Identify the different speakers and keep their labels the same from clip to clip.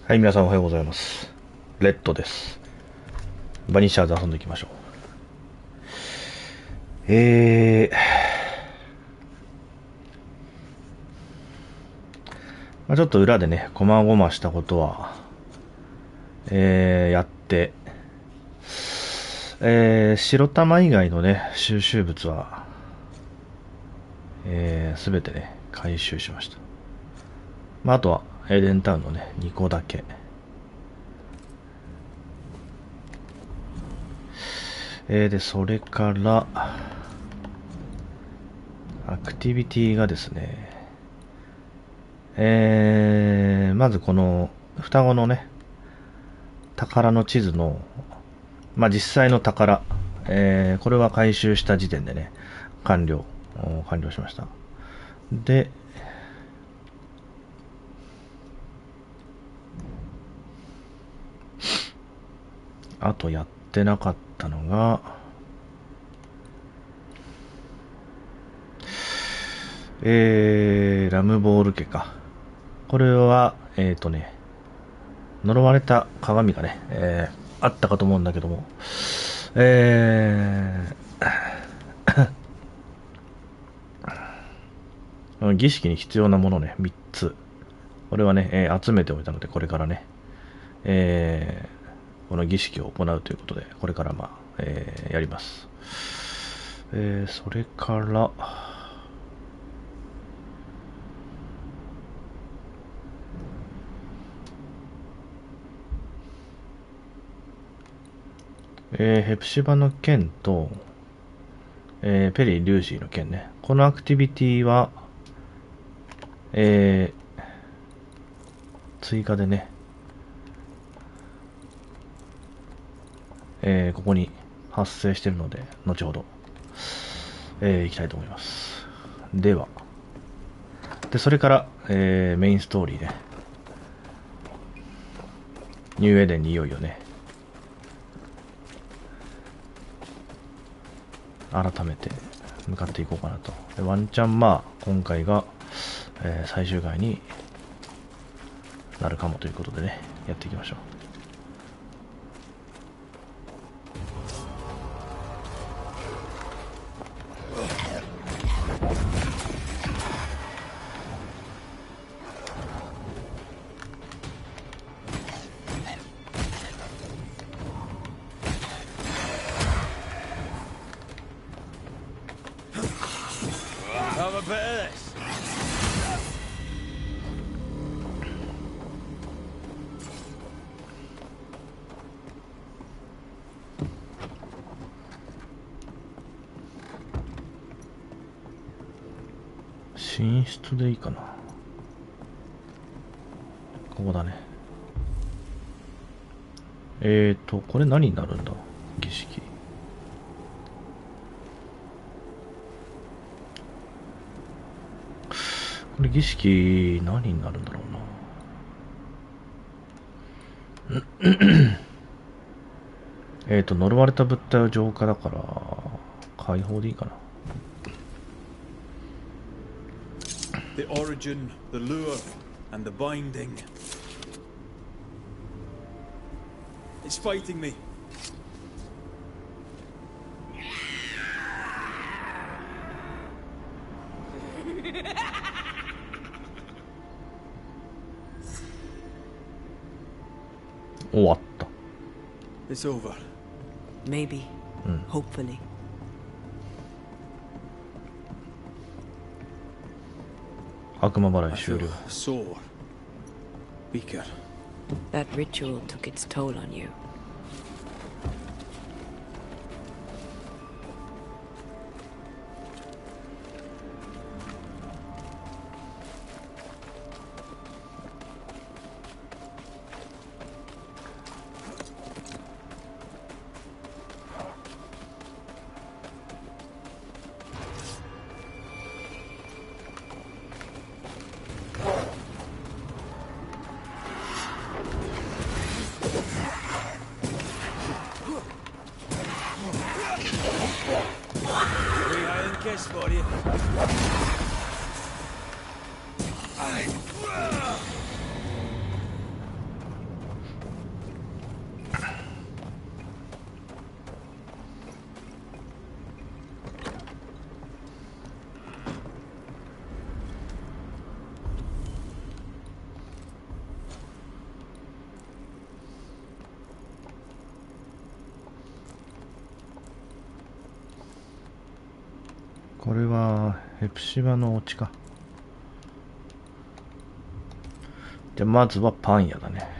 Speaker 1: はい、皆さんおはようございます。レッドです。バニッシャーズ遊んでいきましょう。ちょっと裏でね、こまごましたことは、やって、白玉以外のね、収集物は、すべてね、回収しました。あとは、エーデンタウンのね、2個だけ。で、それから、アクティビティがですね、まずこの、双子のね、宝の地図の、実際の宝、これは回収した時点でね、完了しました。で、あとやってなかったのが、ラムボール家か。これは、呪われた鏡がね、あったかと思うんだけども、儀式に必要なものね、3つ。これはね、集めておいたので、これからね、この儀式を行うということで、これからやります。それから、ヘプシバの剣と、ペリー・リューシーの剣ね。このアクティビティは、追加でね、ここに発生しているので、後ほど、行きたいと思います。では、それから、メインストーリーね。ニューエデンにいよいよね、改めて向かっていこうかなと。ワンチャン今回が、最終回になるかもということでね、やっていきましょう。寝室でいいかな。ここだね。これ何になるんだ、儀式。これ儀式何になるんだろうな。呪われた物体は浄化だから解放でいいかな。
Speaker 2: The origin, the lure, and the binding. It's fighting me. It's over.
Speaker 3: Maybe. Hopefully.
Speaker 2: Sore. Weaker.
Speaker 3: That ritual took its toll on you.
Speaker 2: For you.
Speaker 1: ここれはヘプシバのお家か。じゃあまずはパン屋だね。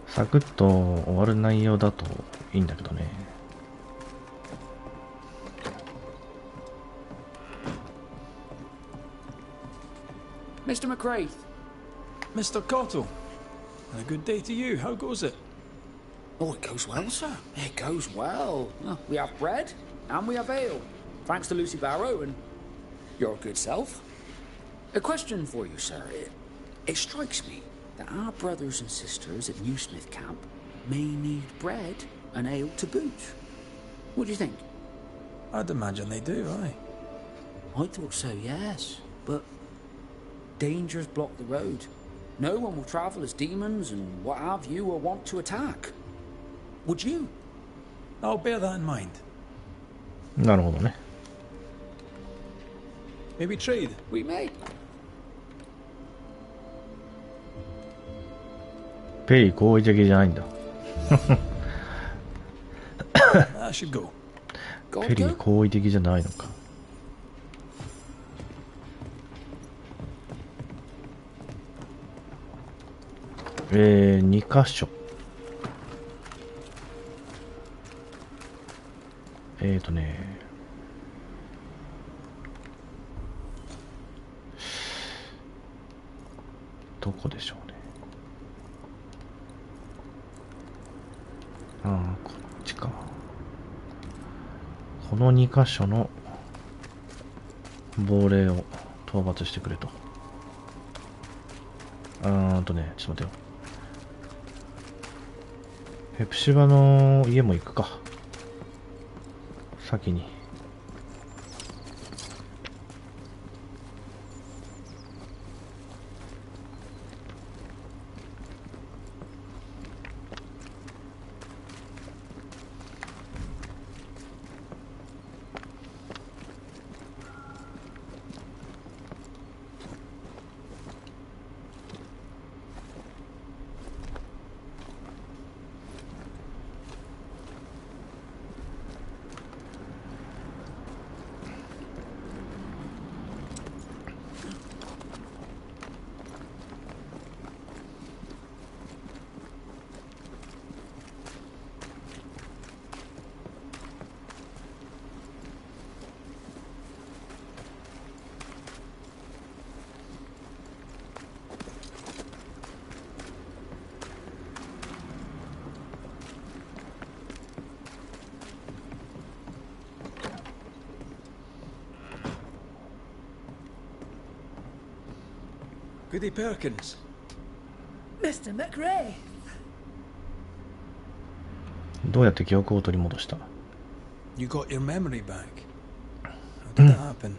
Speaker 1: サクッと終わる内容だといいんだけどね。
Speaker 4: Mr. McRae.
Speaker 2: Mr. Cottle, and a good day to you. How goes it?
Speaker 4: Oh, it goes well, sir. It goes well. We have bread and we have ale, thanks to Lucy Barrow and your good self. A question for you, sir. It strikes me that our brothers and sisters at New Smith Camp may need bread and ale to boot. What do you think?
Speaker 2: I'd imagine they do, aye.
Speaker 4: I thought so, yes. But dangers block the road. No one will travel as demons and what have you or want to attack. Would you?
Speaker 2: I'll bear that in mind.
Speaker 1: なるほどね。
Speaker 2: Maybe trade.
Speaker 4: We may.
Speaker 1: ペリー好意的じゃないんだ。
Speaker 2: I should go.
Speaker 1: ペリー好意的じゃないのか。2箇所。どこでしょうね。ああ、こっちか。この2箇所の亡霊を討伐してくれと。ちょっと待てよ。ヘプシバの家も行くか。先に。
Speaker 2: Goody Perkins.
Speaker 5: Mr. McRae.
Speaker 1: どうやって記憶を取り戻した？
Speaker 2: You got your memory back. How did that happen?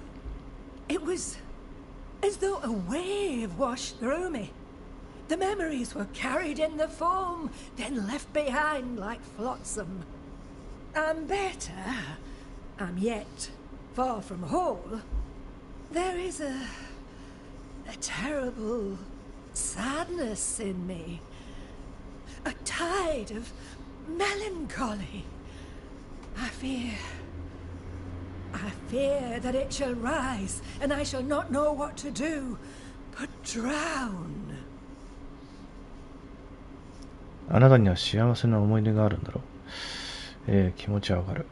Speaker 5: It was as though a wave washed through me. The memories were carried in the foam, then left behind like flotsam. I'm better. I'm yet far from whole. There is a terrible sadness in me. A tide of melancholy. I fear that it shall rise, and I shall not know what to do, but drown.
Speaker 1: あなたには幸せな思い出があるんだろう。気持ちはわかる。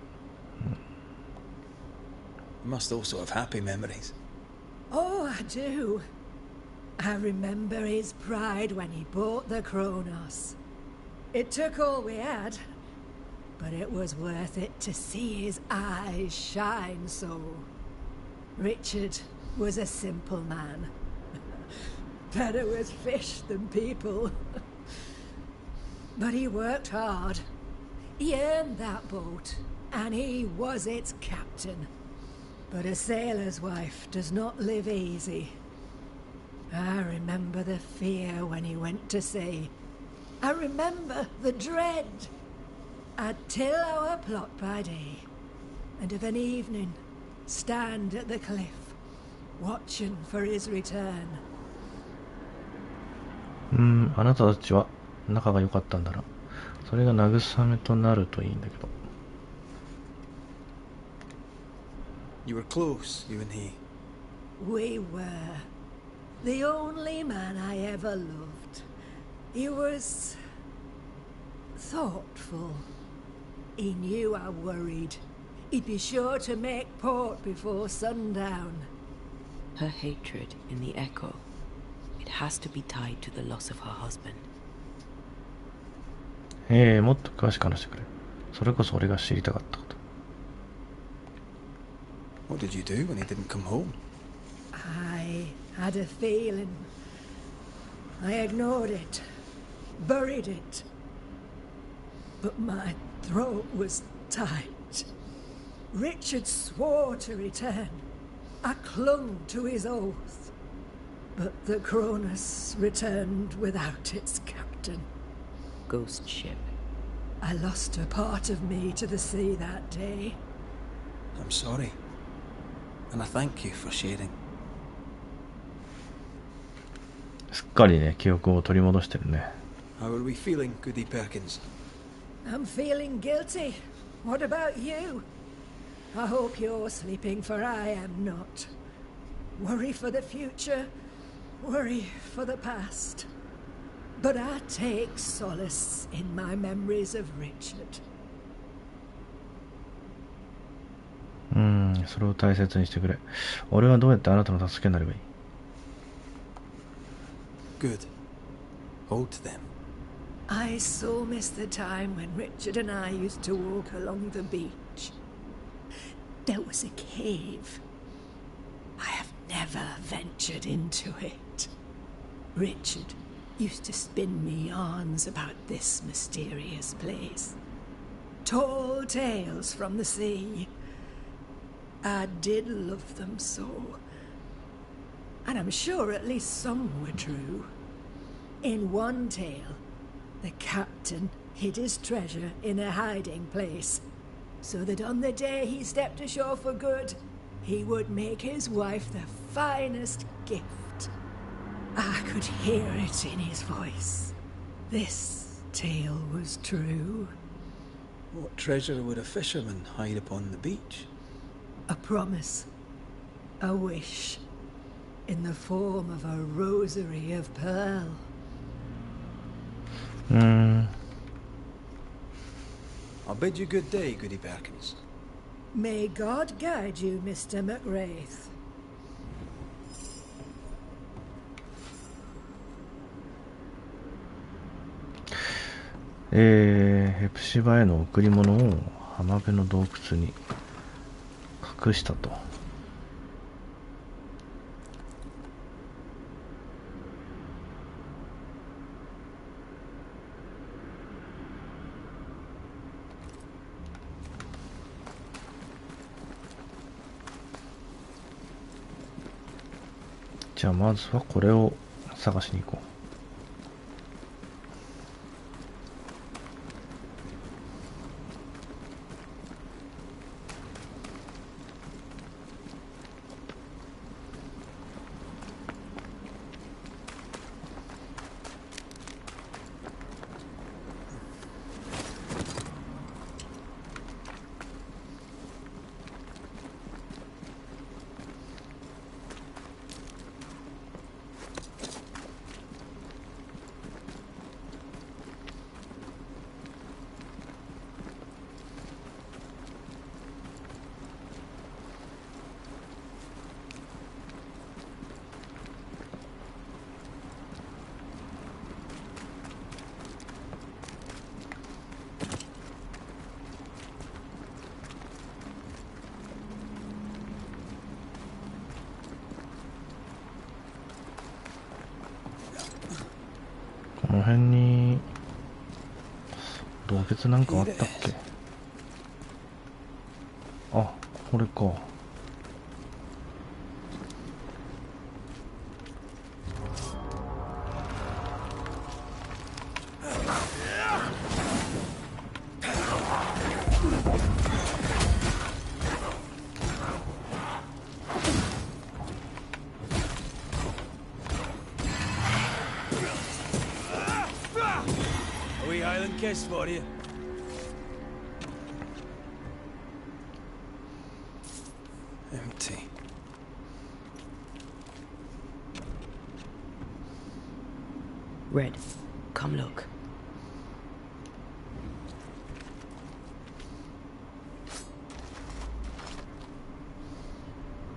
Speaker 2: You must also have happy memories.
Speaker 5: Oh, I do. I remember his pride when he bought the Kronos. It took all we had, but it was worth it to see his eyes shine so. Richard was a simple man. Better with fish than people. But he worked hard. He earned that boat, and he was its captain. But a sailor's wife does not live easy. I remember the fear when he went to sea. I remember the dread. I'd till our plot by day, and of an evening stand at the cliff, watching for his return.
Speaker 1: あなたたちは仲が良かったんだな。それが慰めとなるといいんだけど。
Speaker 2: You were close, you and he.
Speaker 5: We were. The only man I ever loved. He was thoughtful. He knew I worried. He'd be sure to make port before sundown.
Speaker 3: Her hatred in the echo. It has to be tied to the loss of her husband.
Speaker 1: もっと詳しく話してくれ。それこそ俺が知りたかったこと。
Speaker 2: What did you do when he didn't come home?
Speaker 5: I had a feeling. I ignored it, buried it. But my throat was tight. Richard swore to return. I clung to his oath. But the Cronus returned without its captain.
Speaker 3: Ghost ship.
Speaker 5: I lost a part of me to the sea that day.
Speaker 2: I'm sorry. And I thank you for sharing.
Speaker 1: すっかりね、記憶を取り戻してるね。
Speaker 2: How are we feeling, Goody Perkins?
Speaker 5: I'm feeling guilty. What about you? I hope you're sleeping, for I am not. Worry for the future, worry for the past. But I take solace in my memories of Richard.
Speaker 1: それを大切にしてくれ。俺はどうやってあなたの助けになればいい？
Speaker 2: Good. Hold them.
Speaker 5: I so miss the time when Richard and I used to walk along the beach. There was a cave. I have never ventured into it. Richard used to spin me yarns about this mysterious place. Tall tales from the sea. I did love them so. And I'm sure at least some were true. In one tale, the captain hid his treasure in a hiding place, so that on the day he stepped ashore for good, he would make his wife the finest gift. I could hear it in his voice. This tale was true.
Speaker 2: What treasure would a fisherman hide upon the beach?
Speaker 5: A promise. A wish. In the form of a rosary of pearl.
Speaker 2: I'll bid you good day, Goody Perkins.
Speaker 5: May God guide you, Mr. McWraith.
Speaker 1: ヘプシバへの贈り物を浜辺の洞窟に隠したと。じゃあまずはこれを探しに行こう。この辺に洞穴なんかあったっけ？あ、これか。
Speaker 2: A wee Highland kiss for you. Empty.
Speaker 3: Red, come look.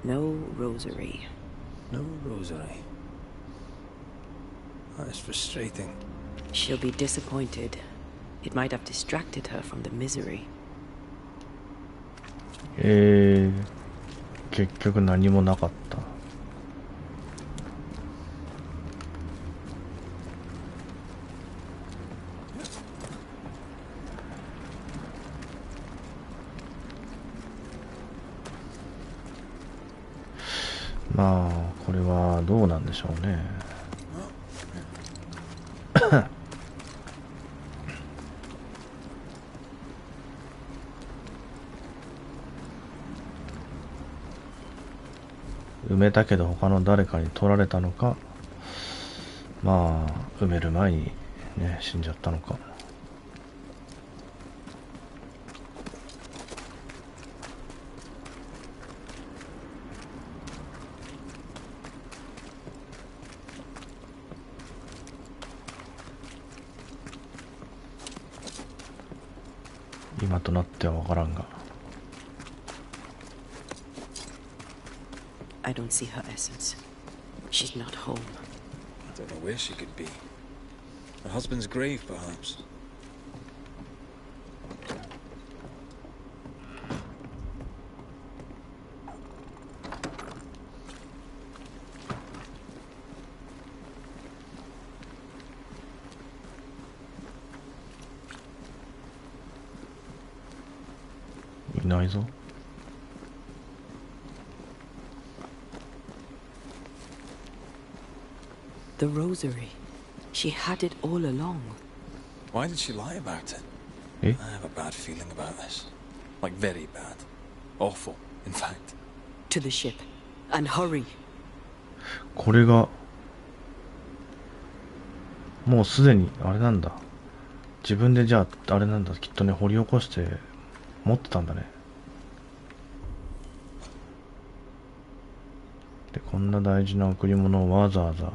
Speaker 3: No rosary.
Speaker 2: No rosary. That is frustrating.
Speaker 3: She'll be disappointed. It might have distracted her from the misery.
Speaker 1: 結局何もなかった。まあこれはどうなんでしょうね。埋めたけど他の誰かに取られたのか、まあ埋める前にね死んじゃったのか。今となっては分からんが。
Speaker 3: I don't see her essence. She's not home.
Speaker 2: I don't know where she could be. Her husband's grave, perhaps.
Speaker 1: Iないぞ。
Speaker 3: The rosary. She had it all along.
Speaker 2: Why did she lie about it?
Speaker 1: Eh?
Speaker 2: I have a bad feeling about this. Like, very bad. Awful, in fact.
Speaker 3: To the ship. And hurry.
Speaker 1: これがもうすでにあれなんだ。自分でじゃああれなんだ。きっとね掘り起こして持ってたんだね。でこんな大事な贈り物をわざわざ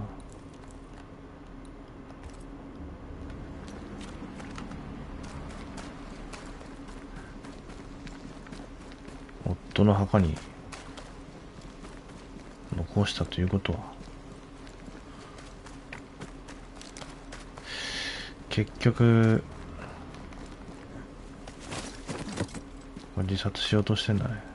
Speaker 1: 夫の墓に残したということは、結局自殺しようとしてんだね。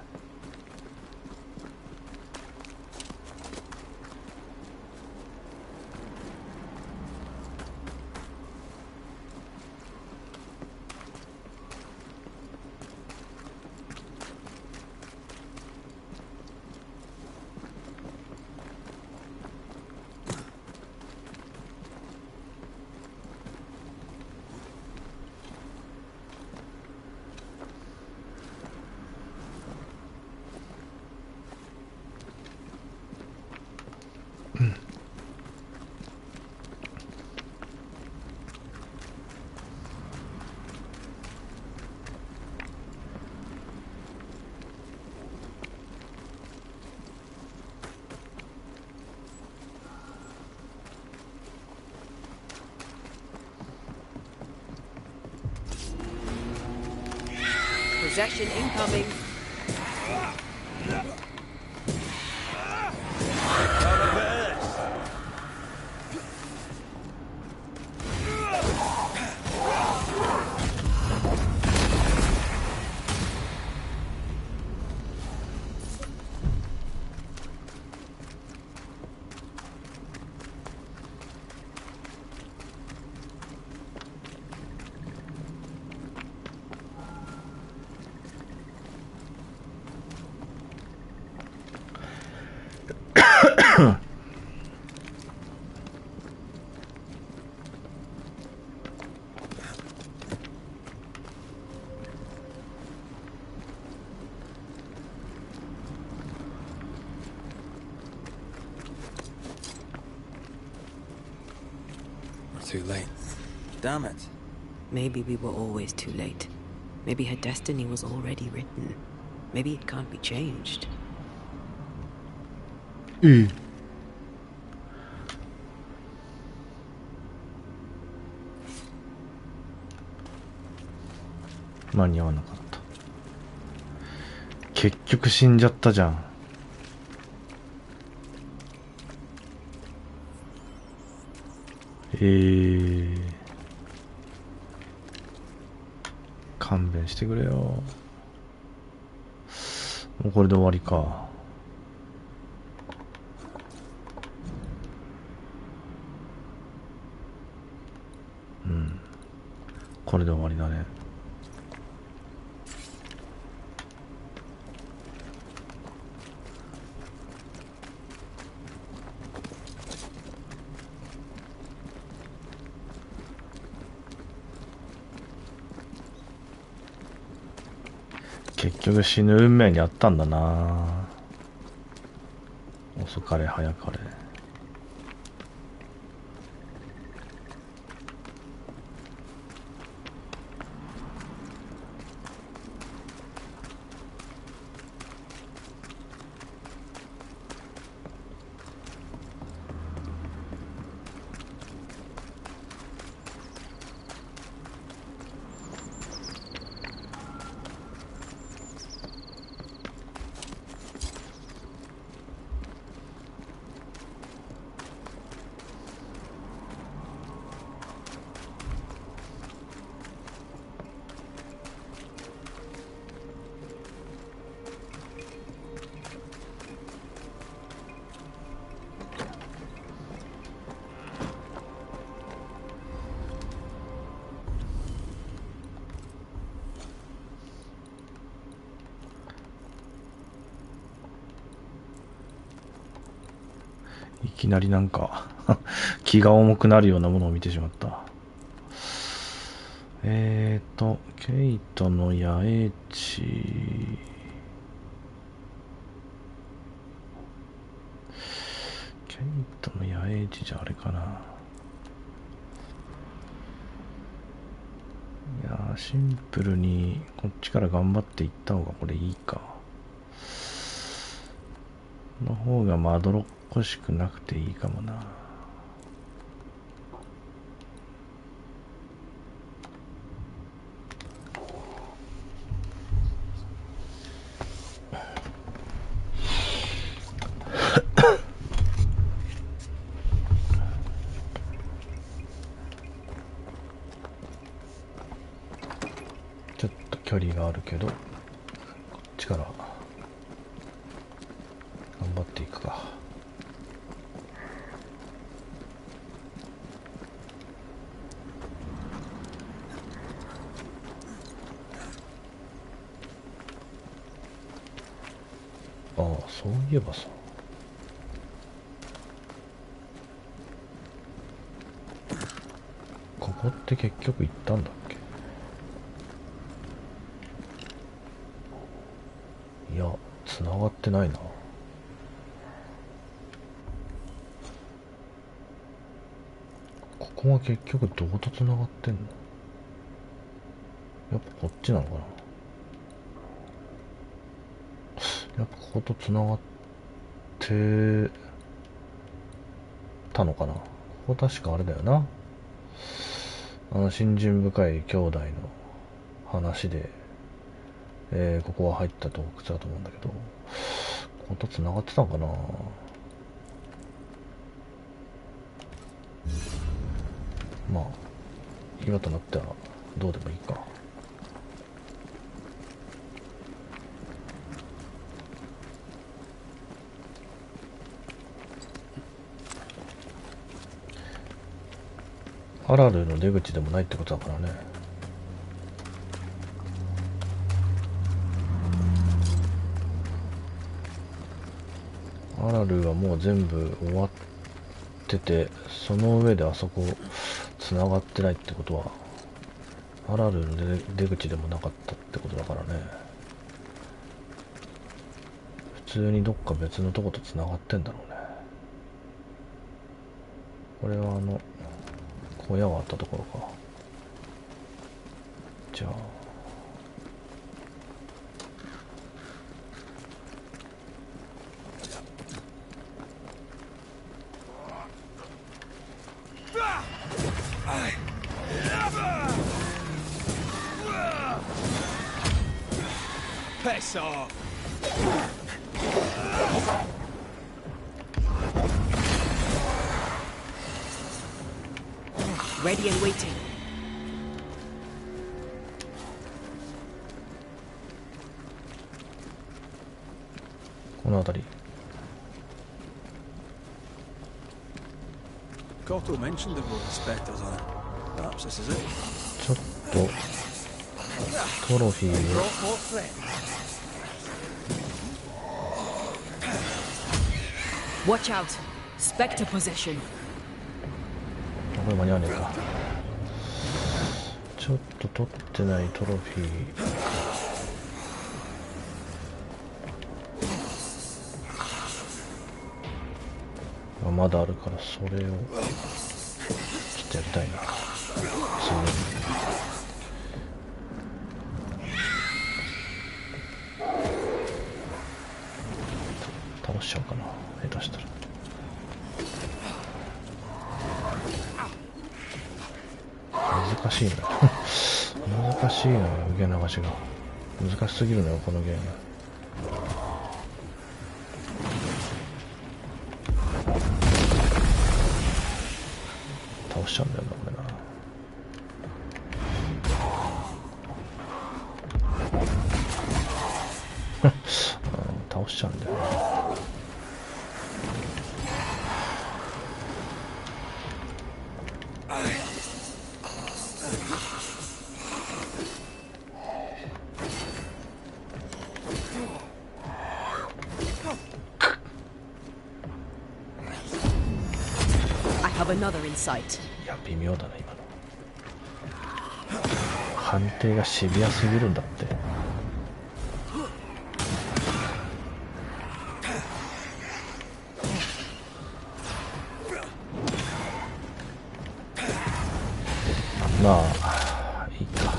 Speaker 3: Possession incoming.
Speaker 6: too late. Damn it.
Speaker 3: Maybe we were always too late. Maybe her destiny was already written. Maybe it can't be changed.
Speaker 1: 間に合わなかった。結局死んじゃったじゃん。勘弁してくれよ。もうこれで終わりか。うん。これで終わりだね。結局死ぬ運命にあったんだな。遅かれ早かれ。いきなりなんか気が重くなるようなものを見てしまった。ケイトの野営地。ケイトの野営地じゃあれかな。いやー、シンプルにこっちから頑張っていった方がこれいいか。の方がまどろっこしくなくていいかもな。ちょっと距離があるけど、こっちから頑張っていくか。ああ、そういえばさ、ここって結局行ったんだっけ。いや、繋がってないな。ここは結局どこと繋がってんの。やっぱこっちなのかな。やっぱここと繋がってたのかな。ここ確かあれだよな。信心深い兄弟の話で、ここは入った洞窟だと思うんだけど、ここと繋がってたのかな。まあ今となってはどうでもいいか。アラルの出口でもないってことだからね。アラルはもう全部終わってて、その上であそこ繋がってないってことはアラルの出口でもなかったってことだからね。普通にどっか別のとこと繋がってんだろうね。これは小屋はあったところか。じゃあ
Speaker 2: Piss off!
Speaker 3: Ready and waiting.
Speaker 1: この辺り。
Speaker 2: Cotto mentioned there were inspectors on it. Perhaps this is it.
Speaker 1: ちょっとトロフィーを
Speaker 3: Watch out. Spectre possession.
Speaker 1: これ間に合わねえか。ちょっと取ってないトロフィー。まだあるからそれをちょっとやりたいな。倒しちゃおうかな、下手したら。難しいな難しいな、受け流しが難しすぎるのよこのゲーム。倒しちゃうんだよなこれな。倒しちゃうんだよな。
Speaker 3: Another in sight.
Speaker 1: いや微妙だな今の。判定がシビアすぎるんだって。まあいいか。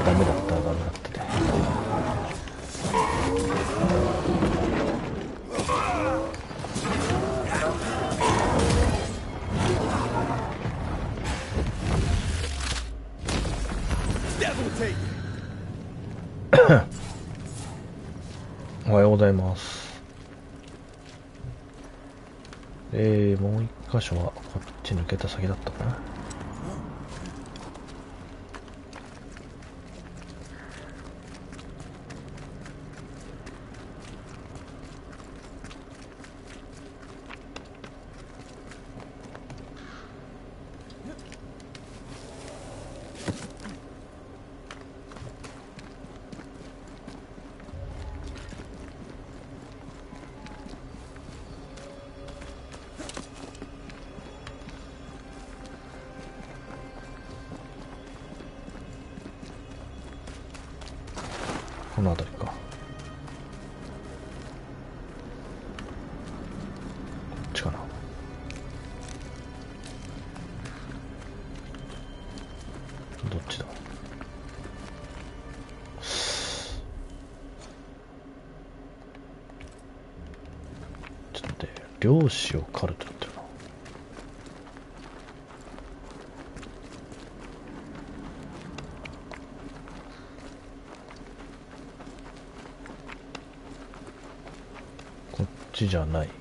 Speaker 1: ダメだったらダメだったで。おはようございます。もう一箇所はこっち抜けた先だったかな。この辺りか。こっちかな。どっちだ。ちょっと待って、漁師を狩ると言ってるな。こっちじゃない。こ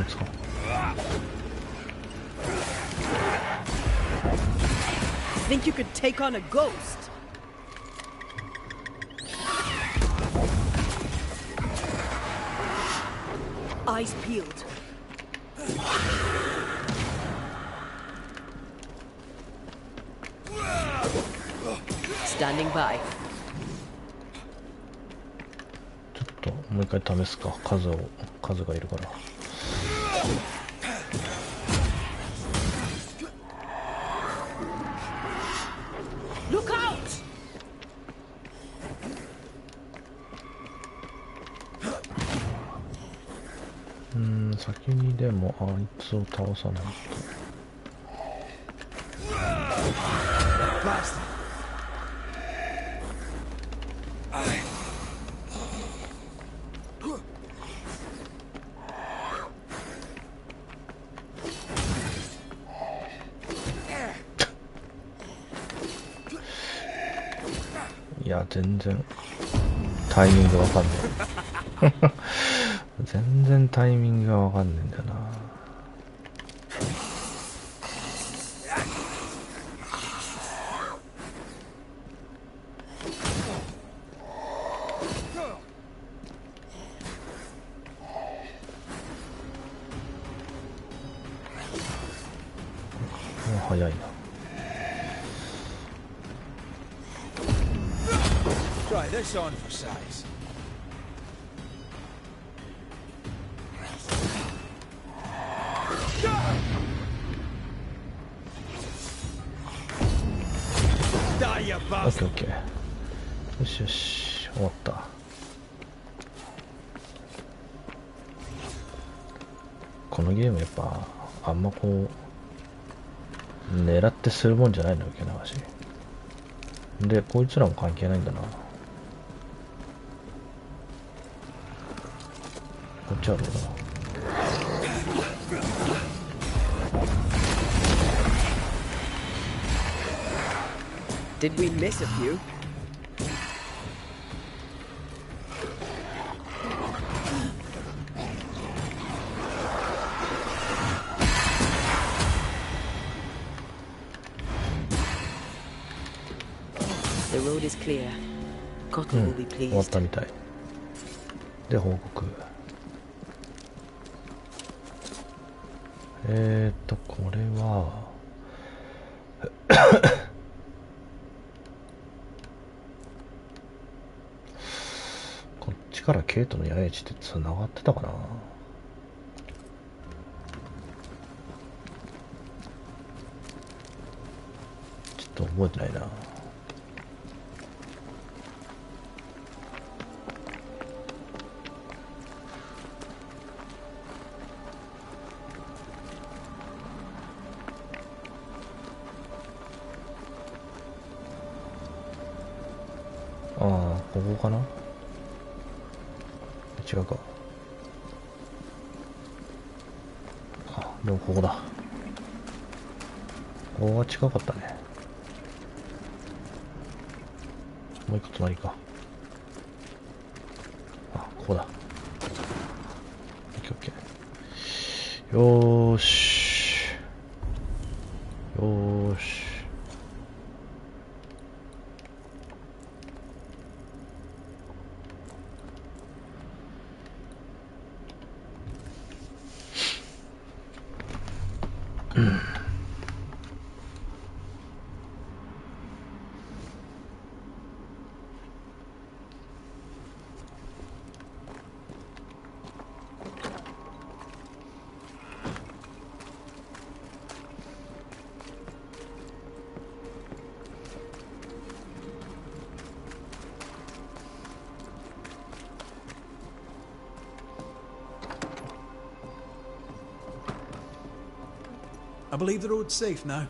Speaker 1: いつか。
Speaker 3: Think you could take on a ghost? Eyes peeled. Standing by.
Speaker 1: ちょっともう一回試すか。数がいるから。
Speaker 4: Look out!
Speaker 1: 先にでもあいつを倒さないと。いや、全然タイミングわかんない全然タイミングがわかんねえんだよな。早いな。
Speaker 6: Try this on for size. Die, you
Speaker 1: オッケー
Speaker 6: bastard!
Speaker 1: オッケー。よしよし、終わった。このゲームやっぱあんまこう狙ってするもんじゃないの受け流しで、こいつらも関係ないんだな。こっちはどうだな。
Speaker 3: Did we miss a few? The road is clear. Cotton will be
Speaker 1: 終わっ
Speaker 3: pleased.
Speaker 1: たみたいで、報告。これはこっちからケイトの八重地って繋がってたかな。ちょっと覚えてないな。ああ、ここかな。違うか。あ、でもここだ。ここが近かったね。もう一個隣か。あ、ここだ。オッケーオッケー。よーし。よーし。
Speaker 2: I believe the road's safe now.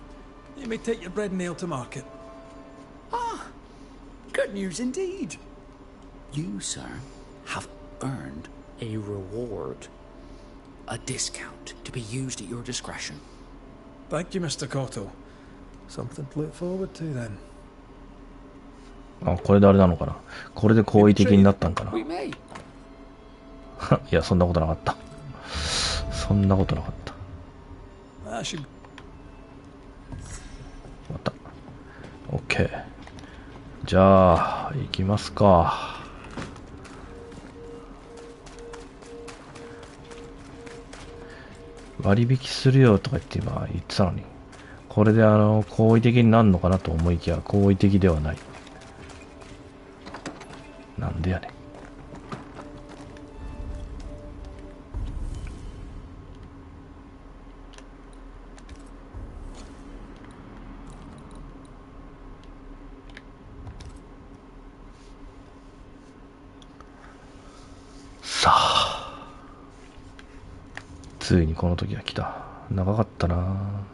Speaker 2: You may take your bread and ale to market.
Speaker 4: Ah, good news indeed. You, sir, have earned a reward. A discount to be used at your discretion.
Speaker 2: Thank you, Mr. Cotto. Something to look forward to then.
Speaker 1: あ、これであれなのかな。これで好意的になったんかな。
Speaker 4: We may.
Speaker 1: いや、そんなことなかった。そんなことなかった。
Speaker 2: I should.
Speaker 1: 終わった。OK。じゃあ、行きますか。割引するよとか言ってたのに。これで好意的になるのかなと思いきや、好意的ではない。なんでやねん。ついにこの時が来た。長かったな。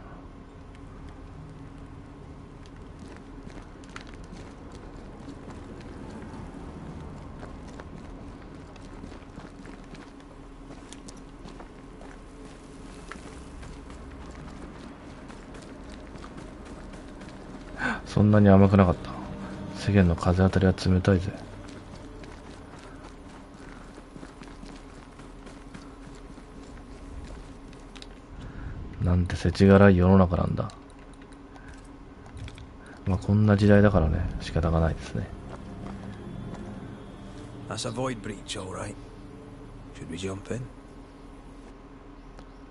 Speaker 1: そんなに甘くなかった。世間の風当たりは冷たいぜ。なんて世知辛い世の中なんだ。まあこんな時代だからね、仕方がないですね。
Speaker 6: That's a void breach, all right. Should we jump in?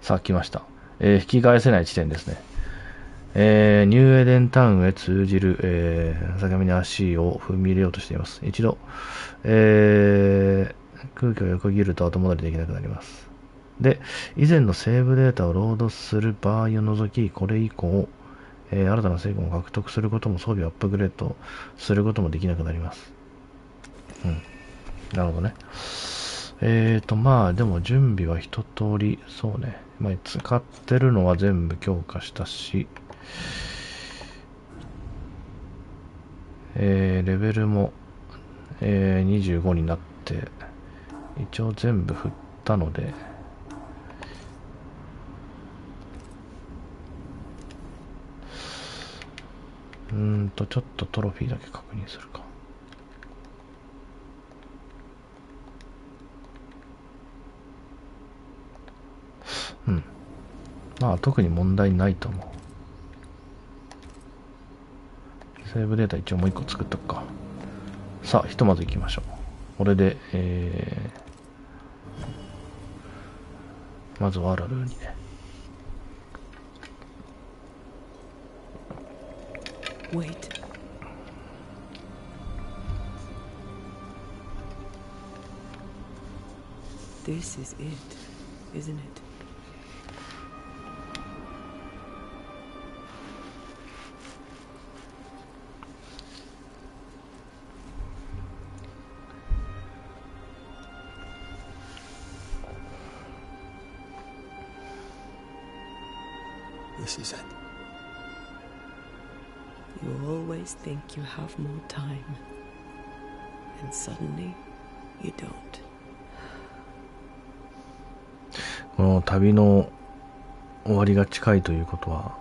Speaker 1: さあ来ました。引き返せない地点ですね。ニューエデンタウンへ通じる、先に足を踏み入れようとしています。一度、空気を横切ると後戻りできなくなります。で、以前のセーブデータをロードする場合を除き、これ以降、新たな成分を獲得することも装備をアップグレードすることもできなくなります。うん。なるほどね。まあ、でも準備は一通り、そうね。まあ、使ってるのは全部強化したし、レベルも、25になって、一応全部振ったので、ちょっとトロフィーだけ確認するか。うん。まあ、特に問題ないと思う。セーブデータ一応もう一個作っとくか。さあ、ひとまず行きましょう。これで、まずはラルーにね。
Speaker 3: Wait. This is it, isn't it?
Speaker 6: This is it.
Speaker 3: You always think you have more time, and suddenly you don't.
Speaker 1: この旅の終わりが近いということは、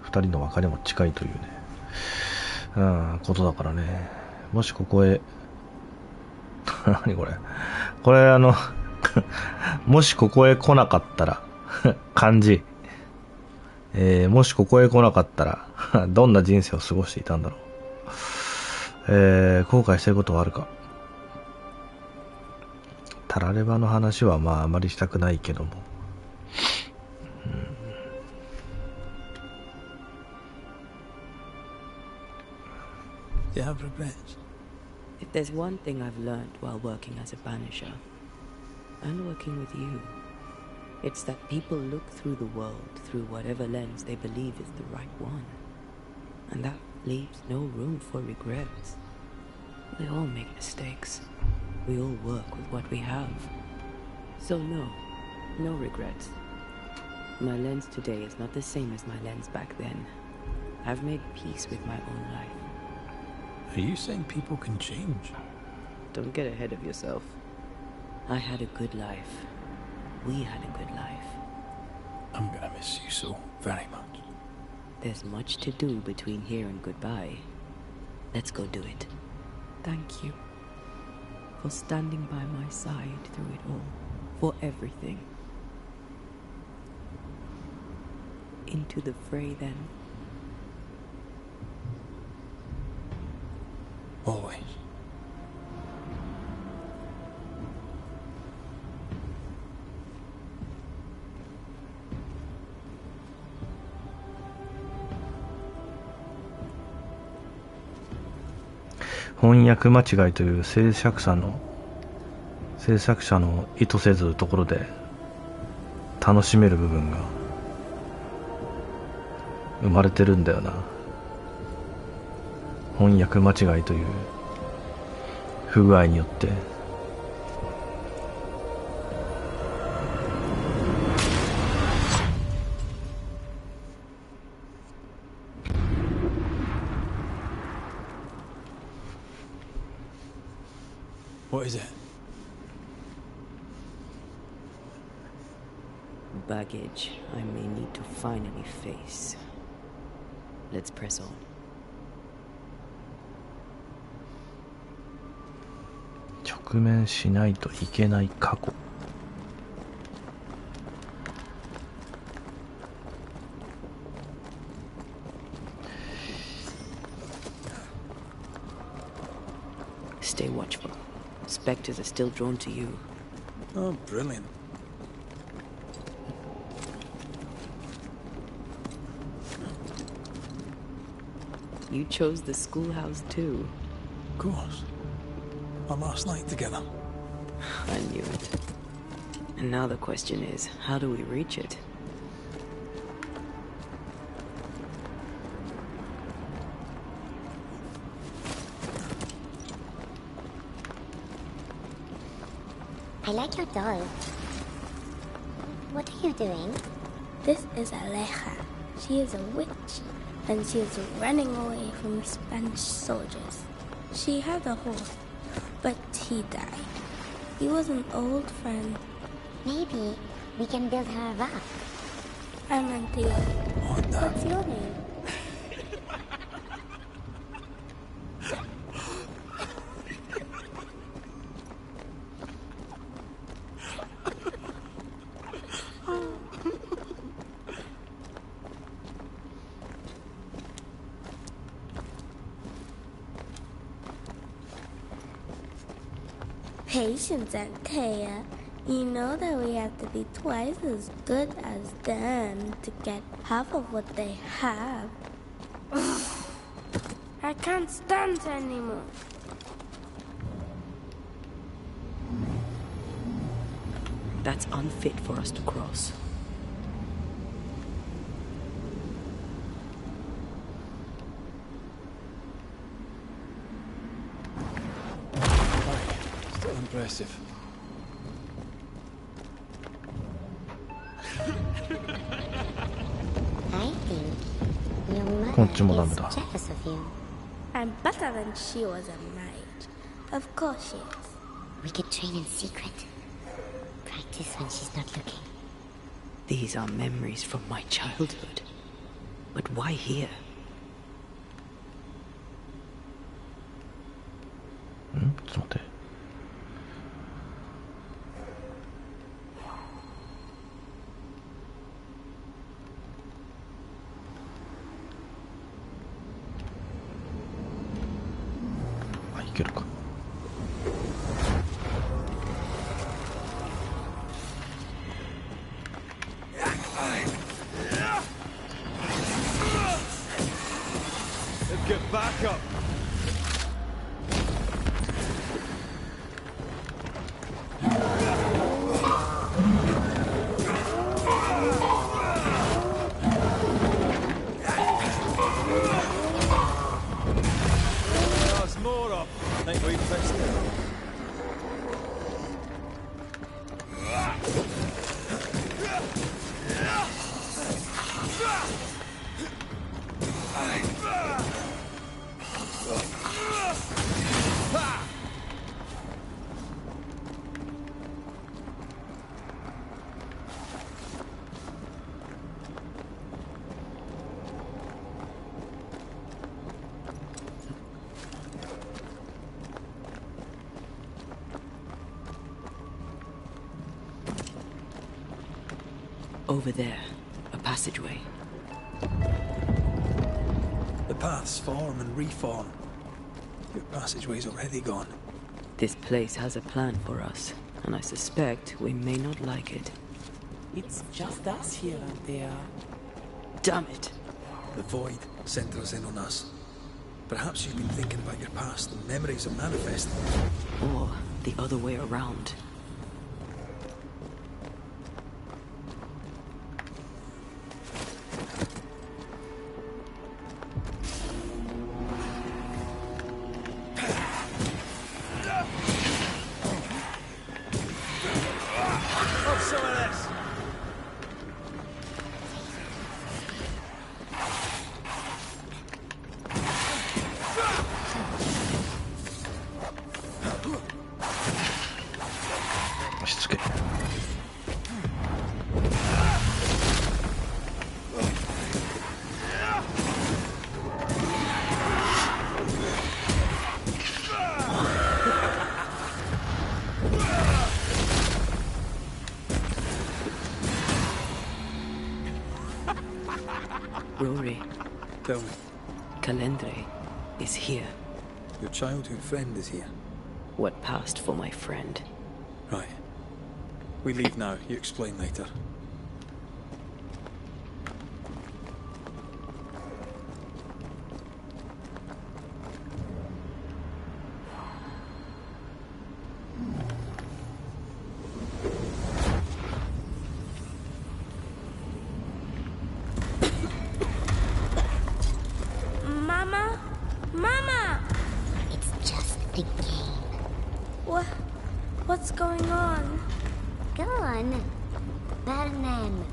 Speaker 1: 二人の別れも近いというね、ことだからね。もしここへ、何これ。これもしここへ来なかったら、漢字。もしここへ来なかったら、どんな人生を過ごしていたんだろう。後悔してることはあるか。タラレバの話はまああまりしたくないけども。
Speaker 6: Do you have regrets?
Speaker 3: If there's one thing I've learned while working as a banisher, and working with you, it's that people look through the world through whatever lens they believe is the right one. And that leaves no room for regrets. We all make mistakes. We all work with what we have. So no regrets. My lens today is not the same as my lens back then. I've made peace with my own life.
Speaker 6: Are you saying people can change?
Speaker 3: Don't get ahead of yourself. I had a good life. We had a good life.
Speaker 6: I'm gonna miss you so very much.
Speaker 3: There's much to do between here and goodbye. Let's go do it. Thank you for standing by my side through it all, for everything. Into the fray then.
Speaker 6: Always.
Speaker 1: 翻訳間違いという制作者の意図せずところで楽しめる部分が生まれてるんだよな。翻訳間違いという不具合によって。
Speaker 6: What is it?
Speaker 3: Baggage I may need to finally face. Let's press on.
Speaker 1: 直面しないといけない過去。
Speaker 3: Stay watchful. Spectres are still drawn to you.
Speaker 6: Oh, brilliant.
Speaker 3: You chose the schoolhouse too.
Speaker 6: Of course. Our last night together.
Speaker 3: I knew it. And now the question is, how do we reach it?
Speaker 7: I like your doll. What are you doing?
Speaker 8: This is Aleja. She is a witch, and she is running away from the Spanish soldiers. She had a horse, but he died. He was an old friend.
Speaker 7: Maybe we can build her a raft.
Speaker 8: I'm Antigua. What's your name? Patience, Antea. You know that we have to be twice as good as them to get half of what they have. I can't stand anymore.
Speaker 3: That's unfit for us to cross.
Speaker 6: Still impressive.
Speaker 7: I think your mother
Speaker 1: こっちもダメだ。
Speaker 7: is jealous of you.
Speaker 8: I'm better than she was a mage. Of course she is.
Speaker 7: We could train in secret. Practice when she's not looking.
Speaker 3: These are memories from my childhood. But why here?
Speaker 1: ちょっと待って。あ、いけるか。
Speaker 2: Get back up. There's more up. I think we fixed it.
Speaker 3: Over there, a passageway.
Speaker 6: The paths form and reform. Your passageway's already gone.
Speaker 3: This place has a plan for us, and I suspect we may not like it.
Speaker 9: It's just us here and there.
Speaker 3: Damn it!
Speaker 6: The void centers in on us. Perhaps you've been thinking about your past and memories are manifesting.
Speaker 3: Or the other way around.
Speaker 2: Have some of this.
Speaker 1: しつけ。
Speaker 3: Rory,
Speaker 6: Tell me,
Speaker 3: Calendre is here.
Speaker 6: your childhood friend is here.
Speaker 3: What passed for my friend?
Speaker 6: Right. We leave now. You explain later.
Speaker 8: Mama? Mama!
Speaker 7: It's just a game.
Speaker 8: What's going on?
Speaker 7: Go on. Barnum.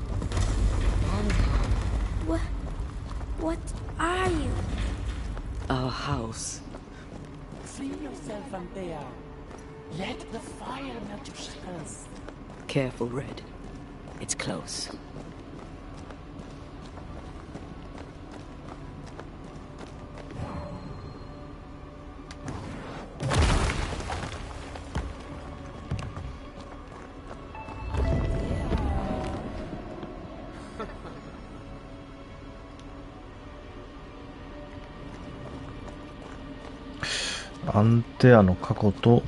Speaker 8: What are you?
Speaker 3: Our house.
Speaker 9: Free yourself, Antea. Let the fire melt your shackles.
Speaker 3: Careful, Red. It's close.
Speaker 1: アンテアの過去と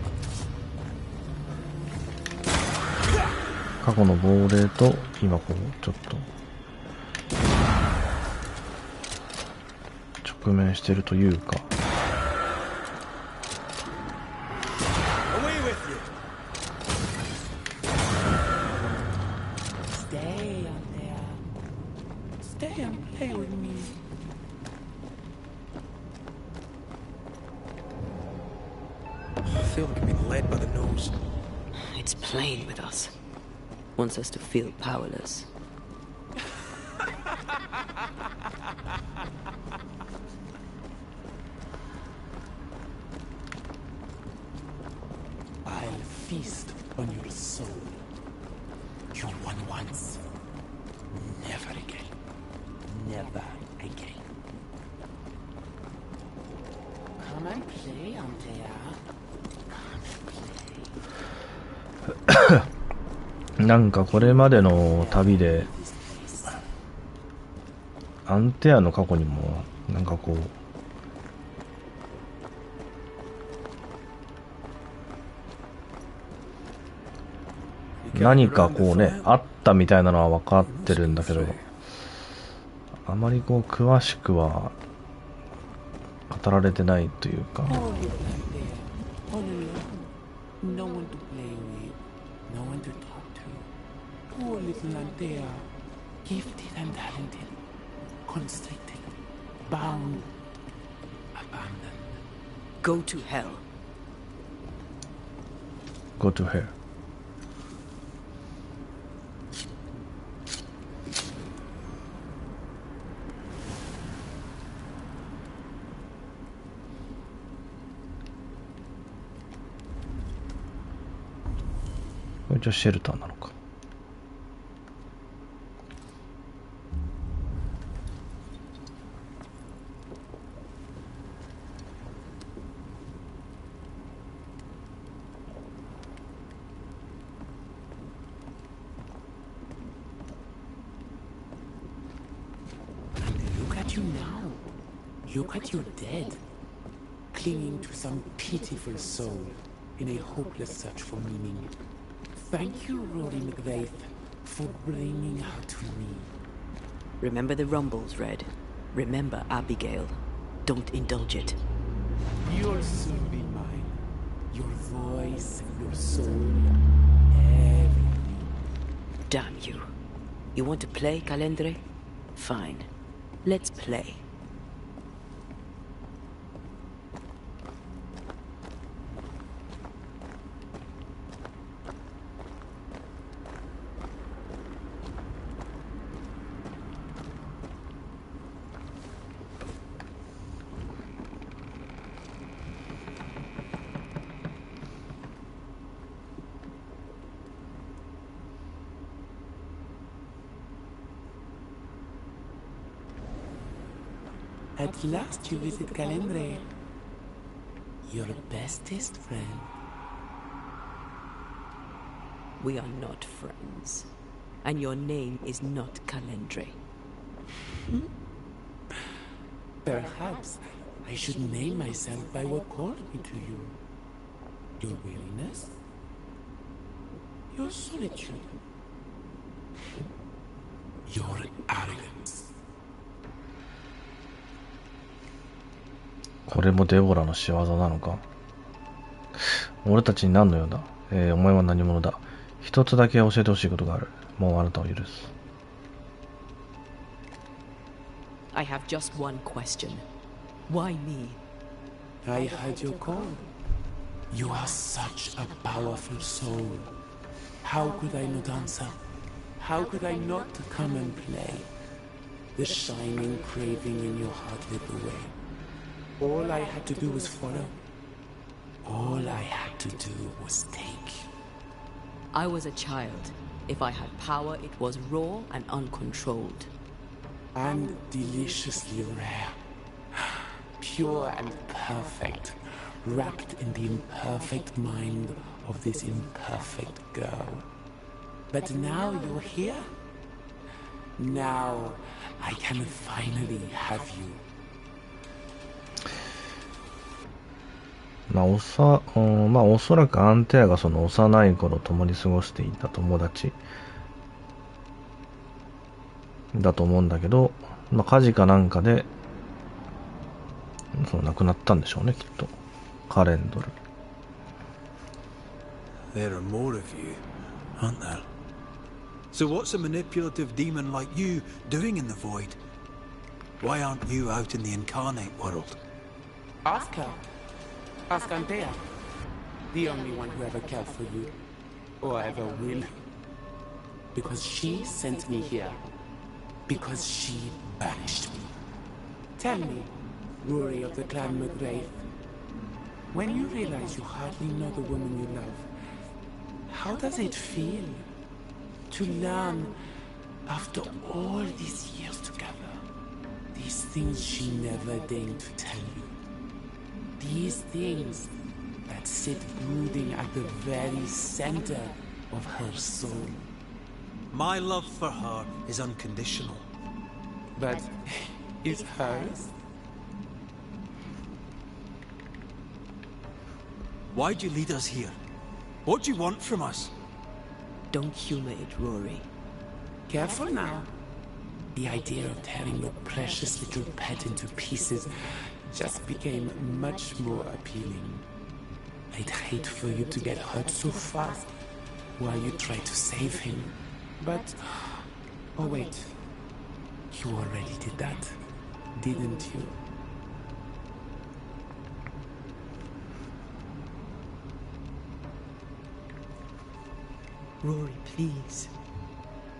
Speaker 1: 過去の亡霊と今こうちょっと直面してるというか。
Speaker 2: Away with you!
Speaker 9: Stay, Antea. Stay and play with me.
Speaker 6: I feel like I'm being led by the nose.
Speaker 3: It's playing with us. Wants us to feel powerless.
Speaker 9: I'll feast on your soul. You won once. Never again. Never again. Come and play, Antea. Come and play.
Speaker 1: なんかこれまでの旅で
Speaker 9: This place.
Speaker 1: アンテアの過去にもなんかこう何かこうねあったみたいなのは分かってるんだけど、あまりこう詳しくは語られてないというか。
Speaker 9: All your life there. All alone. No one to play with. No one to talk to. Poor little Antea. Gifted and talented. Constricted. Bound. Abandoned.
Speaker 3: Go to hell.
Speaker 1: Go to hell.これ一応シェルターなのか。
Speaker 9: Look at you now. Look at you dead. Clinging to some pitiful soul in a hopeless search for meaning. Thank you, Rory McVeigh, for bringing her to me.
Speaker 3: Remember the rumbles, Red. Remember Abigail. Don't indulge it.
Speaker 9: You'll soon be mine. Your voice, your soul, everything.
Speaker 3: Damn you. You want to play, Calendre? Fine. Let's play.
Speaker 9: At last you visit Calendre. Your bestest friend.
Speaker 3: We are not friends. And your name is not Calendre.
Speaker 9: Perhaps I should name myself by what called me to you. Your weariness? Your solitude? Your arrogance?
Speaker 1: これもデボラの仕業なのか。俺たちに何の用だ。お前は何者だ。一つだけ教えてほしいことがある。もうあなたを許す。
Speaker 3: I have just one question. Why me?
Speaker 9: I heard your call. You are such a powerful soul. How could I not answer? How could I not come and play? The shining craving in your heart lit away. All I had to do was follow. All I had to do was take.
Speaker 3: I was a child. If I had power, it was raw and uncontrolled.
Speaker 9: And deliciously rare. Pure and perfect. Wrapped in the imperfect mind of this imperfect girl. But now you're here. Now I can finally have you.
Speaker 1: おそらくアンテアがその幼い頃共に過ごしていた友達だと思うんだけど、火事かなんかで亡くなったんでしょうね、きっと。カレンドル。
Speaker 2: There are more of you, aren't there? So what's a manipulative demon like you doing in the void? Why aren't you out in the incarnate world?
Speaker 9: Ask her. Ask Antea. The only one who ever cared for you. Or ever will. Because she sent me here. Because she banished me. Tell me, Rory of the clan McGrath, when you realize you hardly know the woman you love, how does it feel to learn, after all these years together, these things she never deigned to tell you? These things that sit brooding at the very center of her soul.
Speaker 2: My love for her is unconditional.
Speaker 9: But is hers?
Speaker 2: Why'd you lead us here? What do you want from us?
Speaker 3: Don't humor it, Rory.
Speaker 9: Careful now. The idea of tearing your precious little pet into pieces just became much more appealing. I'd hate for you to get hurt so fast while you try to save him. But... oh wait. You already did that, didn't you?
Speaker 3: Rory, please.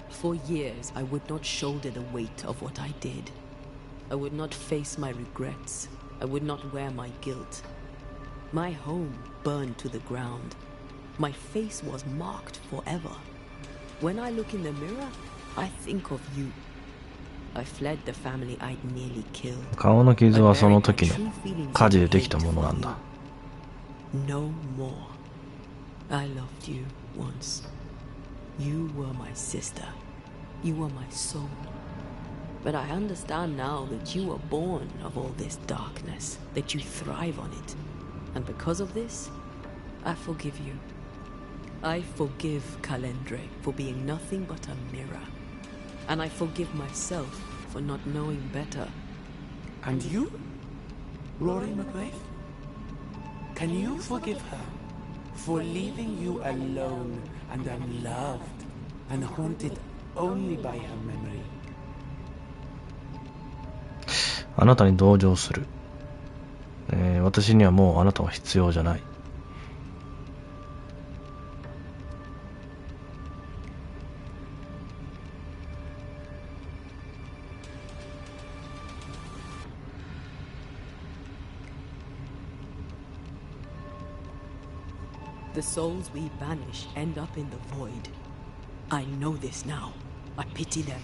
Speaker 3: For years, I would not shoulder the weight of what I did. I would not face my regrets. I would not wear my guilt. My home burned to the ground. My face was marked forever. When I look in the mirror, I think of you. I fled the family I'd nearly killed.
Speaker 1: 顔の傷はその時の火事でできたものなんだ。
Speaker 3: No more. I loved you once. You were my sister. You were my soul. But I understand now that you were born of all this darkness, that you thrive on it. And because of this, I forgive you. I forgive Calendre for being nothing but a mirror. And I forgive myself for not knowing better.
Speaker 9: And you? Rory McGrath? Can you forgive her for leaving you alone and unloved and haunted only by her memory?
Speaker 1: あなたに同情する。私にはもうあなたは必要じゃない。
Speaker 3: The souls we banish end up in the void. I know this now. I pity them.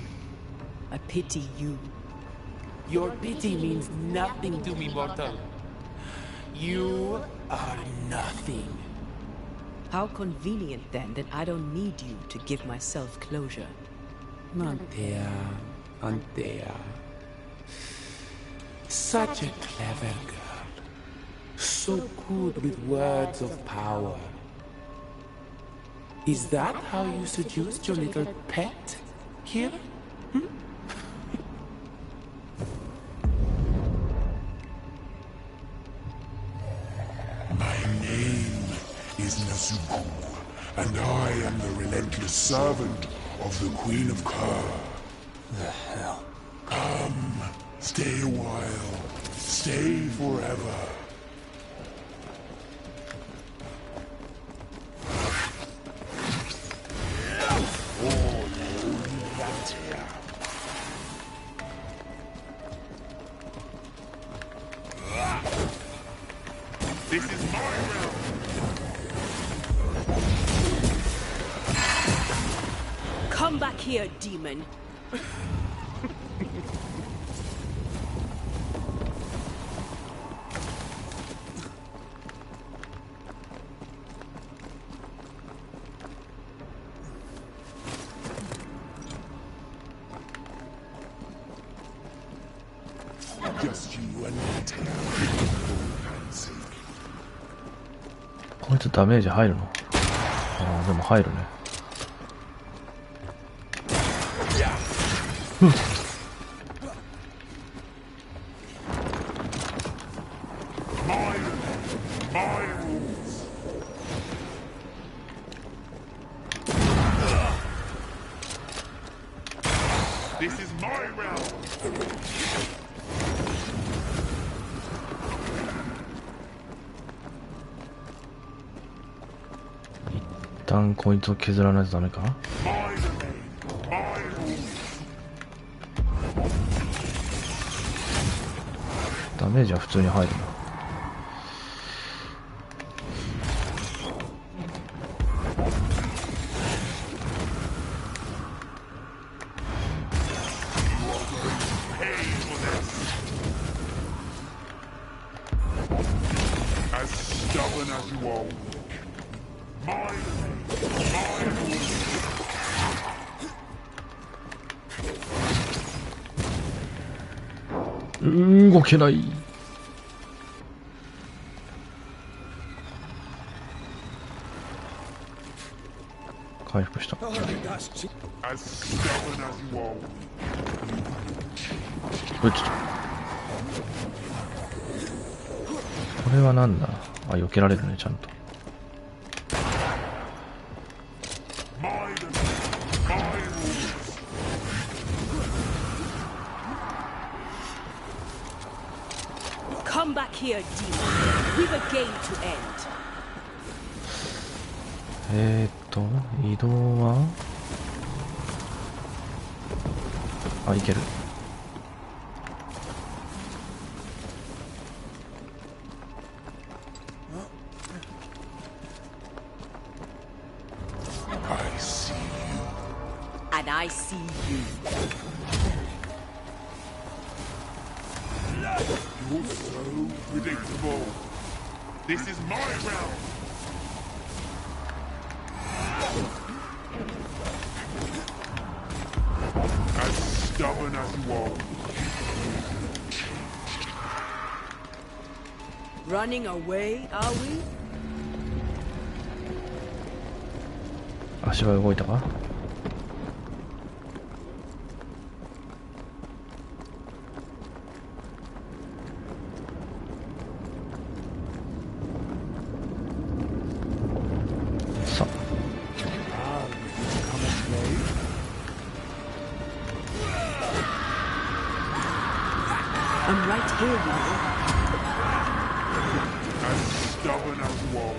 Speaker 3: I pity you.
Speaker 9: Your pity means nothing to me, mortal. You are nothing.
Speaker 3: How convenient then that I don't need you to give myself closure.
Speaker 9: Antea, Antea. Such a clever girl. So good with words of power. Is that how you seduced your little pet here?
Speaker 10: My name is Nezuko, and I am the relentless servant of the Queen of Kur.
Speaker 2: The hell?
Speaker 10: Come, stay a while, stay forever.
Speaker 11: This is my realm.
Speaker 3: Come back here, demon.
Speaker 10: Just you and me, Tail.
Speaker 1: こいつダメージ入るの？ああ、でも入るね。うん。
Speaker 11: This is my realm.
Speaker 1: 一旦こいつを削らないとダメか？ダメージは普通に入るな。
Speaker 10: As stubborn as you are weak. My
Speaker 1: 動けない。回復した。
Speaker 10: As stubborn as you are weak.
Speaker 1: これはなんだ？あ、避けられるね、ちゃんと。
Speaker 3: Come back here, demon. We've a game to end.
Speaker 1: 移動は？あ、いける。
Speaker 10: I see you.
Speaker 3: And I see you.
Speaker 10: You're so predictable.
Speaker 11: This is my realm.
Speaker 10: As stubborn as you are.
Speaker 3: Running away, are we?
Speaker 1: 足は動いたか？さあ。
Speaker 3: I'm right here, you know.
Speaker 10: As stubborn as you are.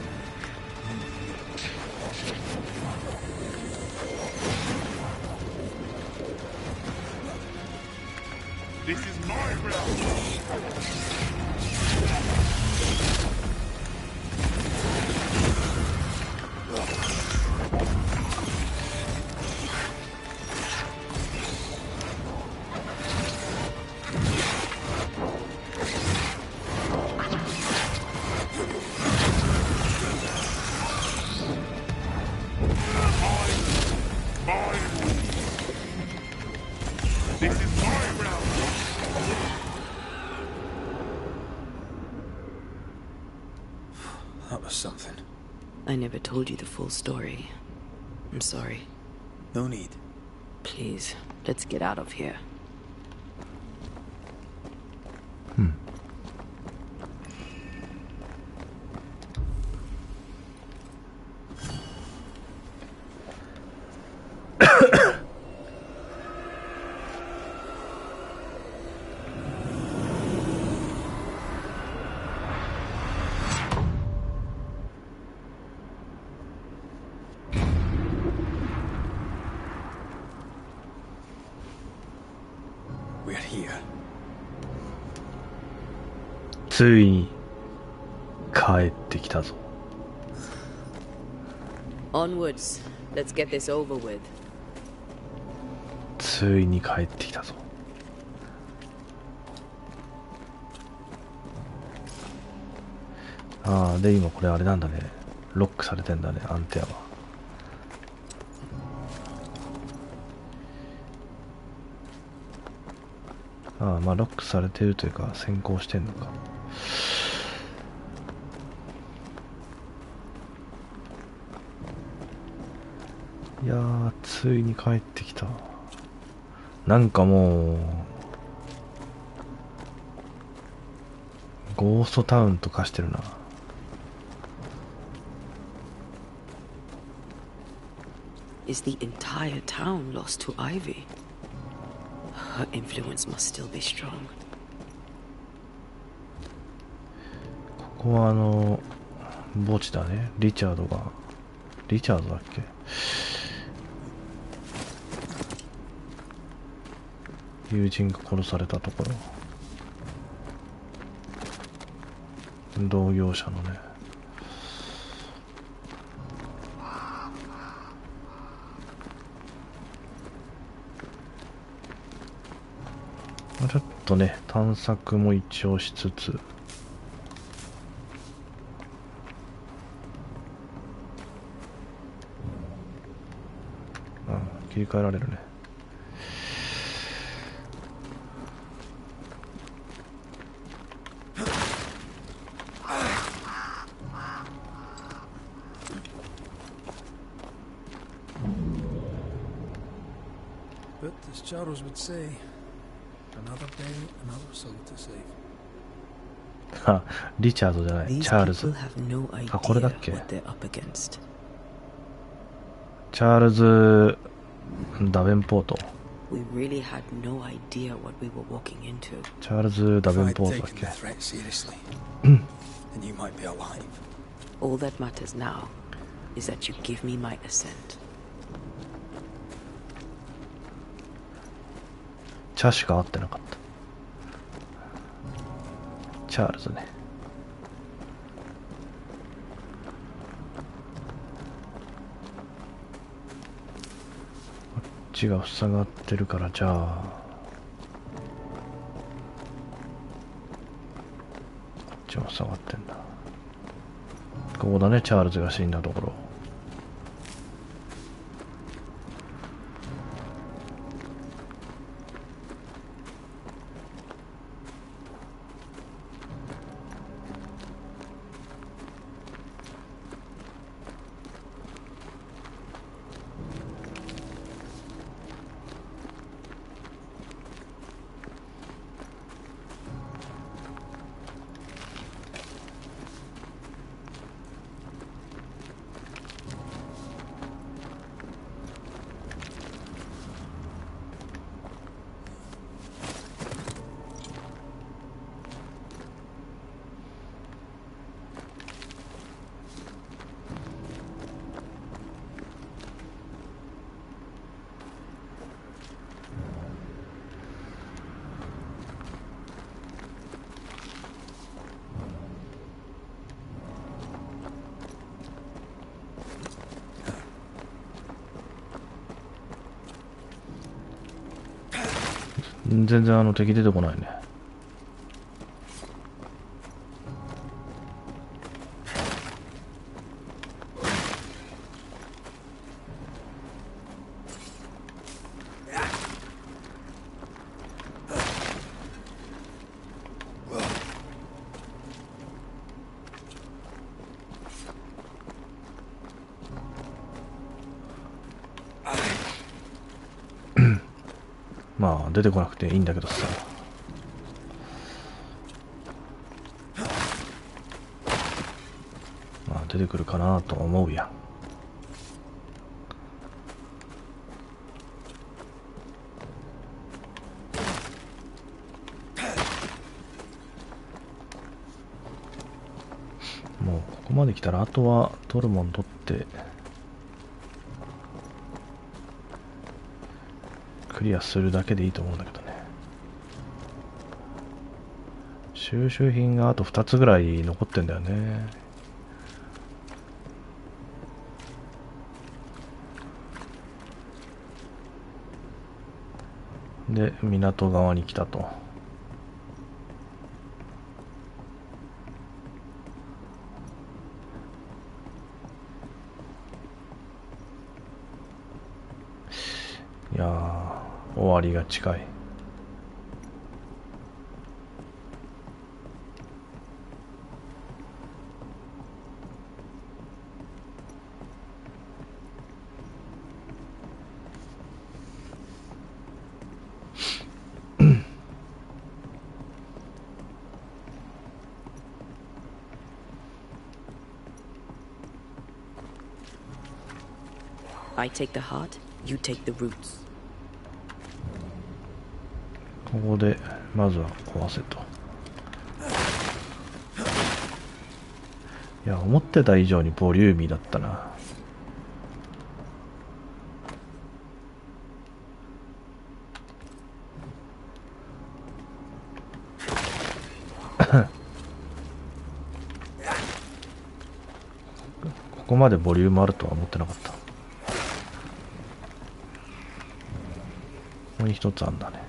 Speaker 11: This is my realm.
Speaker 6: That was something.
Speaker 3: I never told you the full story. I'm sorry.
Speaker 6: No need.
Speaker 3: Please, let's get out of here.
Speaker 6: We're here.
Speaker 1: ついに帰ってきたぞ。
Speaker 3: Onwards. Let's get this over with.
Speaker 1: ついに帰ってきたぞ。ああ、で今これあれなんだね。ロックされてんだね、アンテナは。ああ、まあロックされてるというか先行してんのか。いやー、ついに帰ってきた。なんかもうゴーストタウンと化してるな。
Speaker 3: Is the entire town lost to Ivy? Her influence must still be strong.
Speaker 1: ここは墓地だね。リチャードだっけ。友人が殺されたところ。同業者のね。ちょっとね、探索も一応しつつ、切り替えられるね。
Speaker 6: But as Charles would say, another day, another soul to save.
Speaker 1: あ、リチャードじゃない、チャールズ。あ、これだっけ。チャールズ・ダベンポート。
Speaker 3: We really had no idea what we were walking into.
Speaker 1: チャールズ・ダベンポートだっけ。
Speaker 6: Then you might be alive.
Speaker 3: All that matters now is that you give me my assent.
Speaker 1: 茶しか合ってなかった。チャールズね。こっちが塞がってるから、じゃあこっちも塞がってんだ。ここだね、チャールズが死んだところ。全然敵出てこないね。まあ出てこなくていいんだけどさ。まあ出てくるかなと思うやん。もうここまで来たらあとは取るもん取ってクリアするだけでいいと思うんだけどね。収集品があと2つぐらい残ってんだよね。で港側に来たと。いやー、終わりが近い。
Speaker 3: I take the heart, you take the roots.
Speaker 1: ここでまずは壊せと。いや、思ってた以上にボリューミーだったな。ここまでボリュームあるとは思ってなかった。ここに一つあんだね。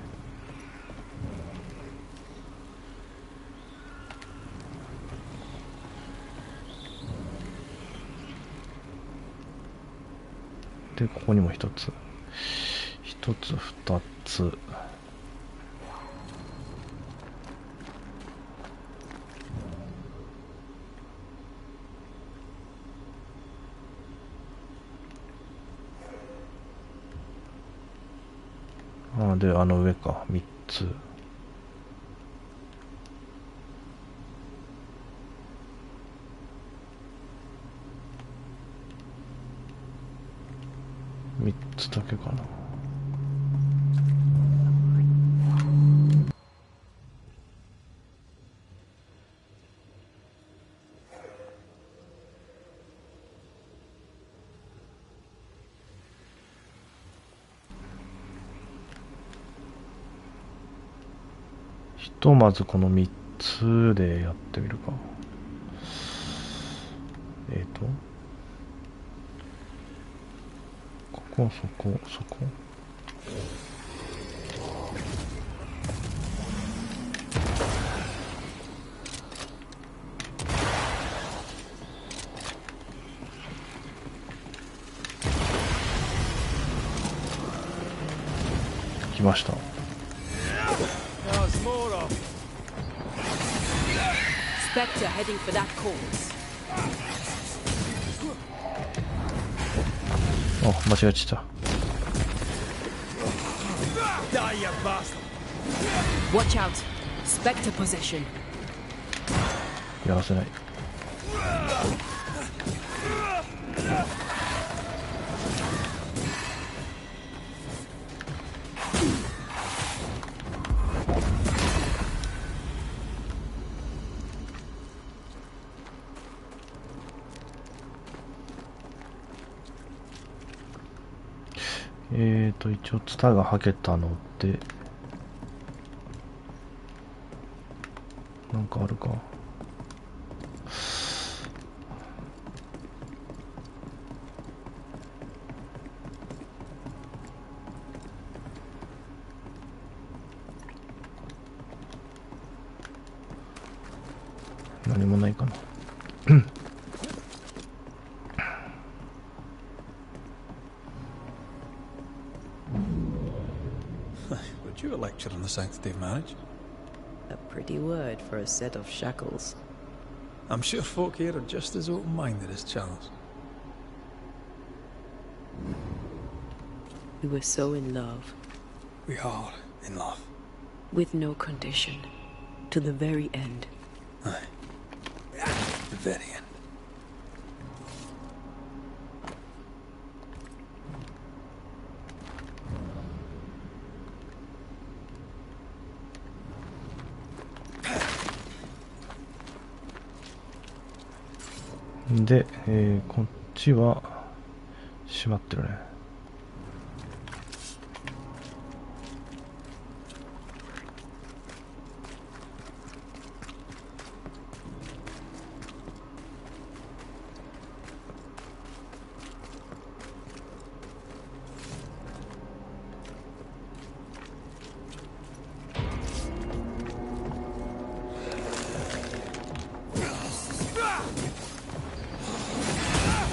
Speaker 1: で、ここにも一つ、二つ。ああ、で、あの上か、三つ。3つだけかな。ひとまずこの3つでやってみるか。そこ。来ました。
Speaker 3: Spectre heading for that course.
Speaker 1: あ、間違えちゃった。
Speaker 3: Watch out. Spectre possession.
Speaker 1: やらせない。一応ツタがはけたので、なんかあるか。何もないかな。
Speaker 6: Would you a lecture on the sanctity of marriage?
Speaker 3: A pretty word for a set of shackles.
Speaker 6: I'm sure folk here are just as open-minded as Charles.
Speaker 3: We were so in love.
Speaker 6: We are in love.
Speaker 3: With no condition. To the very end.
Speaker 6: Aye. The very end.
Speaker 1: で、こっちは閉まってるね。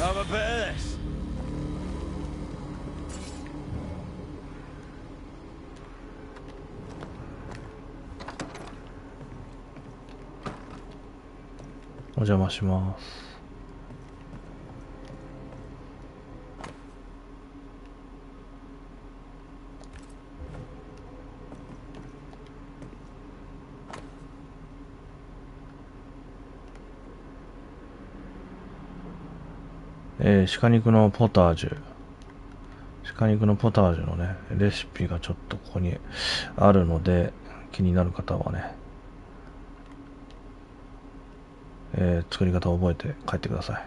Speaker 11: Have a bit of this.
Speaker 1: お邪魔します。鹿肉のポタージュ。鹿肉のポタージュのね、レシピがちょっとここにあるので、気になる方はね、作り方を覚えて帰ってください。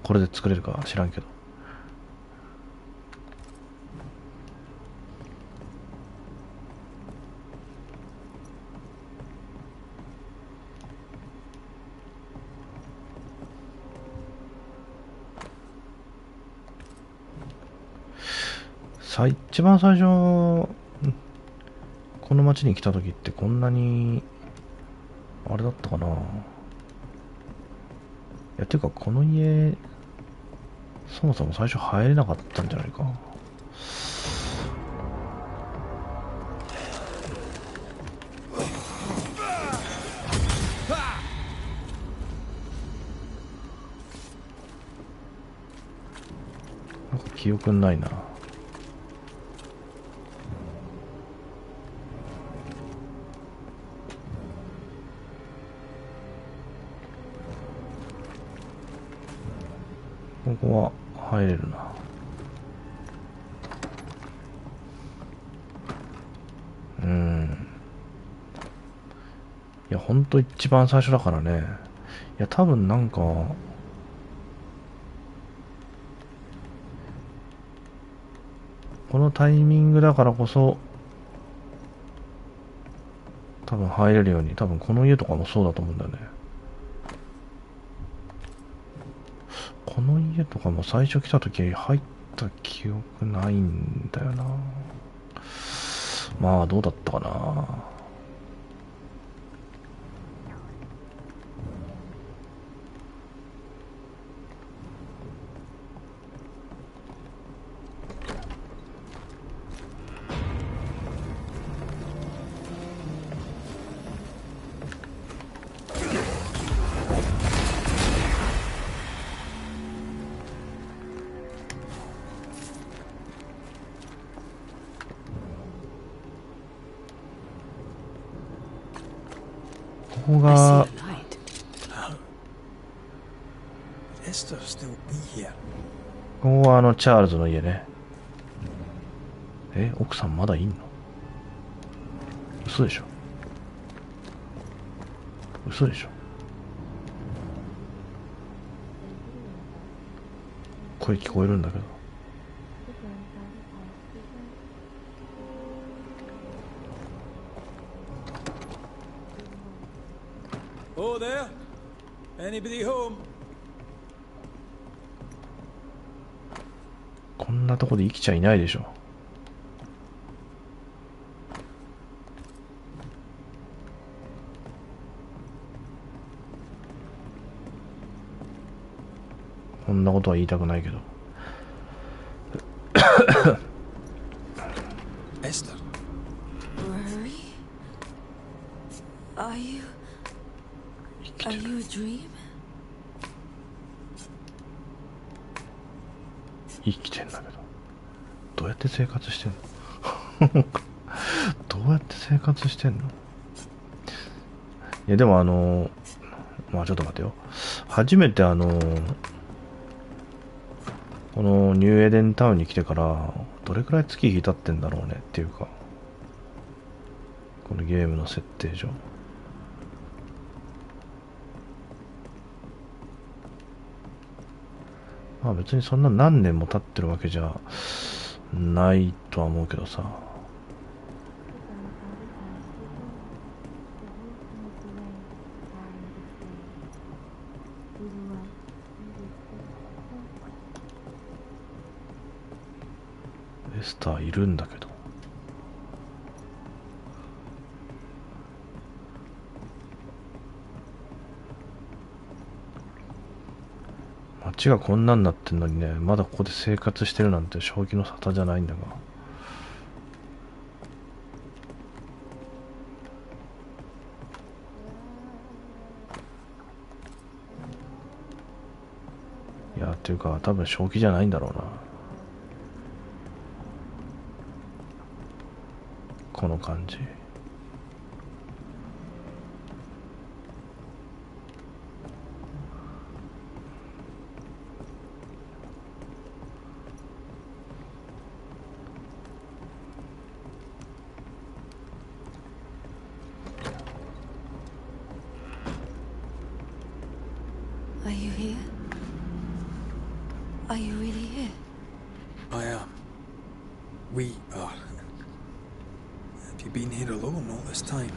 Speaker 1: これで作れるか知らんけど。一番最初、この町に来た時ってこんなに、あれだったかな。いや、ていうかこの家、そもそも最初入れなかったんじゃないか。なんか記憶ないな。ここは入れるな。いや、ほんと一番最初だからね。いや、多分なんか、このタイミングだからこそ、多分入れるように、多分この家とかもそうだと思うんだよね。この家とかも最初来た時入った記憶ないんだよな。まあどうだったかな。ここがここはチャールズの家ね。奥さんまだいんの？嘘でしょ。嘘でしょ。声聞こえるんだけど。
Speaker 6: Oh there? Anybody home?
Speaker 1: こんなとこで生きちゃいないでしょ。こんなことは言いたくないけど。
Speaker 6: Esther?
Speaker 3: Rory? Are you
Speaker 1: 生きてんだけど、どうやって生活してんのどうやって生活してんの。いやでもまあちょっと待てよ。初めてこのニューエデンタウンに来てからどれくらい月日経ってんだろうねっていうか、このゲームの設定上。まあ別にそんな何年も経ってるわけじゃないとは思うけどさ。エスターいるんだけど。街がこんなになってんのにね、まだここで生活してるなんて正気の沙汰じゃないんだが。いや、っていうか多分正気じゃないんだろうな、この感じ。
Speaker 3: Are you here? Are you really here?
Speaker 6: I am. We are. Have you been here alone all this time?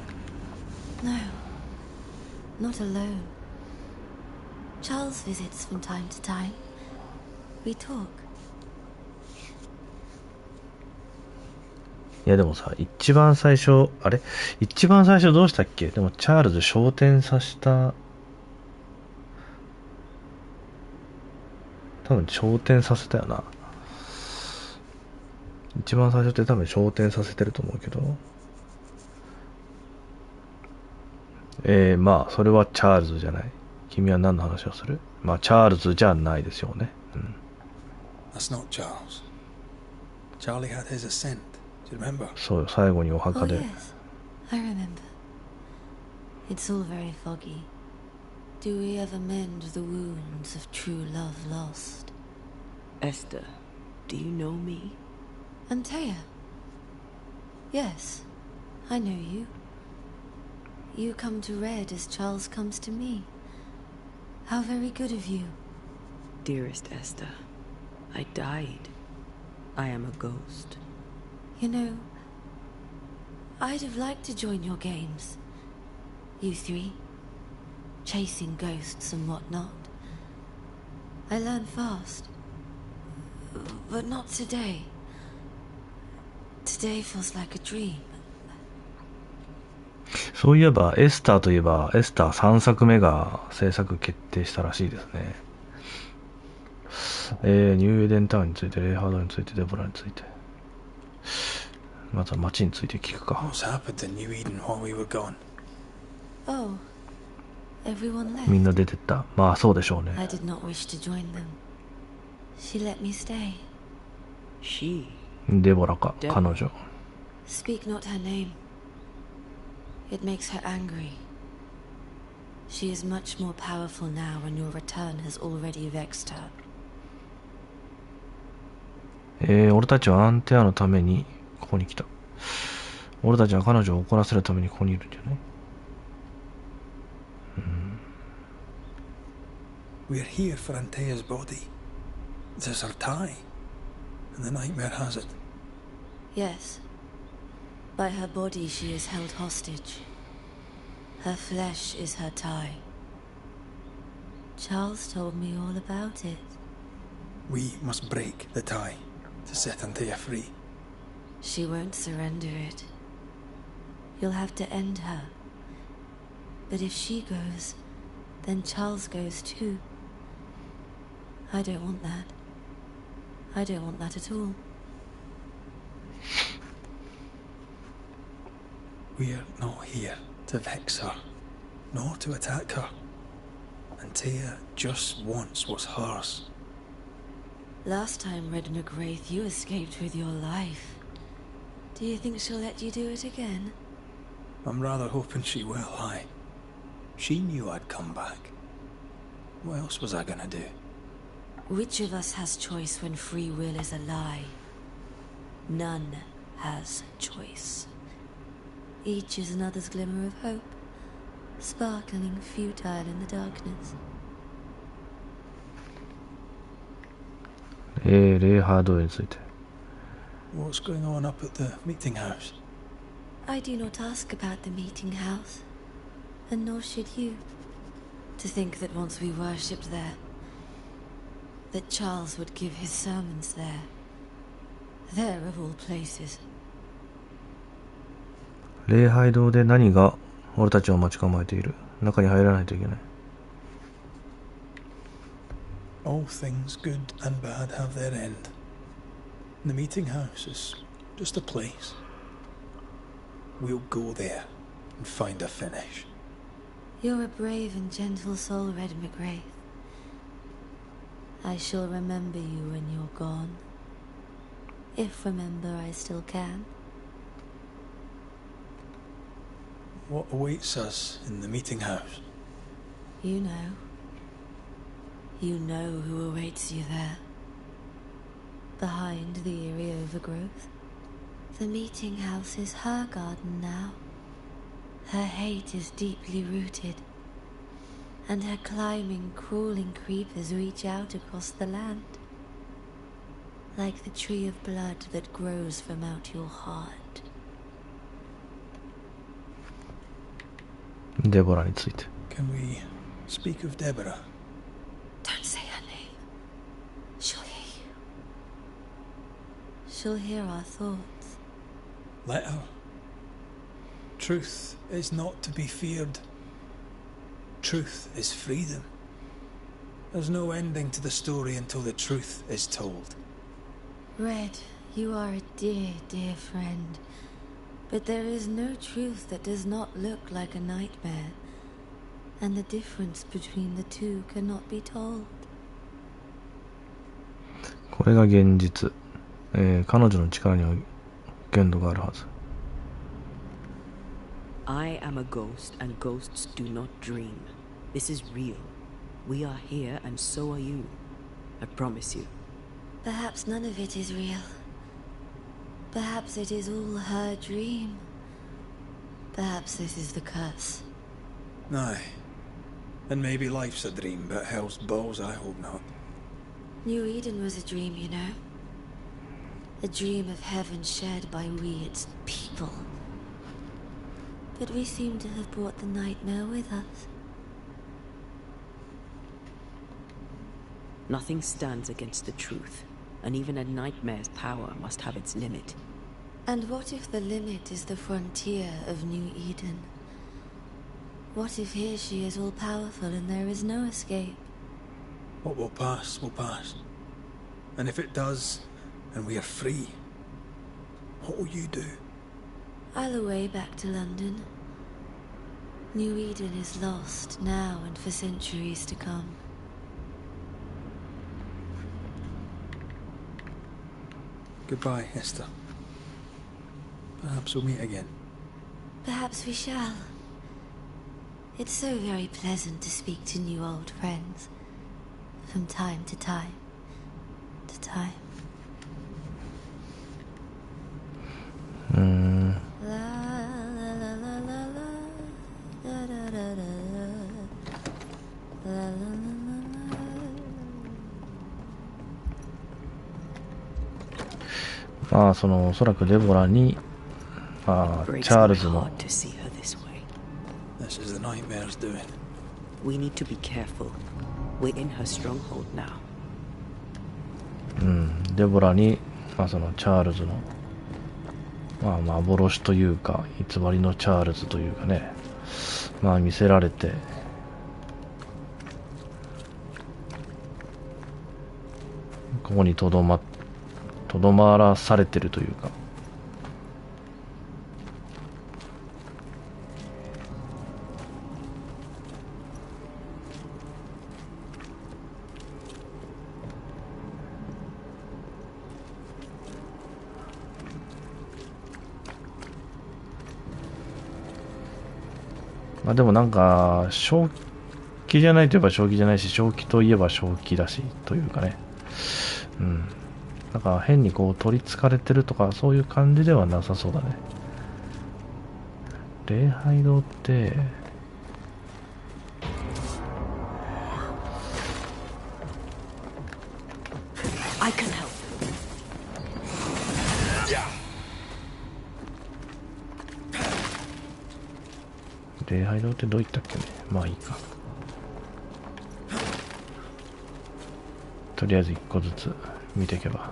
Speaker 3: No, not alone. Charles visits from time to time. We talk.
Speaker 1: いやでもさ、一番最初どうしたっけ。でもチャールズ昇天させた、多分昇天させたよな。一番最初って多分昇天させてると思うけど、まあそれはチャールズじゃない。君は何の話をする。まあチャールズじゃないですよね。うん。
Speaker 6: That's not Charles. Charlie had his ascent. Do you remember?
Speaker 1: そうよ、最後にお墓で。
Speaker 3: Oh, yes. I remember. It's all very foggy. Do we ever mend the wounds of true love lost? Esther, do you know me? Antea. Yes, I know you. You come to Red as Charles comes to me. How very good of you. Dearest Esther, I died. I am a ghost. You know, I'd have liked to join your games. You three, chasing ghosts and whatnot. I learn fast. But not today. Today feels like a dream.
Speaker 1: そういえばエスターといえばエスター3作目が制作決定したらしいですね。ニューエデンタウンについて、レイハードについて、デボラについて、まずは街について聞くか。
Speaker 6: What's happened to New Eden while we were gone?
Speaker 3: Oh, everyone left.
Speaker 1: みんな出てった。まあそうでしょうね。
Speaker 3: I did not wish to join them. She let me stay. She?
Speaker 1: デボラか、彼女。
Speaker 3: Speak not her name. It makes her angry. She is much more powerful now, and your return has already vexed her.
Speaker 1: 俺たちはアンテアのためにここに来た。俺たちは彼女を怒らせるためにここにいるんじゃない？
Speaker 6: We're here for Antea's body. There's her tie. And the nightmare has it.
Speaker 3: Yes. By her body she is held hostage. Her flesh is her tie. Charles told me all about it.
Speaker 6: We must break the tie to set Antea free.
Speaker 3: She won't surrender it. You'll have to end her. But if she goes, then Charles goes too. I don't want that. I don't want that at all.
Speaker 6: We're not here to vex her, nor to attack her. Antea just wants what's hers.
Speaker 3: Last time, Red McGrath, you escaped with your life. Do you think she'll let you do it again?
Speaker 6: I'm rather hoping she will, aye. She knew I'd come back. What else was I gonna do?
Speaker 3: Which of us has choice when free will is a lie? None has choice. Each is another's glimmer of hope, sparkling futile in the darkness.
Speaker 1: レイハードについて。
Speaker 6: What's going on up at the meeting house?
Speaker 3: I do not ask about the meeting house, and nor should you. To think that once we worshipped there, that Charles would give his sermons there. There of all places.
Speaker 1: 礼拝堂で何が俺たちを待ち構えている。中に入らないといけない。
Speaker 6: All things good and bad have their end. The meeting house is just a place. We'll go there and find a finish.
Speaker 3: You're a brave and gentle soul, Red McGrath. I shall remember you when you're gone. If remember I still can.
Speaker 6: What awaits us in the meeting house?
Speaker 3: You know. You know who awaits you there. Behind the eerie overgrowth. The meeting house is her garden now. Her hate is deeply rooted. And her climbing, crawling creepers reach out across the land. Like the tree of blood that grows from out your heart.
Speaker 1: デボラについて。
Speaker 6: Can we speak of Deborah?
Speaker 3: Don't say her name. She'll hear you. She'll hear our thoughts.
Speaker 6: Let her. Truth is not to be feared. Truth is freedom. There's no ending to the story until the truth is told.
Speaker 3: Red, you are a dear, dear friend. But there is no truth that does not look like a nightmare. And the difference between the two cannot be told.
Speaker 1: これが現実。彼女の力には限度があるはず。
Speaker 3: I am a ghost, and ghosts do not dream. This is real. We are here, and so are you. I promise you. Perhaps none of it is real. Perhaps it is all her dream. Perhaps this is the curse.
Speaker 6: Aye. And maybe life's a dream, but hell's balls, I hope not.
Speaker 3: New Eden was a dream, you know. A dream of heaven shared by we, its people. But we seem to have brought the nightmare with us. Nothing stands against the truth, and even a nightmare's power must have its limit. And what if the limit is the frontier of New Eden? What if here she is all-powerful and there is no escape?
Speaker 6: What will pass, will pass. And if it does, and we are free, what will you do?
Speaker 3: I'll away back to London. New Eden is lost now and for centuries to come.
Speaker 6: Goodbye, Esther. Perhaps we'll meet again.
Speaker 3: Perhaps we shall. It's so very pleasant to speak to new old friends. From time to time. To time. La la la la la la da da da da la la la la la.
Speaker 1: まあおそらくデボラに、チャールズの
Speaker 6: This is the nightmare's doing.
Speaker 3: We need to be careful. We're in her stronghold now.
Speaker 1: デボラに、チャールズの、幻というか偽りのチャールズというかね、見せられて、ここにとどまらされてるというか。まあでもなんか、正気じゃないといえば正気じゃないし、正気といえば正気だし、というかね。うん。なんか変にこう取り憑かれてるとか、そういう感じではなさそうだね。礼拝堂って、
Speaker 3: I can help.
Speaker 1: 礼拝堂ってどういったっけね。まあいいか。とりあえず一個ずつ見ていけば。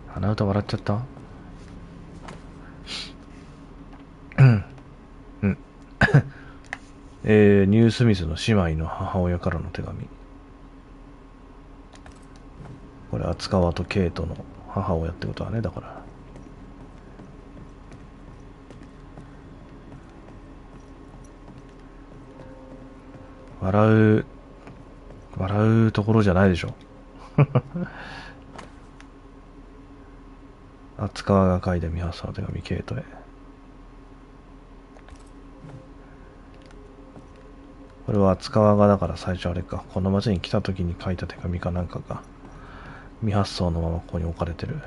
Speaker 1: 鼻歌笑っちゃった。うん。ニュースミスの姉妹の母親からの手紙。これ厚川とケイトの母親ってことはね、だから。笑うところじゃないでしょ。厚川が書いた未発の手紙、ケイトへ。これは厚川がだから最初あれか、この町に来た時に書いた手紙かなんかが未発送のままここに置かれてる。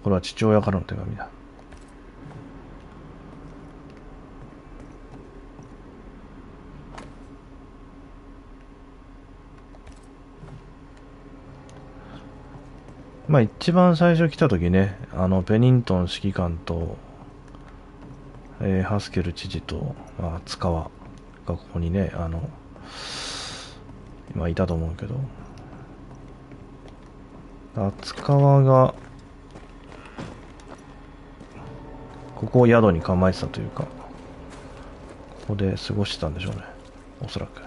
Speaker 1: これは父親からの手紙だ。まあ一番最初来た時ね、ペニントン指揮官と、ハスケル知事と、まあ、厚川がここにね、今いたと思うけど、厚川がここを宿に構えてたというか、ここで過ごしてたんでしょうね、おそらく。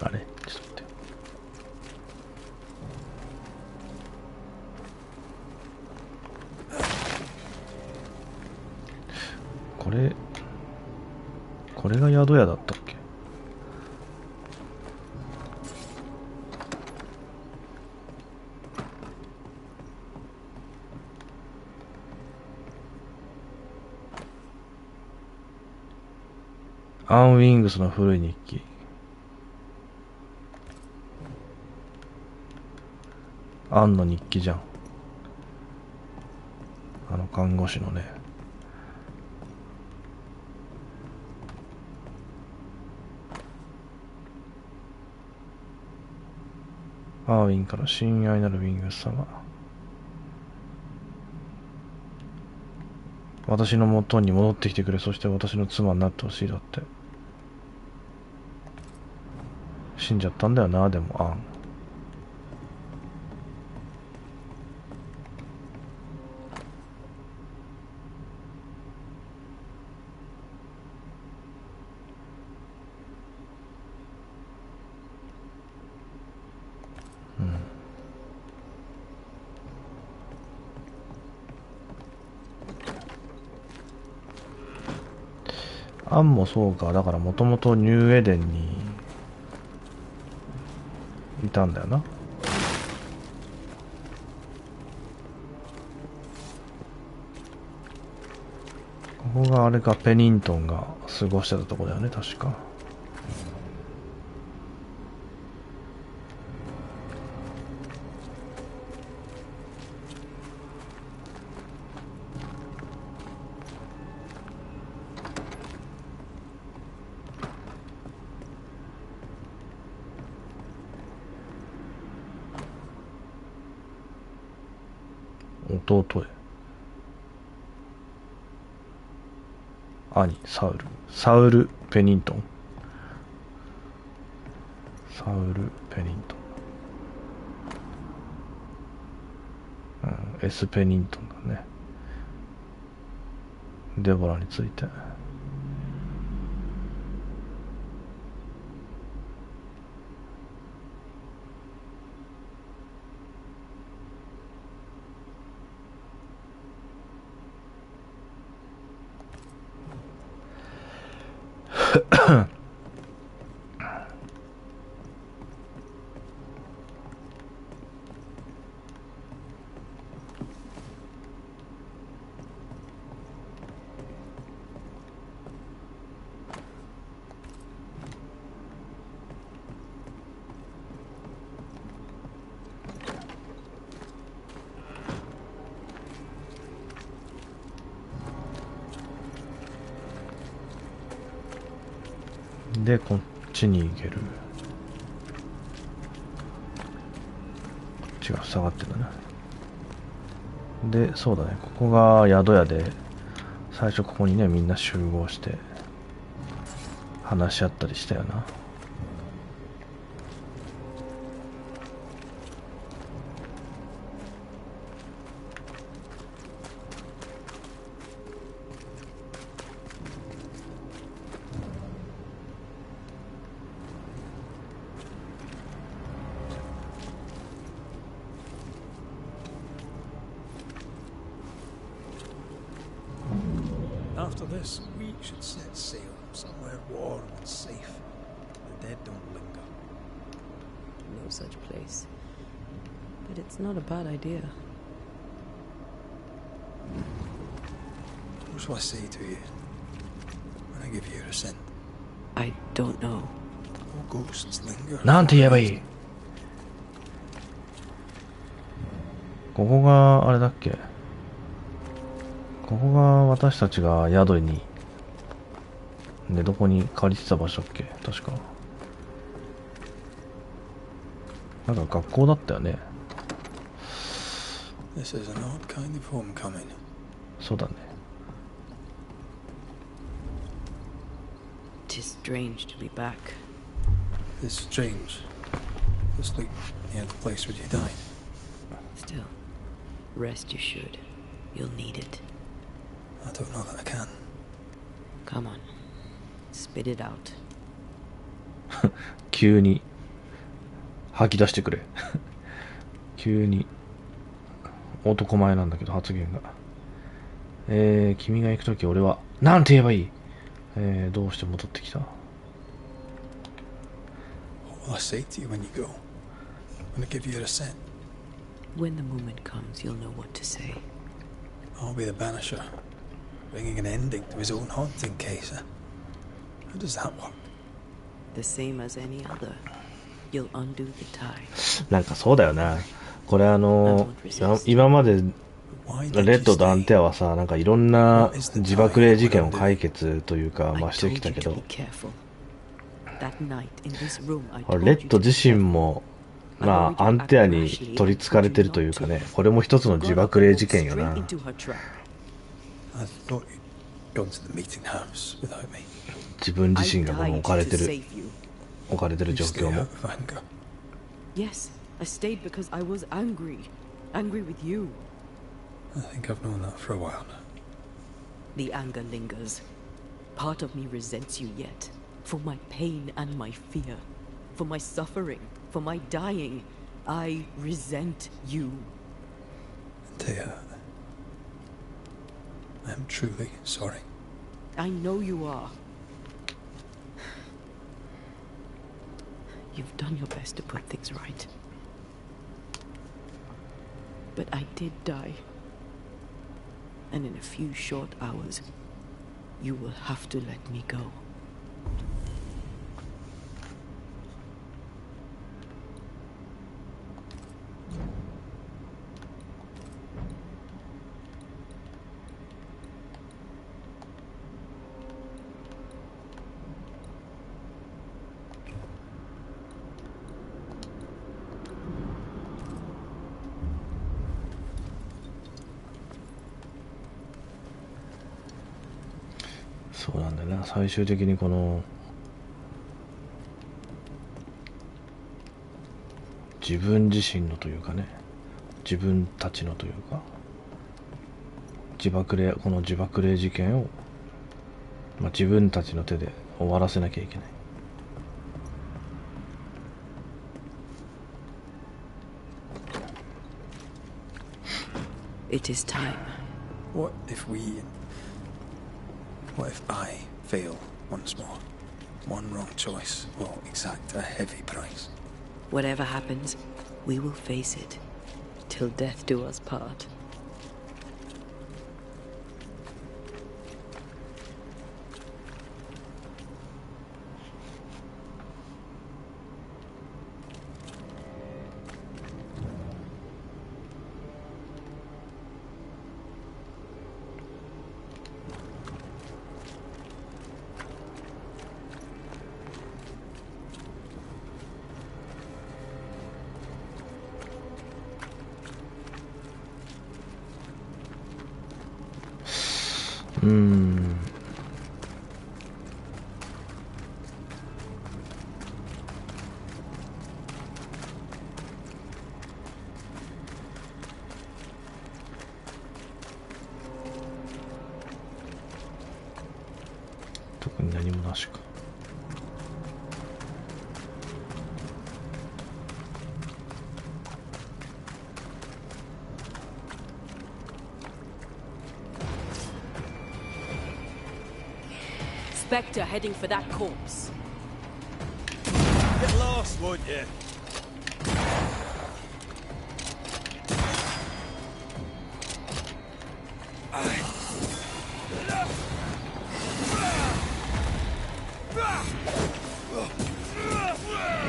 Speaker 1: あれちょっと待って。これが宿屋だったっけ？アン・ウィングスの古い日記。アンの日記じゃん。看護師のね。アーウィンから親愛なるウィングス様。私の元に戻ってきてくれ。そして私の妻になってほしい。だって。死んじゃったんだよな、でも、アン。アンもそうか。だからもともとニューエデンにいたんだよな。ここがあれか、ペニントンが過ごしてたとこだよね、確か。弟へ。兄、サウル・ペニントン。サウル・ペニントン。うん、エス・ペニントンだね。デボラについて。で、こっちに行ける。違う、下がってるな。で、そうだね、ここが宿屋で、最初ここにね、みんな集合して、話し合ったりしたよな。
Speaker 6: After this, we should set sail somewhere warm and safe. The dead don't linger.
Speaker 3: No such place. But it's not a bad idea.
Speaker 6: What shall I say to you when I give you your assent?
Speaker 3: I don't know.
Speaker 6: All ghosts linger.
Speaker 1: なんて言えばいい？ここがあれだっけ？ここが私たちが宿に寝床に借りてた場所っけ？確かなんか学校だったよね。
Speaker 6: This is an odd kind of homecoming.
Speaker 1: そうだね。
Speaker 3: 'Tis strange to be back.
Speaker 6: It's strange. Just like near the place where you died.
Speaker 3: Still, rest you should. You'll need it.
Speaker 6: I don't know that I can.
Speaker 3: Come on. Spit it out.
Speaker 1: 急に吐き出してくれ。急に男前なんだけど発言が。君が行くとき俺はなんて言えばいい？どうして戻ってきた？
Speaker 6: What will I say to you when you go? When I give you your assent?
Speaker 3: When the moment comes, you'll know what to say.
Speaker 6: I'll be the banisher, bringing an ending to his own haunting case. How does that work?
Speaker 3: The same as any other. You'll undo the tie.
Speaker 1: なんかそうだよな。これ今までレッドとアンテアはさ、なんかいろんな自爆霊事件を解決というか、してきたけど、レッド自身もアンテアに取りつかれてるというかね、これも一つの自爆霊事件よな。自分自身がこの置かれてる状況も。
Speaker 3: Yes, I stayed because I was angry with you.
Speaker 6: I think I've known that for a while now.
Speaker 3: The anger lingers. Part of me resents you yet, for my pain and my fear, for my suffering, for my dying. I resent you.
Speaker 6: Thea, I am truly sorry.
Speaker 3: I know you are. You've done your best to put things right. But I did die. And in a few short hours, you will have to let me go.
Speaker 1: そうなんだよな、最終的にこの自分自身のというかね、自分たちのというか、この自爆霊事件を、自分たちの手で終わらせなきゃいけない。
Speaker 3: It is time.
Speaker 6: What if I fail once more? One wrong choice will exact a heavy price.
Speaker 3: Whatever happens, we will face it, till death do us part.
Speaker 1: Hmm. 特に何もなしか。
Speaker 3: Spectre heading for that corpse.
Speaker 11: Get lost, won't you?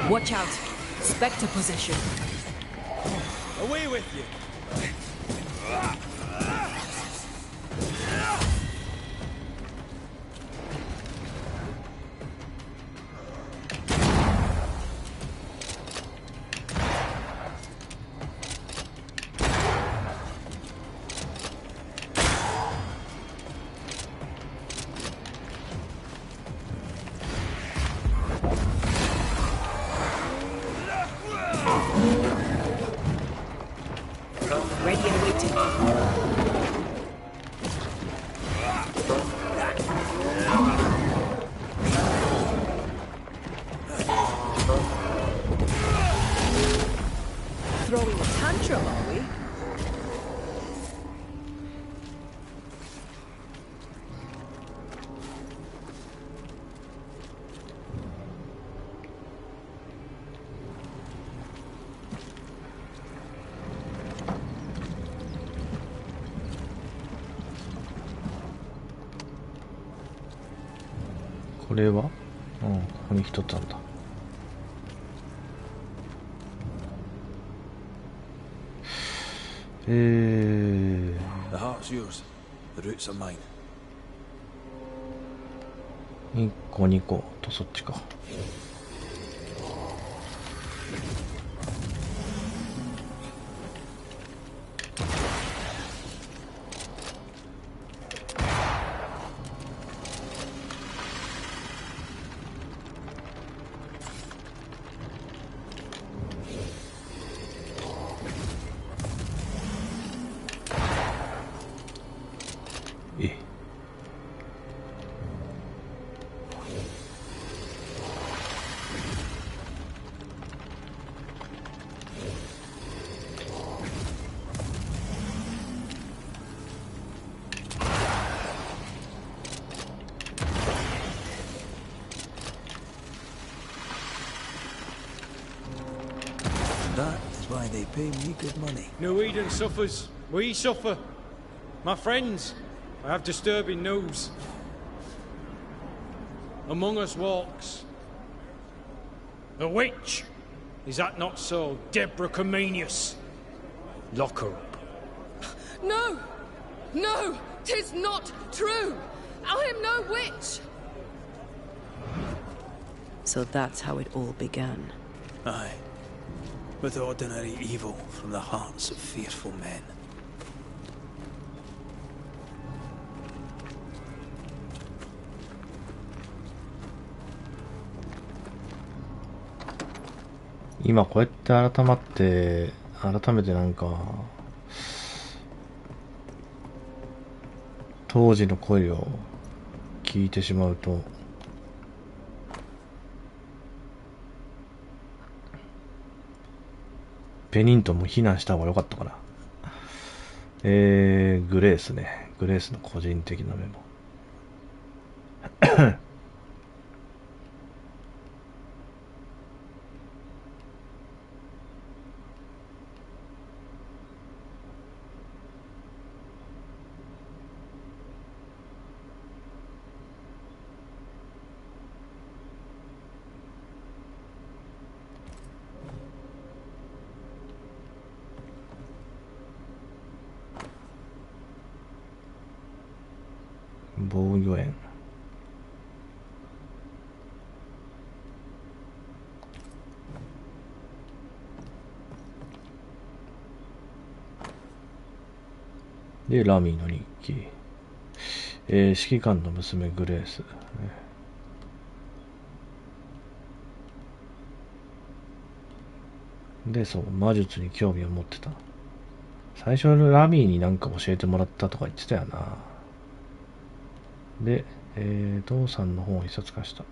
Speaker 3: Watch out. Spectre possession.
Speaker 11: Away with you.
Speaker 3: Ready and waiting. Throwing a tantrum, are we?
Speaker 1: This これは、ここに一つあんだ。
Speaker 2: The heart's yours. The roots are mine.
Speaker 1: 1個2個とそっちか。
Speaker 2: that is why they pay me good money.
Speaker 11: No Eden suffers. We suffer. My friends, I have disturbing news. Among us walks a witch. Is that not so, Deborah Comenius? Lock her up.
Speaker 12: No! No! 'Tis not true! I am no witch!
Speaker 3: So that's how it all began.
Speaker 2: Aye. With ordinary evil from the hearts of fearful men.
Speaker 1: 今こうやって改めてなんか当時の声を聞いてしまうと、ペニントンも避難した方が良かったかな。グレースね。グレースの個人的なメモ。防御園。で、ラミーの日記。指揮官の娘グレース。で、そう、魔術に興味を持ってた。最初のラミーになんか教えてもらったとか言ってたよな。で、父さんの本を一冊貸した。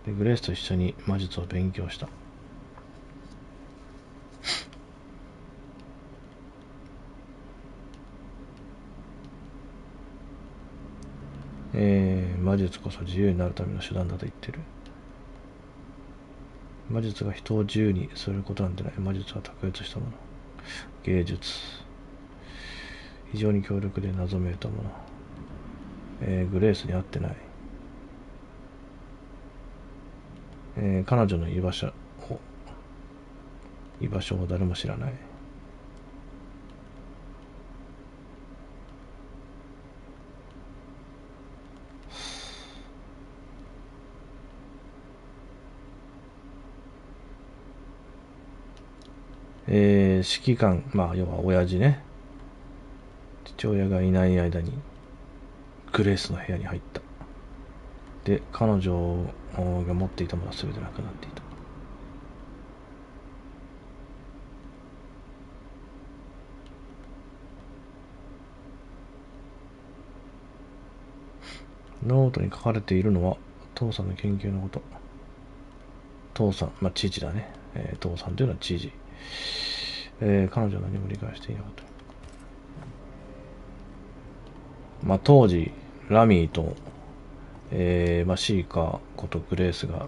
Speaker 1: で、グレースと一緒に魔術を勉強した。魔術こそ自由になるための手段だと言ってる。魔術が人を自由にすることなんてない。魔術は卓越したもの。芸術。非常に強力で謎めいたもの。グレースに会ってない。彼女の居場所を誰も知らない。指揮官、まあ要は親父ね。父親がいない間にグレースの部屋に入った。で、彼女が持っていたものは全てなくなっていた。ノートに書かれているのは父さんの研究のこと。父さん、まあ父だね。父さんというのは父。彼女は何も理解していなかった。まあ当時ラミーと、シーカことグレースが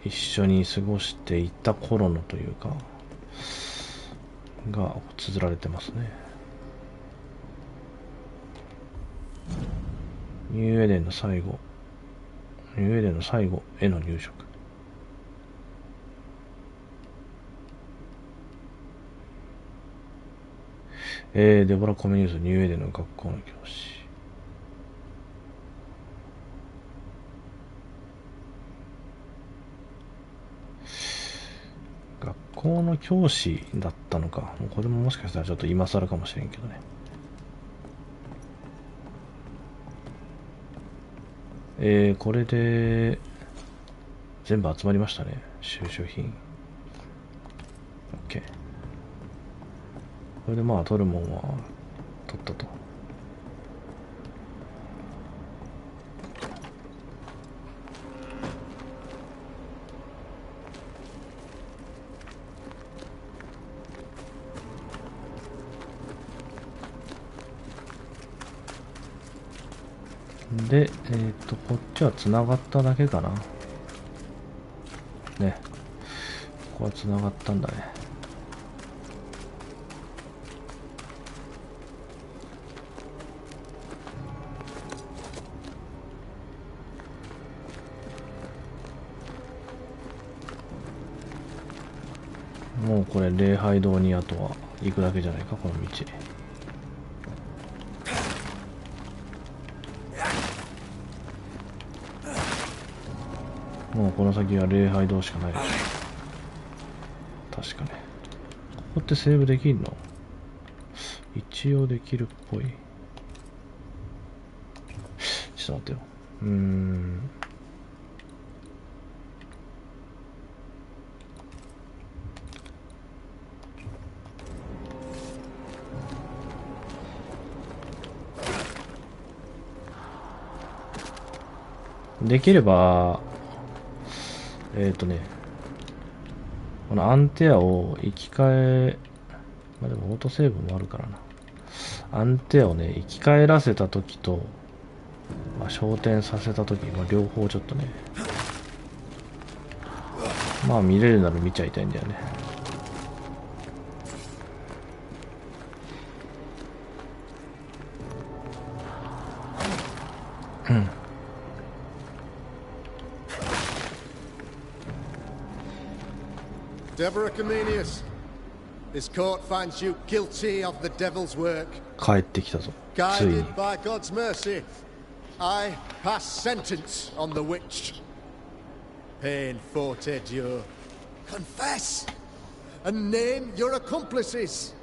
Speaker 1: 一緒に過ごしていた頃のというかが綴られてますね。ニューエデンの最後への入植。デボラ・コメニュース、ニューエデンの学校の教師。学校の教師だったのか。もうこれももしかしたらちょっと今更かもしれんけどね。これで全部集まりましたね。収集品。OK。これでまあ取るもんは取ったと。で、こっちは繋がっただけかな。ね。こは繋がったんだね。もうこれ礼拝堂にあとは行くだけじゃないか、この道。もうこの先は礼拝堂しかないでしょ。確かね。ここってセーブできんの？一応できるっぽい。ちょっと待ってよ。できれば、このアンテアを生き返、まあ、でもオートセーブもあるからな。アンテアをね、生き返らせたときと、まあ、昇天させたとき、まあ、両方ちょっとね、まあ見れるなら見ちゃいたいんだよね。
Speaker 13: Deborah Comenius, this court finds you guilty of the devil's work.
Speaker 1: 帰ってきたぞ。ついに。
Speaker 13: Guided by God's mercy, I pass sentence on the witch. Pain forte dure. Confess and name your accomplices,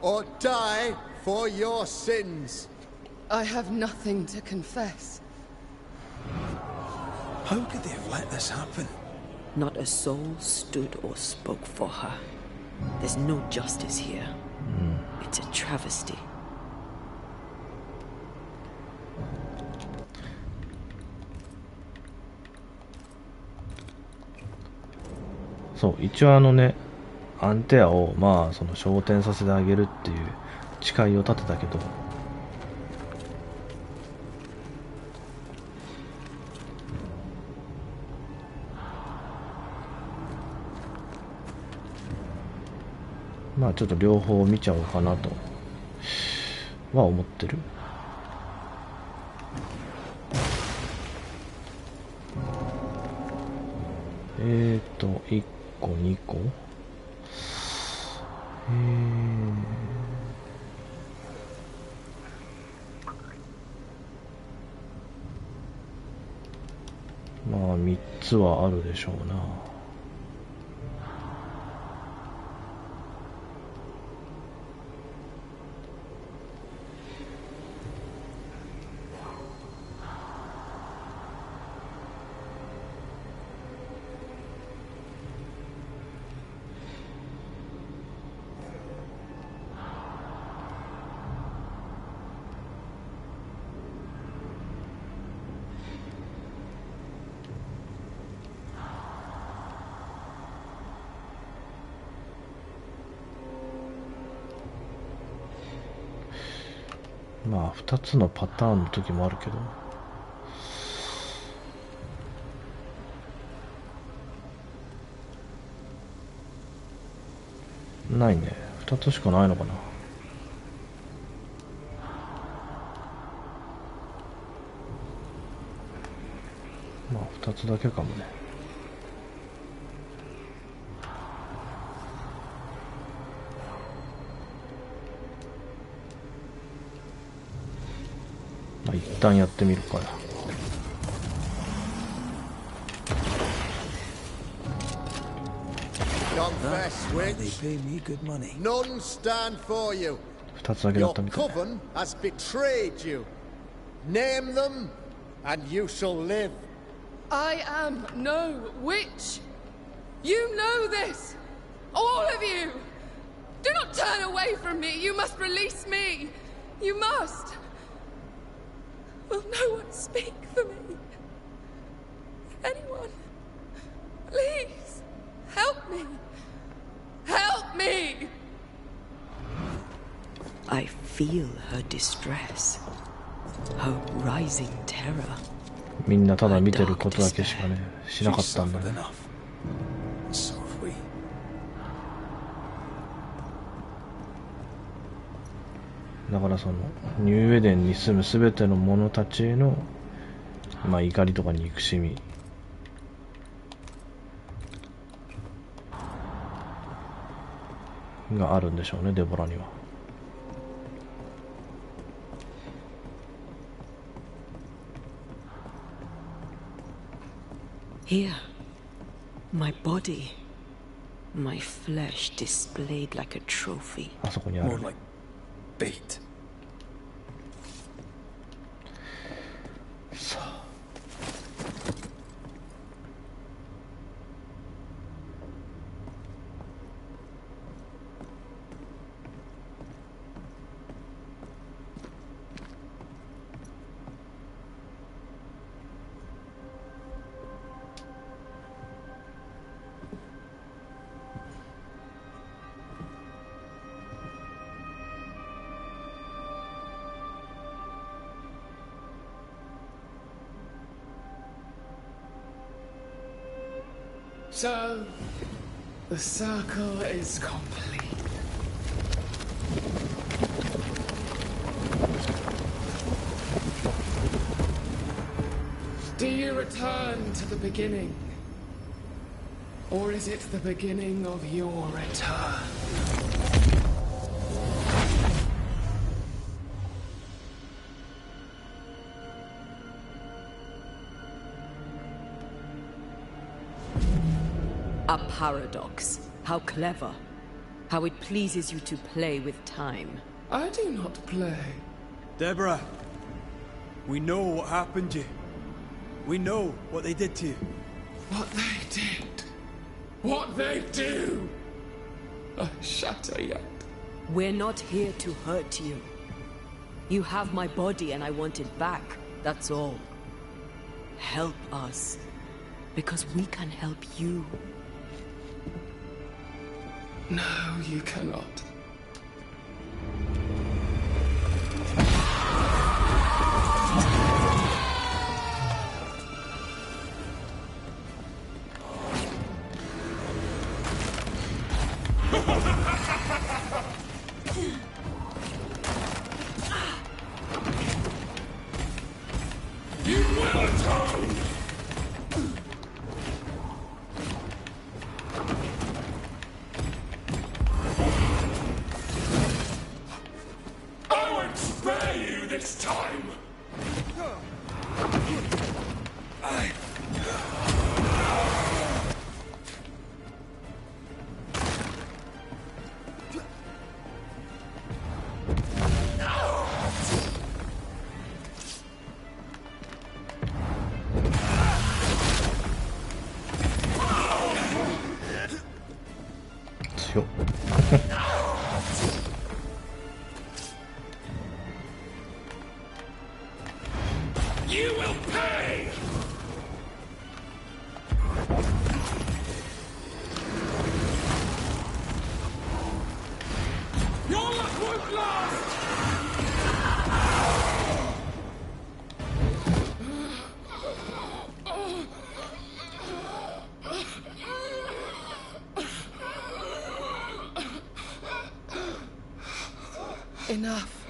Speaker 13: or die for your sins.
Speaker 12: I have nothing to confess.
Speaker 6: How could they have let this happen?
Speaker 3: Not a soul stood or spoke for her. There's no justice here. It's a travesty.
Speaker 1: そう、一応アンテアをまあその昇天させてあげるっていう誓いを立てたけど、まあちょっと両方見ちゃおうかなとは思ってる。1個2個まあ3つはあるでしょうな。まあ2つのパターンの時もあるけど、ないね。2つしかないのかな。まあ2つだけかもね。まあ一旦やってみるから。
Speaker 13: Confess, witch.
Speaker 6: They pay me good money.
Speaker 13: None stand for you.
Speaker 1: 2つだけだっ
Speaker 13: Your
Speaker 1: たみたい。
Speaker 13: coven has betrayed you. Name them, and you shall live.
Speaker 12: I am no witch. You know this. All of you. Do not turn away from me. You must release me. You must. Will no one speak for me? Anyone? Please. Help me. Help me.
Speaker 3: I feel her distress. Her rising terror.
Speaker 1: みんなただ見てることだけしかねしなかったんだね。
Speaker 6: So we?
Speaker 1: だからそのニューエデンに住むすべての者たちへの、まあ、怒りとか憎しみがあるんでしょうね、デボラには。
Speaker 3: Here, my body, my flesh displayed like a trophy.
Speaker 1: あそこにある。
Speaker 6: More like bait.
Speaker 1: さあ。
Speaker 9: So, the circle is complete. Do you return to the beginning? Or is it the beginning of your return?
Speaker 3: A paradox. How clever. How it pleases you to play with time.
Speaker 9: I do not play.
Speaker 2: Deborah, we know what happened to you. We know what they did to you.
Speaker 9: What they did. What they do. I shatter yet.
Speaker 3: We're not here to hurt you. You have my body and I want it back. That's all. Help us. Because we can help you.
Speaker 9: No, you cannot.
Speaker 10: You will atone! I won't spare you this time! You will pay! Your luck won't last!
Speaker 9: Enough.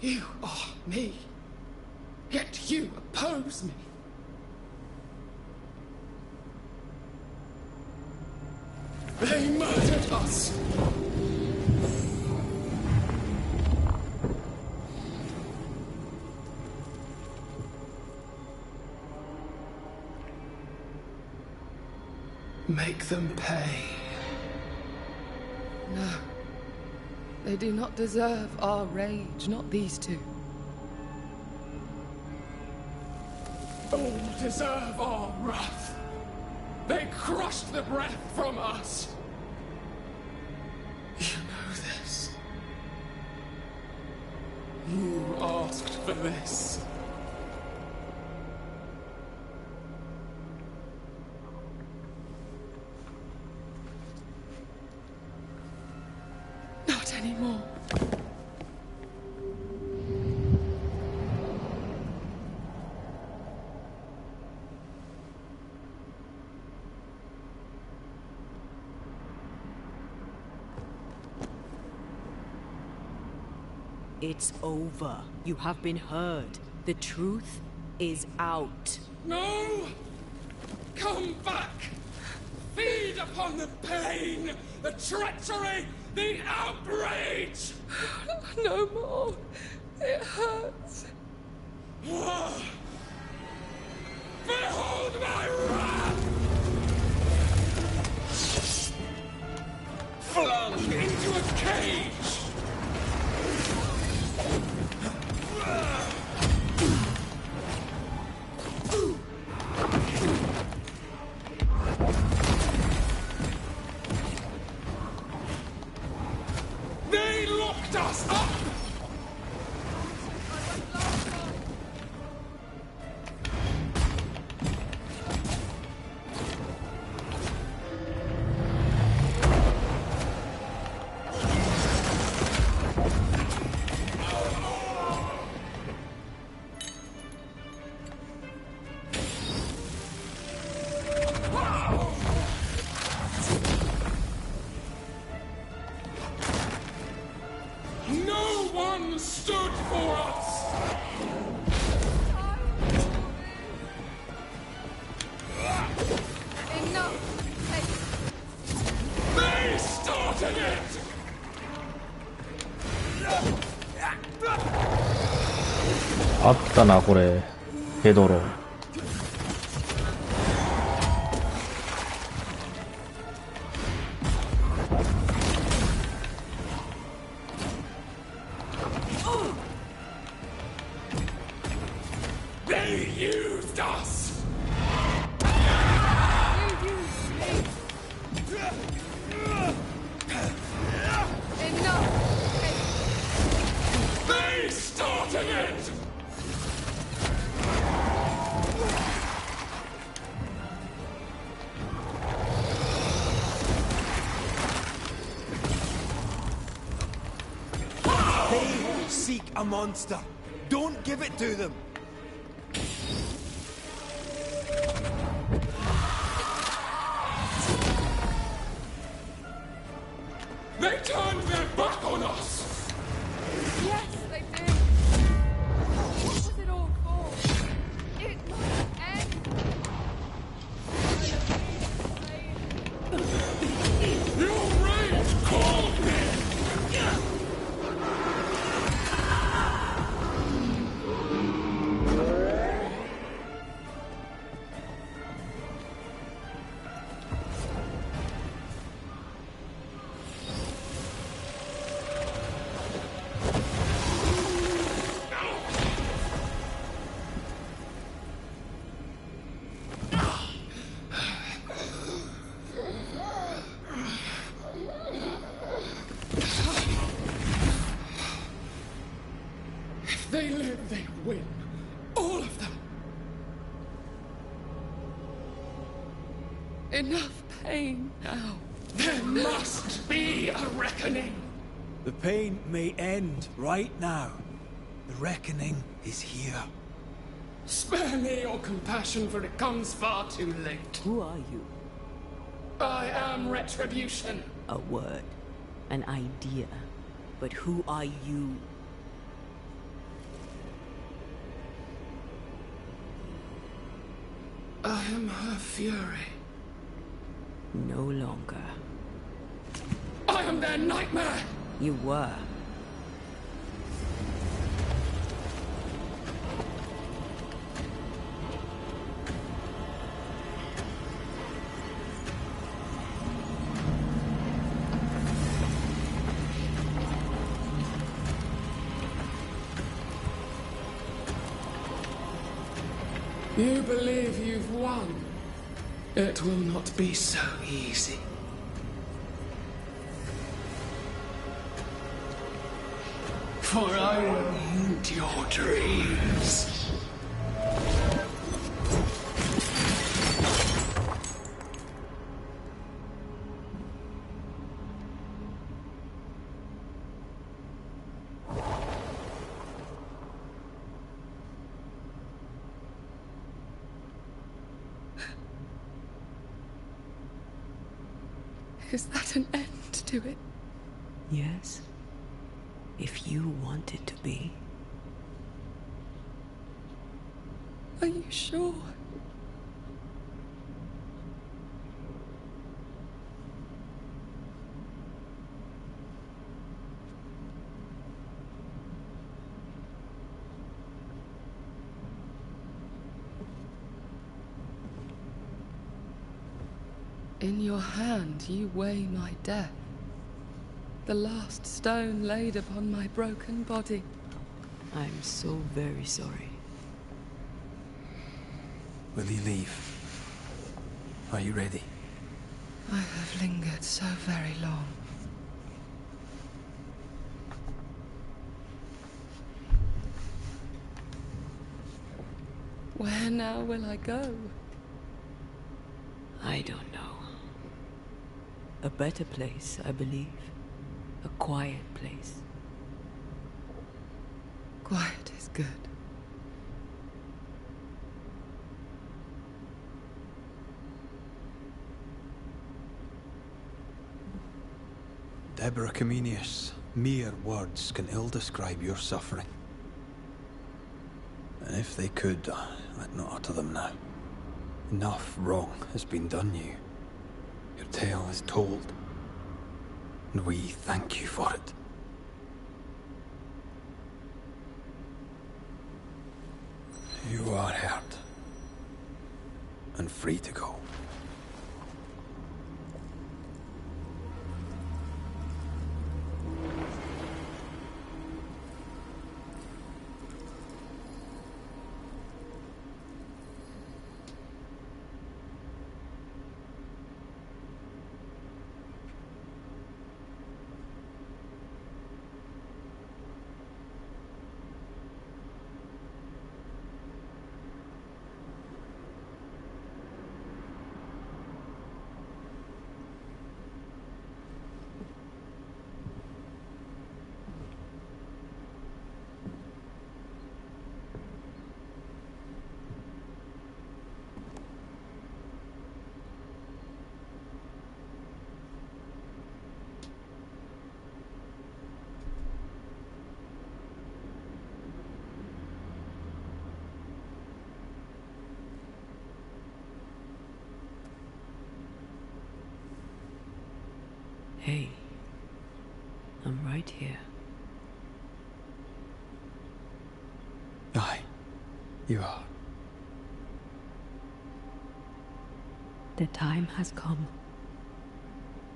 Speaker 9: You are me, yet you oppose me. They murdered us. Make them pay.
Speaker 12: No. They do not deserve our rage, not these two.
Speaker 9: All deserve our wrath. They crushed the breath from us. You know this. You asked for this. Not anymore.
Speaker 3: It's over. You have been heard. The truth is out.
Speaker 9: No! Come back! Feed upon the pain, the treachery, the outrage!
Speaker 12: No more. It hurts.
Speaker 9: Behold my wrath! Flung into a cage! They locked us up! No one stood for us!
Speaker 12: Enough!
Speaker 9: They started it!
Speaker 1: あったなこれヘドロ。
Speaker 9: They used us! They started it!
Speaker 14: They seek a monster. Don't give it to them.
Speaker 9: They turned their back on us!
Speaker 12: Yes, they did. What was it all for? It must end.
Speaker 9: Your rage called me! If they live, they win. All of them.
Speaker 12: Enough pain now.
Speaker 9: There must be a reckoning.
Speaker 13: The pain may end right now. The reckoning is here.
Speaker 9: Spare me your compassion, for it comes far too late.
Speaker 3: Who are you?
Speaker 9: I am retribution.
Speaker 3: A word. An idea. But who are you?
Speaker 9: I am her fury.
Speaker 3: No longer.
Speaker 9: I am their nightmare.
Speaker 3: You were.
Speaker 9: You believe you've won. It will not be so easy. For I will haunt your dreams.
Speaker 12: Is that an end to it?
Speaker 3: Yes. if you want it to be.
Speaker 12: Are you sure? In your hand you weigh my death, the last stone laid upon my broken body.
Speaker 3: I'm so very sorry.
Speaker 6: Will you leave? Are you ready?
Speaker 12: I have lingered so very long. Where now will I go?
Speaker 3: I don't know. A better place, I believe. A quiet place.
Speaker 12: Quiet is good.
Speaker 2: Deborah Comenius, mere words can ill describe your suffering. And if they could, I'd not utter them now. Enough wrong has been done you. Your tale is told, and we thank you for it. You are heard, and free to go.
Speaker 3: Hey, I'm right here.
Speaker 2: Aye, you are.
Speaker 3: The time has come,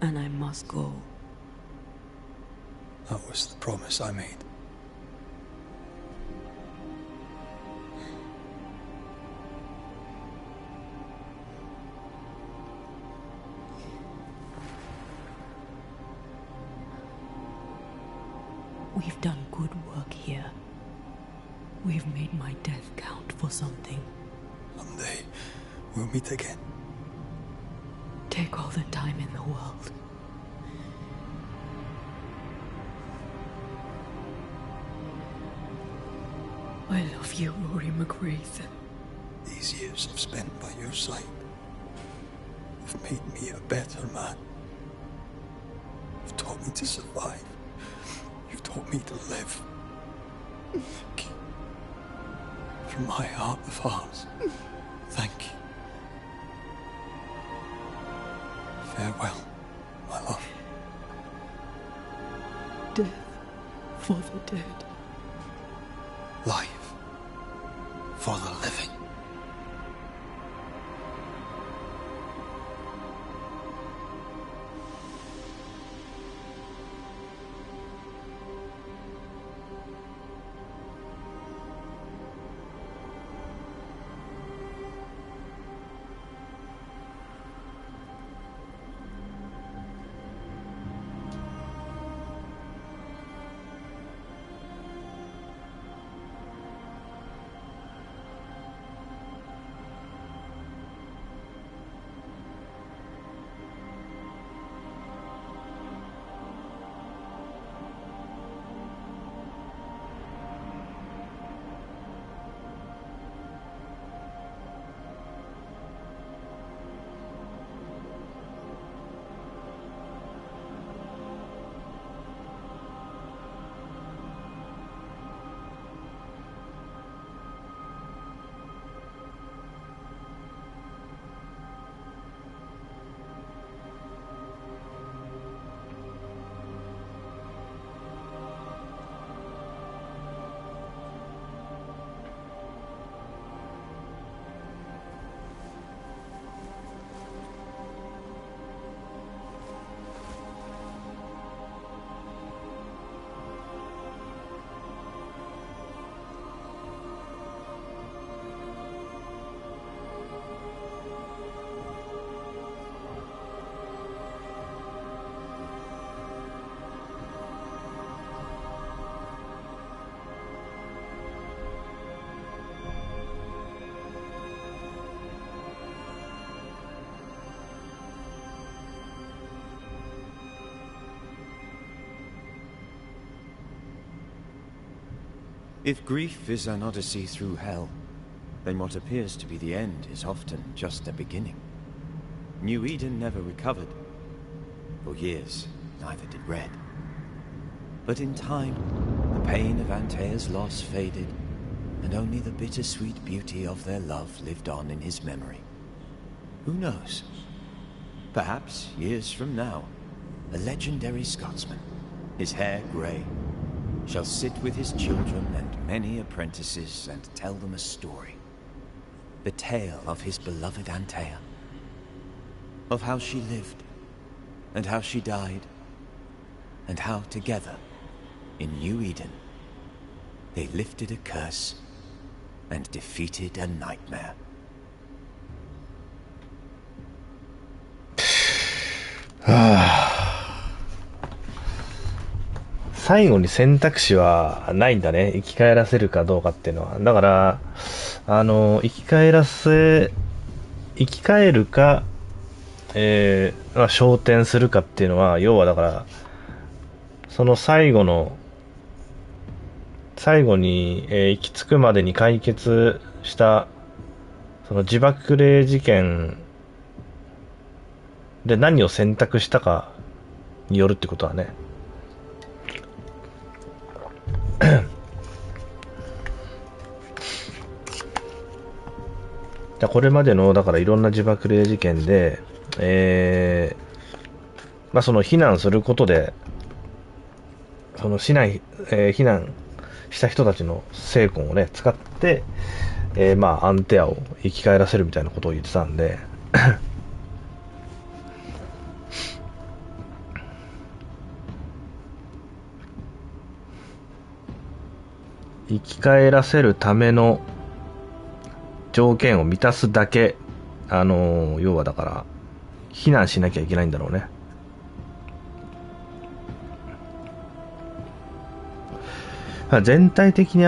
Speaker 3: and I must go.
Speaker 6: That was the promise I made.
Speaker 3: We've done good work here. We've made my death count for something.
Speaker 6: Someday, we'll meet again.
Speaker 3: Take all the time in the world. I love you, Rory McGrath.
Speaker 6: These years I've spent by your side have made me a better man. You've taught me to survive. You've taught me to live. Thank you. From my heart of hearts, thank you. Farewell, my love.
Speaker 3: Death for the dead.
Speaker 6: Life for the living.
Speaker 15: If grief is an odyssey through hell, then what appears to be the end is often just the beginning. New Eden never recovered. For years, neither did Red. But in time, the pain of Antea's loss faded, and only the bittersweet beauty of their love lived on in his memory. Who knows? Perhaps, years from now, a legendary Scotsman, his hair grey, shall sit with his children and many apprentices and tell them a story. The tale of his beloved Antea. Of how she lived, and how she died, and how together, in New Eden, they lifted a curse and defeated a nightmare.
Speaker 1: 最後に選択肢はないんだね。生き返らせるかどうかっていうのは。だから、生き返るか、昇天するかっていうのは、要はだから、その最後に、行き着くまでに解決した、その自爆霊事件で何を選択したかによるってことはね。これまでのだからいろんな自爆霊事件で、その避難することでその避難した人たちの精魂をね使って、アンテアを生き返らせるみたいなことを言ってたんで生き返らせるための条件を満たすだけ、要はだから避難しなきゃいけないんだろうね。全体的に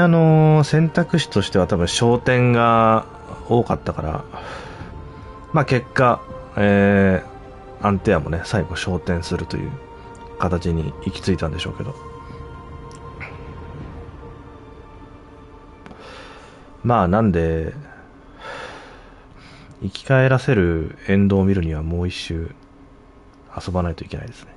Speaker 1: 選択肢としては多分焦点が多かったから、結果、アンテアもね最後昇天するという形に行き着いたんでしょうけど、なんで生き返らせるエンドを見るにはもう一周遊ばないといけないですね。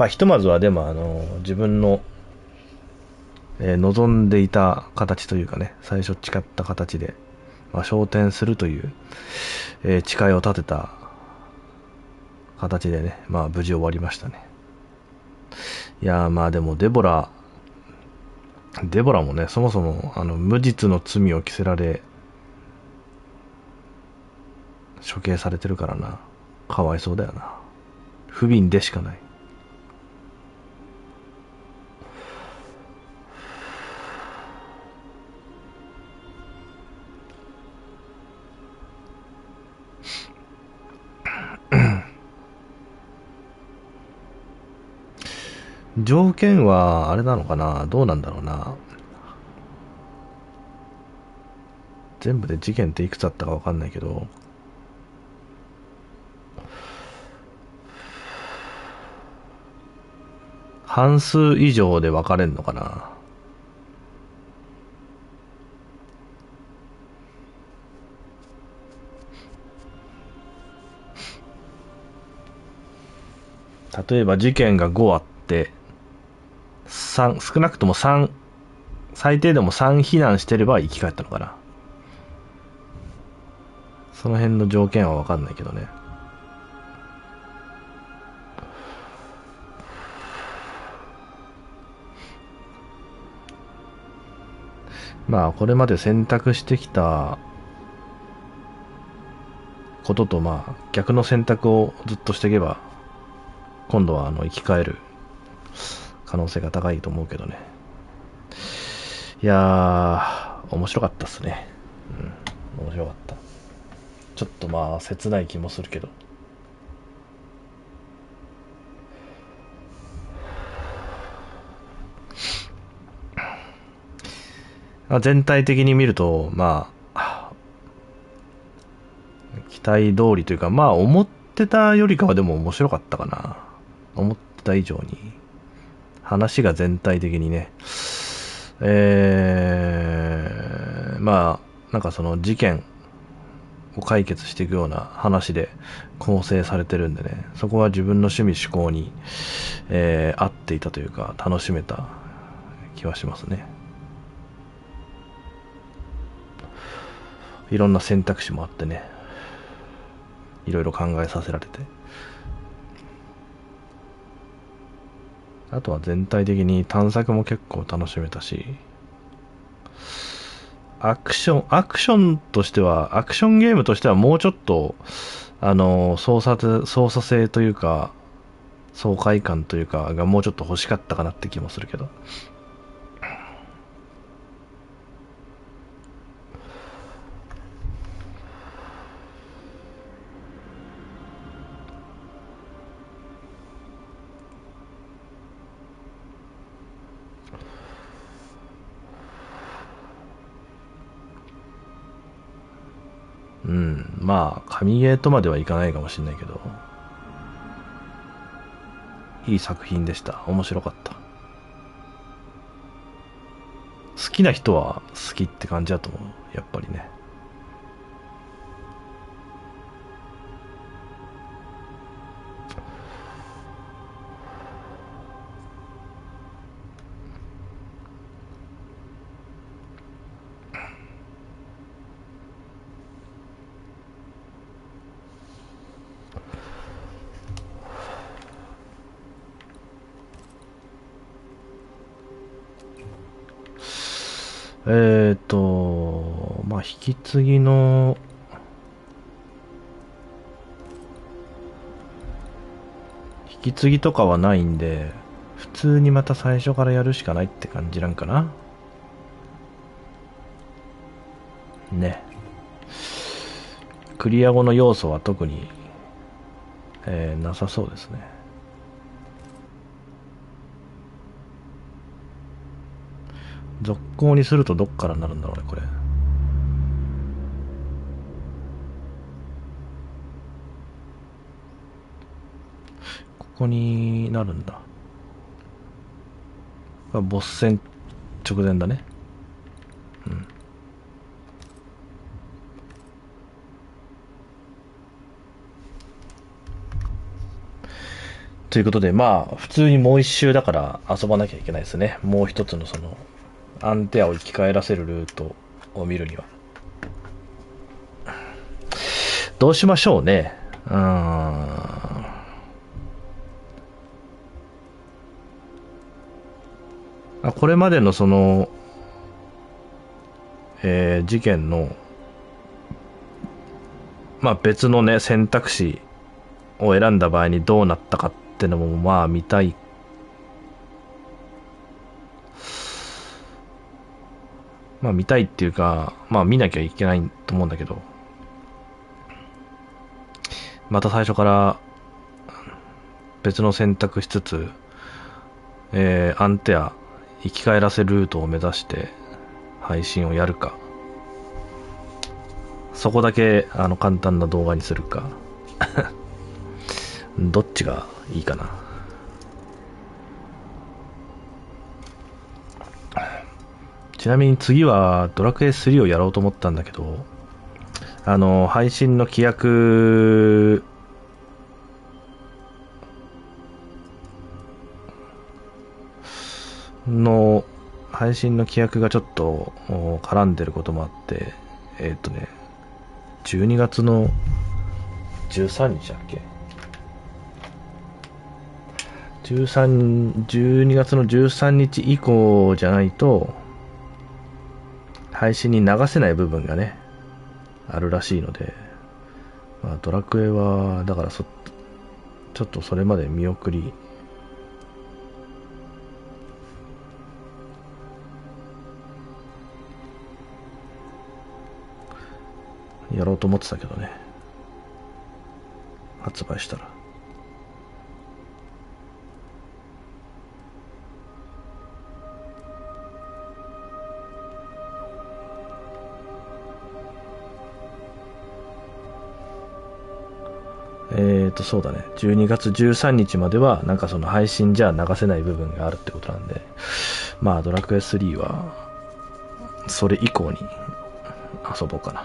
Speaker 1: ひとまずはでも自分の、望んでいた形というかね、最初誓った形で、昇天するという、誓いを立てた形でね、無事終わりましたね。いやでもデボラもね、そもそも無実の罪を着せられ処刑されてるからな。かわいそうだよな。不憫でしかない。条件はあれなのかな、どうなんだろうな。全部で事件っていくつあったかわかんないけど、半数以上で分かれんのかな。例えば事件が5あって少なくとも3、最低でも3避難してれば生き返ったのかな。その辺の条件は分かんないけどね。これまで選択してきたことと逆の選択をずっとしていけば今度は生き返る可能性が高いと思うけどね。いやー面白かったっすね。面白かった。ちょっと切ない気もするけど、全体的に見ると期待通りというか思っってたよりかはでも面白かったかな。思ってた以上に。話が全体的にね、まあ、なんかその事件を解決していくような話で構成されてるんでね、そこは自分の趣味嗜好に、合っていたというか、楽しめた気はしますね。いろんな選択肢もあってね、いろいろ考えさせられて、あとは全体的に探索も結構楽しめたし、アクションとしては、アクションゲームとしてはもうちょっと、操作性というか、爽快感というかがもうちょっと欲しかったかなって気もするけど。うん、まあ神ゲーとまではいかないかもしれないけど、いい作品でした。面白かった。好きな人は好きって感じだと思う、やっぱりね。まあ、引き継ぎとかはないんで、普通にまた最初からやるしかないって感じなんかな。ね。クリア後の要素は特に、なさそうですね。続行にするとどっからなるんだろうね、これ。ここになるんだ。ボス戦直前だね。うん。ということで、まあ、普通にもう一周だから遊ばなきゃいけないですね。もう一つのその、アンテアを生き返らせるルートを見るには。どうしましょうね。これまでのその、事件の、まあ別のね、選択肢を選んだ場合にどうなったかってのもまあ見たい。まあ見たいっていうか、まあ見なきゃいけないと思うんだけど、また最初から別の選択しつつ、アンテア生き返らせルートを目指して配信をやるか、そこだけ簡単な動画にするかどっちがいいかな。ちなみに次はドラクエ3をやろうと思ったんだけど、配信の規約の配信の規約がちょっと絡んでることもあって、12月の13日だっけ、12月の13日以降じゃないと配信に流せない部分がねあるらしいので、まあ、ドラクエはだからちょっとそれまで見送りやろうと思ってたけどね、発売したら。そうだね。12月13日までは、なんかその配信じゃ流せない部分があるってことなんで、まあ、ドラクエ3は、それ以降に遊ぼうかな。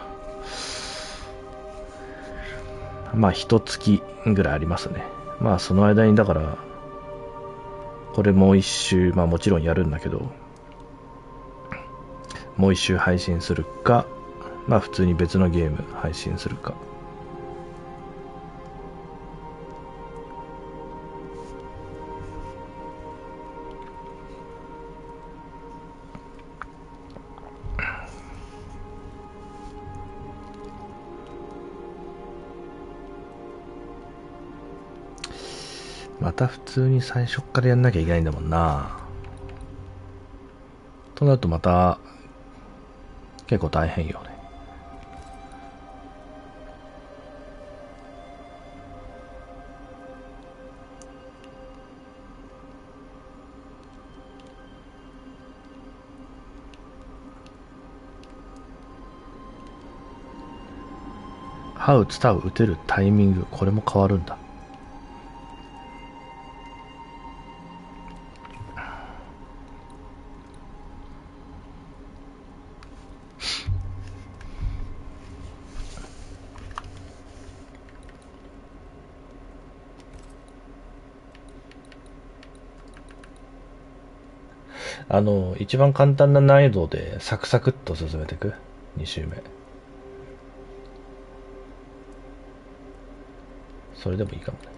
Speaker 1: まあ、一月ぐらいありますね。まあ、その間に、だから、これもう一周、まあもちろんやるんだけど、もう一周配信するか、まあ普通に別のゲーム配信するか。また普通に最初からやんなきゃいけないんだもんな。となるとまた結構大変よね。ハウ、ツタを打てるタイミング、これも変わるんだ。一番簡単な難易度でサクサクっと進めていく。2周目。それでもいいかもね。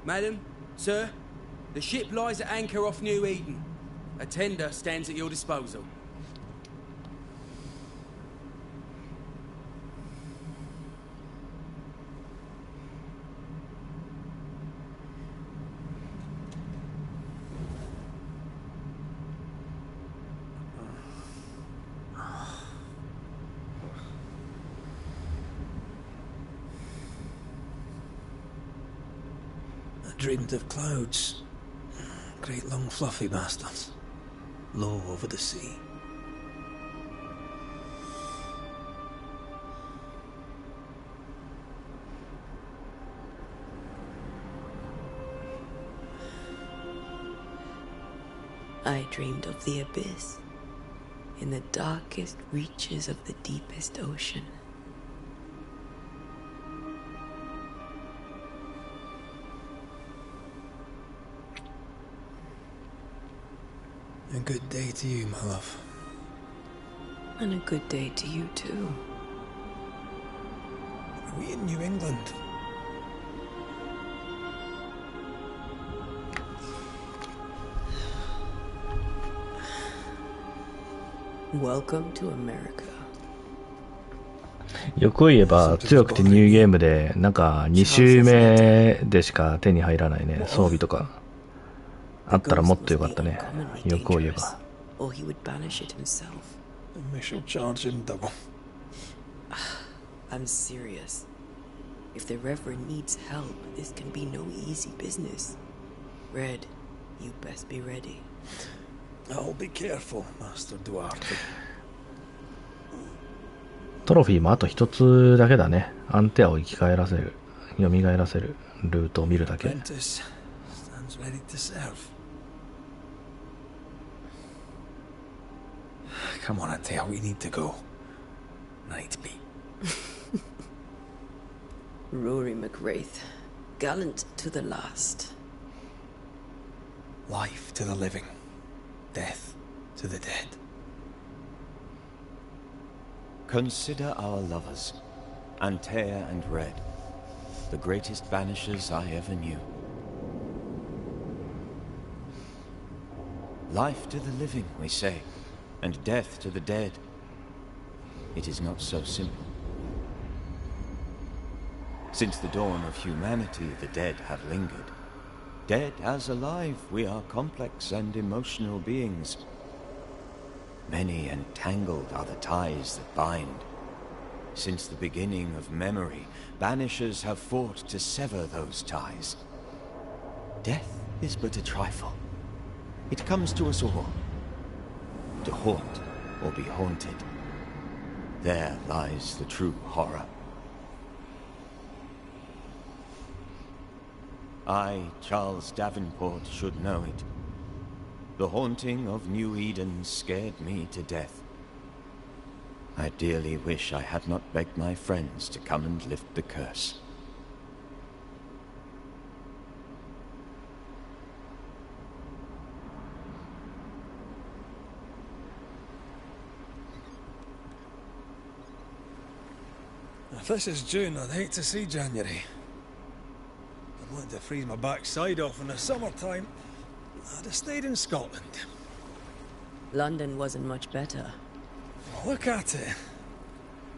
Speaker 16: Madam, sir, the ship lies at anchor off New Eden. A tender stands at your disposal.
Speaker 6: Dreamed of clouds. Great long fluffy bastards. Low over the sea.
Speaker 3: I dreamed of the abyss, in the darkest reaches of the deepest ocean.
Speaker 6: A good day to you, my love.
Speaker 3: And a good day to you, too.
Speaker 6: Are we in New England?
Speaker 3: Welcome to America.
Speaker 1: よく言えば強くてニューゲームでなんか2周目でしか手に入らないね装備とかあったらもっとよかったね。よく言えば。
Speaker 3: Or he would banish it himself.
Speaker 6: And we shall charge him double.
Speaker 3: I'm serious. If the Reverend needs help, this can be no easy business. Red, you best be ready.
Speaker 6: I'll be careful, Master Duarte.
Speaker 1: トロフィーもあと一つだけだね。アンテアを生き返らせる、蘇らせるルートを見るだけ。
Speaker 6: Apprentice stands ready to serve. Come on, Antea, we need to go. Night beat.
Speaker 3: Rory McWraith, gallant to the last.
Speaker 6: Life to the living, death to the dead.
Speaker 15: Consider our lovers, Antea and Red, the greatest banishers I ever knew. Life to the living, we say, and death to the dead. It is not so simple. Since the dawn of humanity, the dead have lingered. Dead as alive, we are complex and emotional beings. Many and tangled are the ties that bind. Since the beginning of memory, Banishers have fought to sever those ties. Death is but a trifle. It comes to us all. To haunt or be haunted. There lies the true horror. I, Charles Davenport, should know it. The haunting of New Eden scared me to death. I dearly wish I had not begged my friends to come and lift the curse.
Speaker 14: If this is June, I'd hate to see January. I'd want to freeze my backside off in the summertime. I'd have stayed in Scotland.
Speaker 3: London wasn't much better.
Speaker 14: Look at it.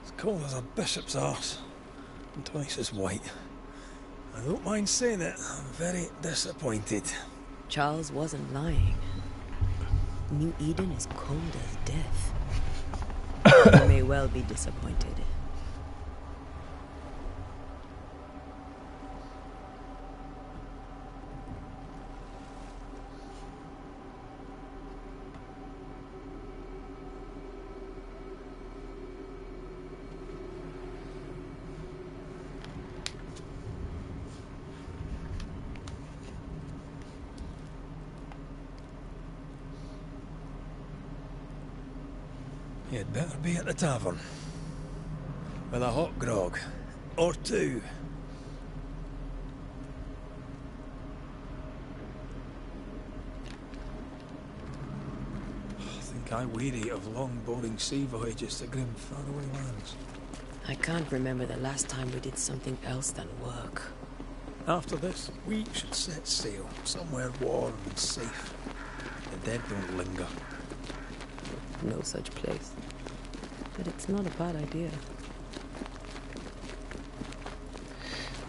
Speaker 14: As cold as a bishop's arse. And twice as white. I don't mind saying it, I'm very disappointed.
Speaker 3: Charles wasn't lying. New Eden is cold as death. You may well be disappointed.
Speaker 14: You'd better be at the tavern. With a hot grog. Or two. I think I weary of long, boring sea voyages to grim, faraway lands.
Speaker 3: I can't remember the last time we did something else than work.
Speaker 14: After this, we should set sail somewhere warm and safe. The dead don't linger.
Speaker 3: No such place. But it's not a bad idea.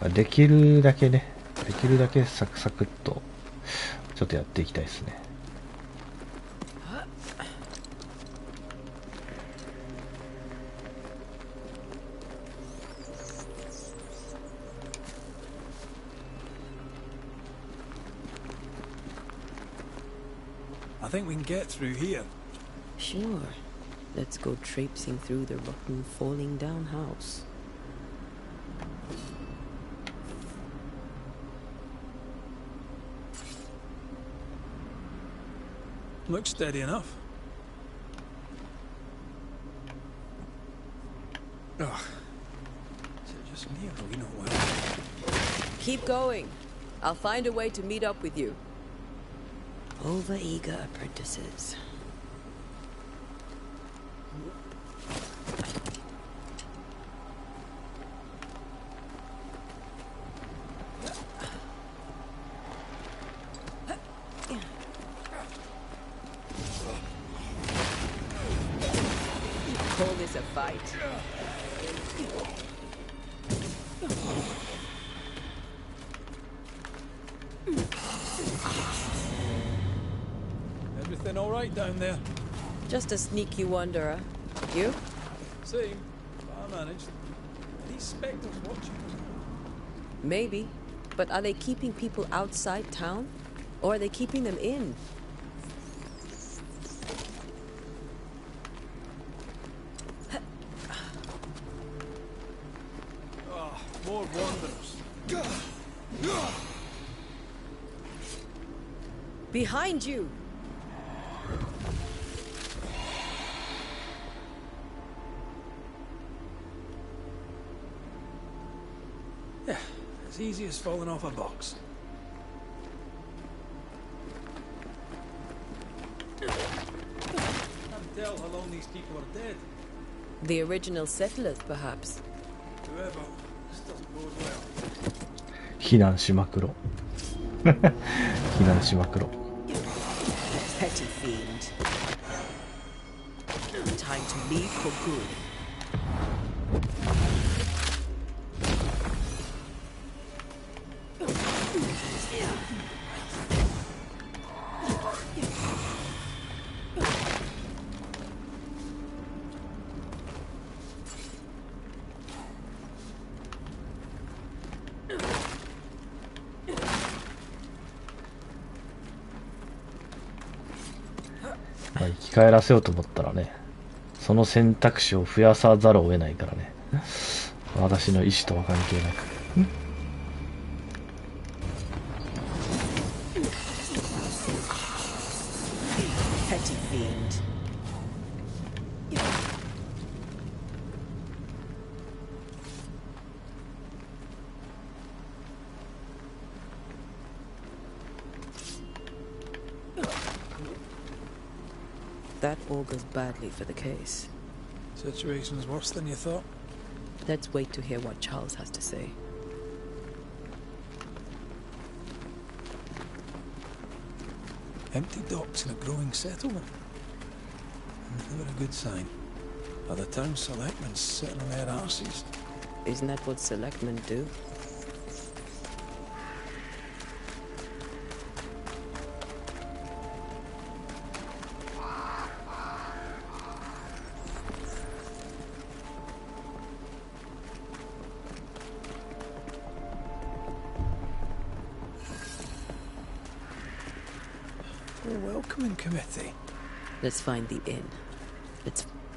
Speaker 1: できるだけサクサクっとちょっとやっていきたいですね。
Speaker 14: I think we can get through here.
Speaker 3: Sure. Let's go traipsing through the rotten, falling down house.
Speaker 14: Looks steady enough. Oh. Is it just me or are we not well?
Speaker 3: Keep going. I'll find a way to meet up with you. Over-eager apprentices. Call this a fight.
Speaker 14: Everything all right down there?
Speaker 3: Just a sneaky wanderer. You?
Speaker 14: Same. I managed. Are these spectres watching?
Speaker 3: Maybe. But are they keeping people outside town? Or are they keeping them in?
Speaker 14: Oh, more wanderers.
Speaker 3: Behind you!
Speaker 14: Yeah, as easy as falling off a box. Can't tell how long these people are dead.
Speaker 3: The original settlers, perhaps.
Speaker 14: Whoever, this doesn't bode well.
Speaker 1: 避難しまくろ。避難しまくろ。
Speaker 3: Petty fiend. Time to leave for good.
Speaker 1: まあ、生き返らせようと思ったらね、その選択肢を増やさざるを得ないからね。私の意思とは関係なく。
Speaker 3: Petty fiend. That augurs badly for the case.
Speaker 6: Situation's worse than you thought.
Speaker 3: Let's wait to hear what Charles has to say.
Speaker 6: Empty docks in a growing settlement. Never a good sign. Are the town selectmen sitting on their arses?
Speaker 3: Isn't that what selectmen do?
Speaker 6: A welcoming committee.
Speaker 3: Let's find the inn.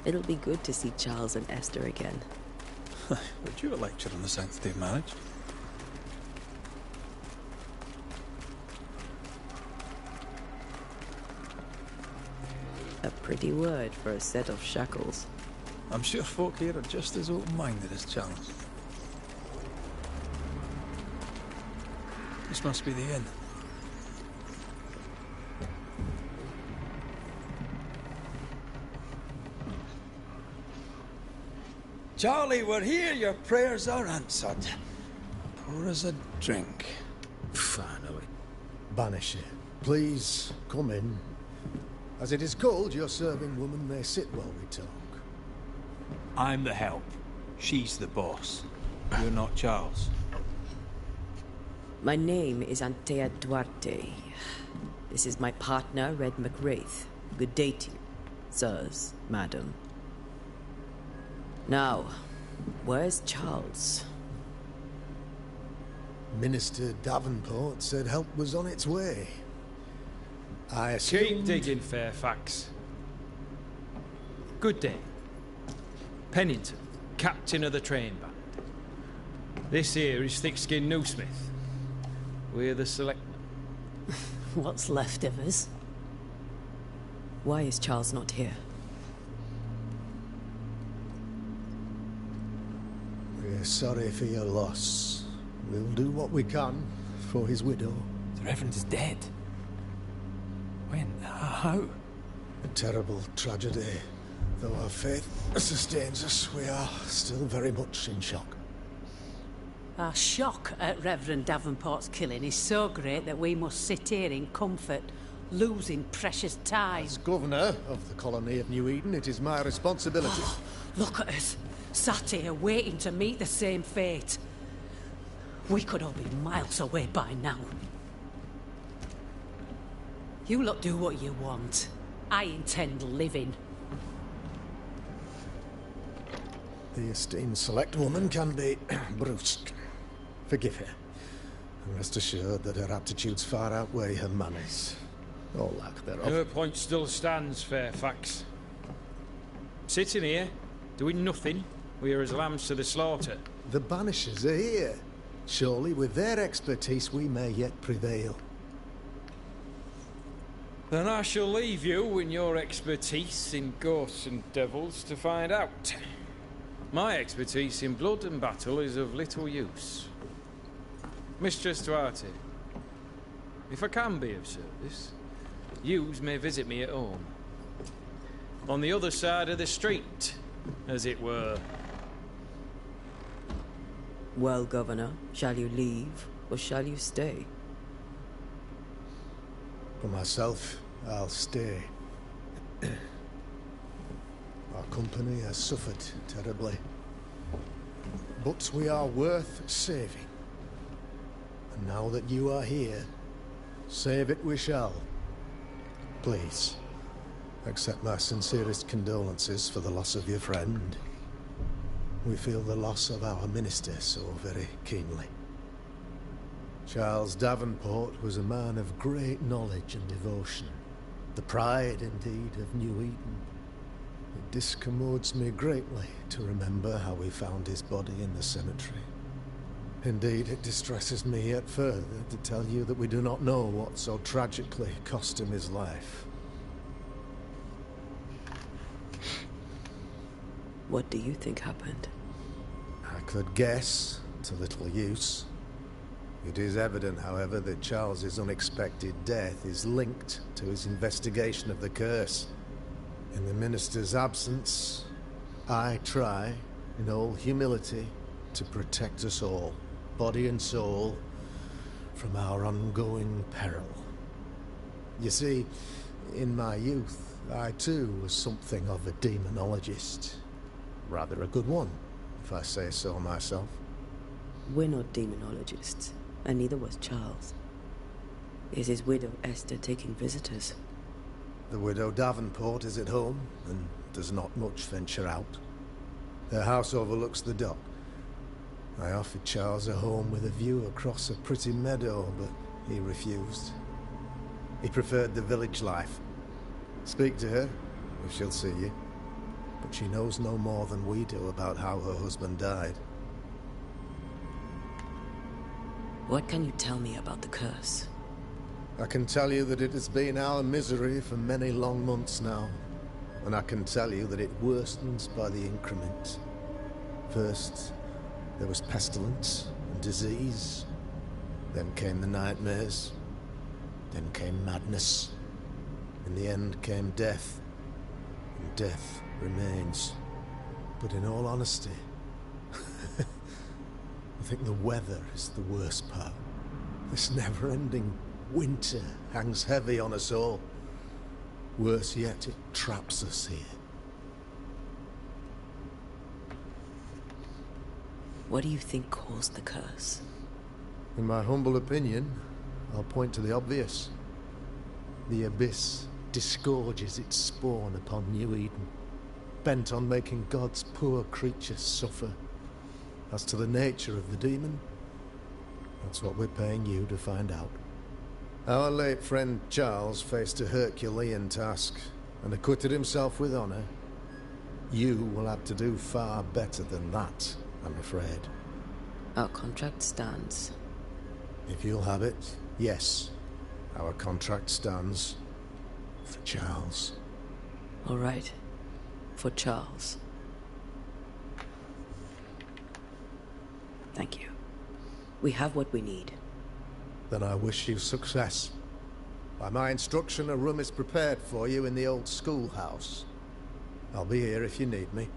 Speaker 3: It'll be good to see Charles and Esther again.
Speaker 6: Would you a lecture on the sanctity of marriage?
Speaker 3: A pretty word for a set of shackles.
Speaker 6: I'm sure folk here are just as open-minded as Charles. This must be the inn. Charlie, we're here. Your prayers are answered. Pour us a drink.
Speaker 13: Finally. Banisher, please come in. As it is called, your serving woman may sit while we talk.
Speaker 11: I'm the help. She's the boss. You're not Charles.
Speaker 3: My name is Antea Duarte. This is my partner, Red McWraith. Good day to you, sirs, madam. Now, where's Charles?
Speaker 13: Minister Davenport said help was on its way. I assumed...
Speaker 11: Keep digging, Fairfax. Good day. Pennington, captain of the train band. This here is Thick-Skinned Newsmith. We're the selectmen.
Speaker 3: What's left of us? Why is Charles not here?
Speaker 13: We're sorry for your loss. We'll do what we can for his widow.
Speaker 6: The Reverend is dead. When? How?
Speaker 13: A terrible tragedy. Though our faith sustains us, we are still very much in shock.
Speaker 17: Our shock at Reverend Davenport's killing is so great that we must sit here in comfort, losing precious time.
Speaker 13: As governor of the colony of New Eden, it is my responsibility.
Speaker 17: Look at us, sat here waiting to meet the same fate. We could all be miles away by now. You lot do what you want. I intend living.
Speaker 13: The esteemed select woman can be brusque. Forgive her. And rest assured that her aptitudes far outweigh her manners. Or lack thereof.
Speaker 11: Her point still stands, Fairfax. Sitting here, doing nothing, we are as lambs to the slaughter.
Speaker 13: The Banishers are here. Surely, with their expertise, we may yet prevail.
Speaker 11: Then I shall leave you and your expertise in ghosts and devils to find out. My expertise in blood and battle is of little use. Mistress Duarte, if I can be of service, yous may visit me at home. On the other side of the street, as it were.
Speaker 3: Well, Governor, shall you leave, or shall you stay?
Speaker 13: For myself, I'll stay. Our company has suffered terribly. But we are worth saving. And now that you are here, save it we shall. Please, accept my sincerest condolences for the loss of your friend. We feel the loss of our minister so very keenly. Charles Davenport was a man of great knowledge and devotion. The pride, indeed, of New Eden. It discommodes me greatly to remember how we found his body in the cemetery. Indeed, it distresses me yet further to tell you that we do not know what so tragically cost him his life.
Speaker 3: What do you think happened?
Speaker 13: I could guess, to little use. It is evident, however, that Charles's unexpected death is linked to his investigation of the curse. In the minister's absence, I try, in all humility, to protect us all, body and soul, from our ongoing peril. You see, in my youth, I too was something of a demonologist. Rather a good one, if I say so myself.
Speaker 3: We're not demonologists, and neither was Charles. Is his widow Esther taking visitors?
Speaker 13: The widow Davenport is at home, and does not much venture out. Her house overlooks the dock. I offered Charles a home with a view across a pretty meadow, but he refused. He preferred the village life. Speak to her, if she'll see you. But she knows no more than we do about how her husband died.
Speaker 3: What can you tell me about the curse?
Speaker 13: I can tell you that it has been our misery for many long months now. And I can tell you that it worsens by the increment. First, there was pestilence and disease. Then came the nightmares. Then came madness. In the end came death. And death remains. But in all honesty, I think the weather is the worst part. This never-ending winter hangs heavy on us all. Worse yet, it traps us here.
Speaker 3: What do you think caused the curse?
Speaker 13: In my humble opinion, I'll point to the obvious. The abyss disgorges its spawn upon New Eden, bent on making God's poor creatures suffer. As to the nature of the demon, that's what we're paying you to find out. Our late friend Charles faced a Herculean task and acquitted himself with honor. You will have to do far better than that, I'm afraid.
Speaker 3: Our contract stands.
Speaker 13: If you'll have it, yes. Our contract stands. For Charles.
Speaker 3: All right. For Charles. Thank you. We have what we need.
Speaker 13: Then I wish you success. By my instruction, a room is prepared for you in the old schoolhouse. I'll be here if you need me.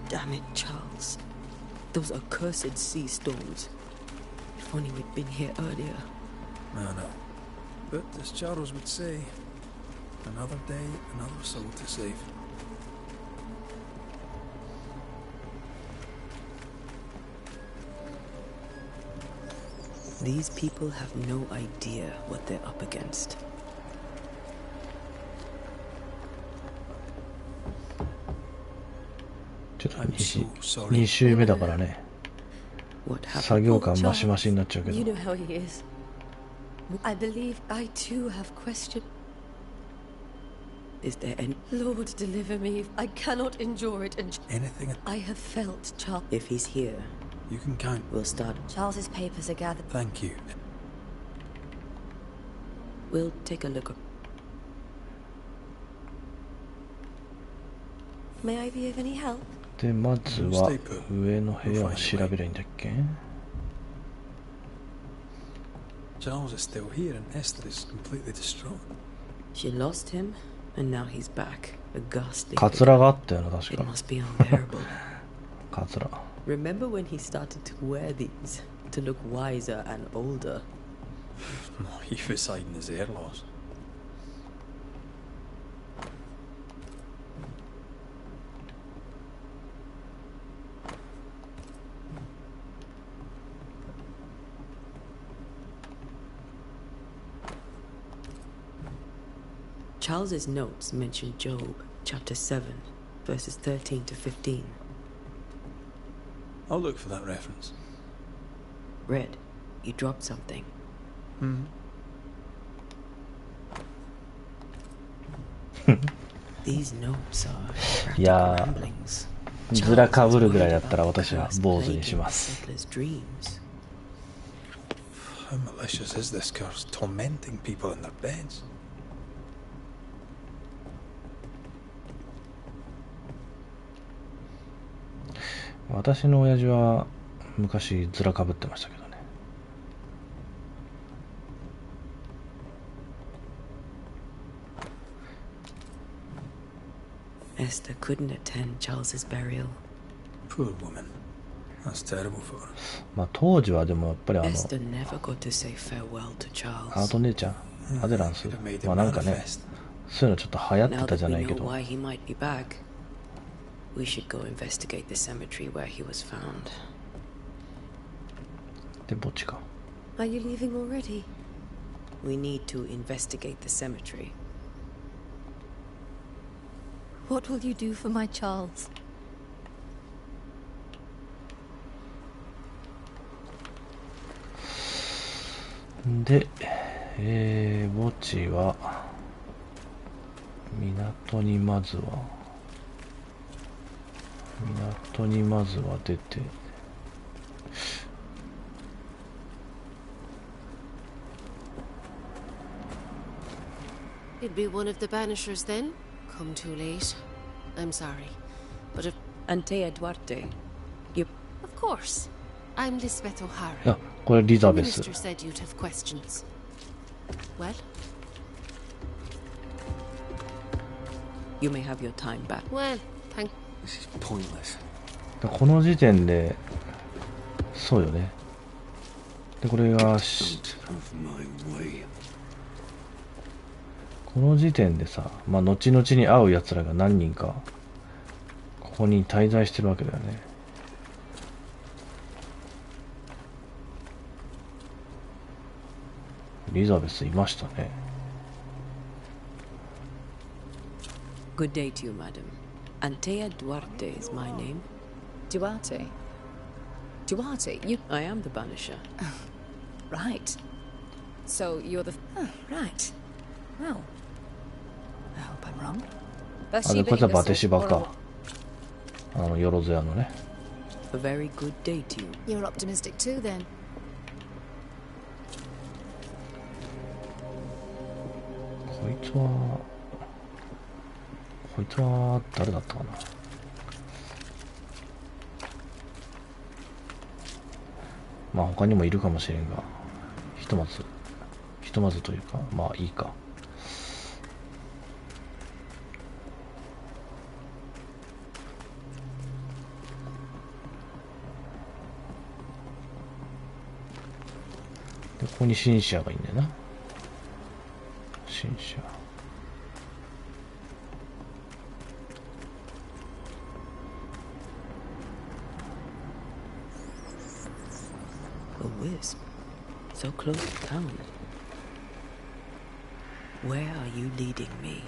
Speaker 3: Damn it, Charles. Those accursed sea storms. If only we'd been here earlier.
Speaker 6: No. But as Charles would say, another day, another soul to save.
Speaker 3: These people have no idea what they're up against.2
Speaker 1: 週目だからね。作業感マシマシになっちゃうけど。
Speaker 18: You know how he is. I believe I too have questioned.
Speaker 3: Is there any...
Speaker 18: Lord, deliver me. I cannot endure it. And
Speaker 6: anything
Speaker 18: I have felt Charles.
Speaker 3: If he's here,
Speaker 6: you can count.
Speaker 3: We'll start.
Speaker 18: Charles's papers are gathered.
Speaker 6: Thank you.
Speaker 3: We'll take a look.
Speaker 18: May I be of any help?
Speaker 1: で、まずは上の部屋を調べりゃいいんだっけ?
Speaker 6: Charles is still here and Esther is completely distraught.
Speaker 3: She lost him, and now he's back. A ghastly.
Speaker 1: カツラがあったよな、確か。
Speaker 3: It must be unbearable.
Speaker 1: カツラ。
Speaker 3: Remember when he started to wear these to look wiser and older?
Speaker 6: He was hiding his hair loss.
Speaker 3: Charles's notes mention Job, chapter 7. verses 13 to 15.
Speaker 6: I'll look for that reference.
Speaker 3: Red, you dropped something. These notes are
Speaker 1: いやー、ずらかぶるぐらいだったら私は坊主にします。
Speaker 6: How malicious is this curse, tormenting people in their beds?
Speaker 1: 私の親父は昔ずらかぶってましたけどね。
Speaker 3: Esther couldn't attend Charles's burial.
Speaker 6: Poor woman. That's terrible for her.
Speaker 1: まあ当時はでもやっぱり
Speaker 3: Esther never got to say farewell to Charles.
Speaker 1: アート姉ちゃん、アデランス、まあなんかね、そういうのちょっと流行ってたじゃないけど。
Speaker 3: Now that we know why he might be back, we should go investigate the cemetery where he was found.
Speaker 1: で墓地か。
Speaker 18: Are you leaving already?
Speaker 3: We need to investigate the cemetery.
Speaker 18: What will you do for my Charles?
Speaker 1: で、墓地は港にまずは出て、
Speaker 19: It'd be one of the Banishers then? Come too late. I'm sorry. But if...
Speaker 3: Antea Duarte. You...
Speaker 19: Of course. I'm Lisbeth O'Hara.
Speaker 1: あ、これリザベ
Speaker 19: The
Speaker 1: ス。
Speaker 19: minister said you'd have questions. Well?
Speaker 3: You may have your time back.
Speaker 19: Well, thank...
Speaker 9: This is pointless.
Speaker 1: この時点で、そうよね。で、これが、この時点でさ、まあ、後々に会う奴らが何人か、ここに滞在してるわけだよね。エリザベスいましたね。
Speaker 3: Good day to you, madam. Antea Duarte is my name.
Speaker 20: Duarte? Duarte? You...
Speaker 3: I am the Banisher.
Speaker 20: Right. So you're the... Oh, right. Well, I hope I'm wrong.
Speaker 1: あ、で、こいつはバテシバか。よろずやのね。
Speaker 3: A very good day to you.
Speaker 20: You're optimistic too, then.
Speaker 1: こいつは誰だったかな。まあ他にもいるかもしれんが、ひとまずというか、まあいいか。で、ここにシンシアがいいんだよな。シンシア。
Speaker 3: A wisp, so close to town. Where are you leading me?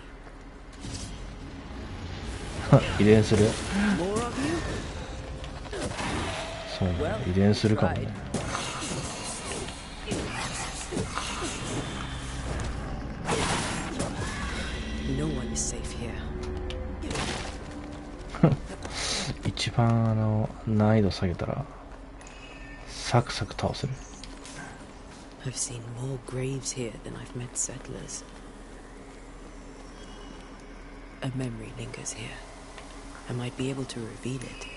Speaker 1: 遺伝する。そうね、遺伝するかもね。
Speaker 3: No one is safe here.
Speaker 1: 一番難易度下げたらサクサク倒せる。
Speaker 3: I've seen more graves here than I've met settlers. A memory lingers here. I might be able to reveal it.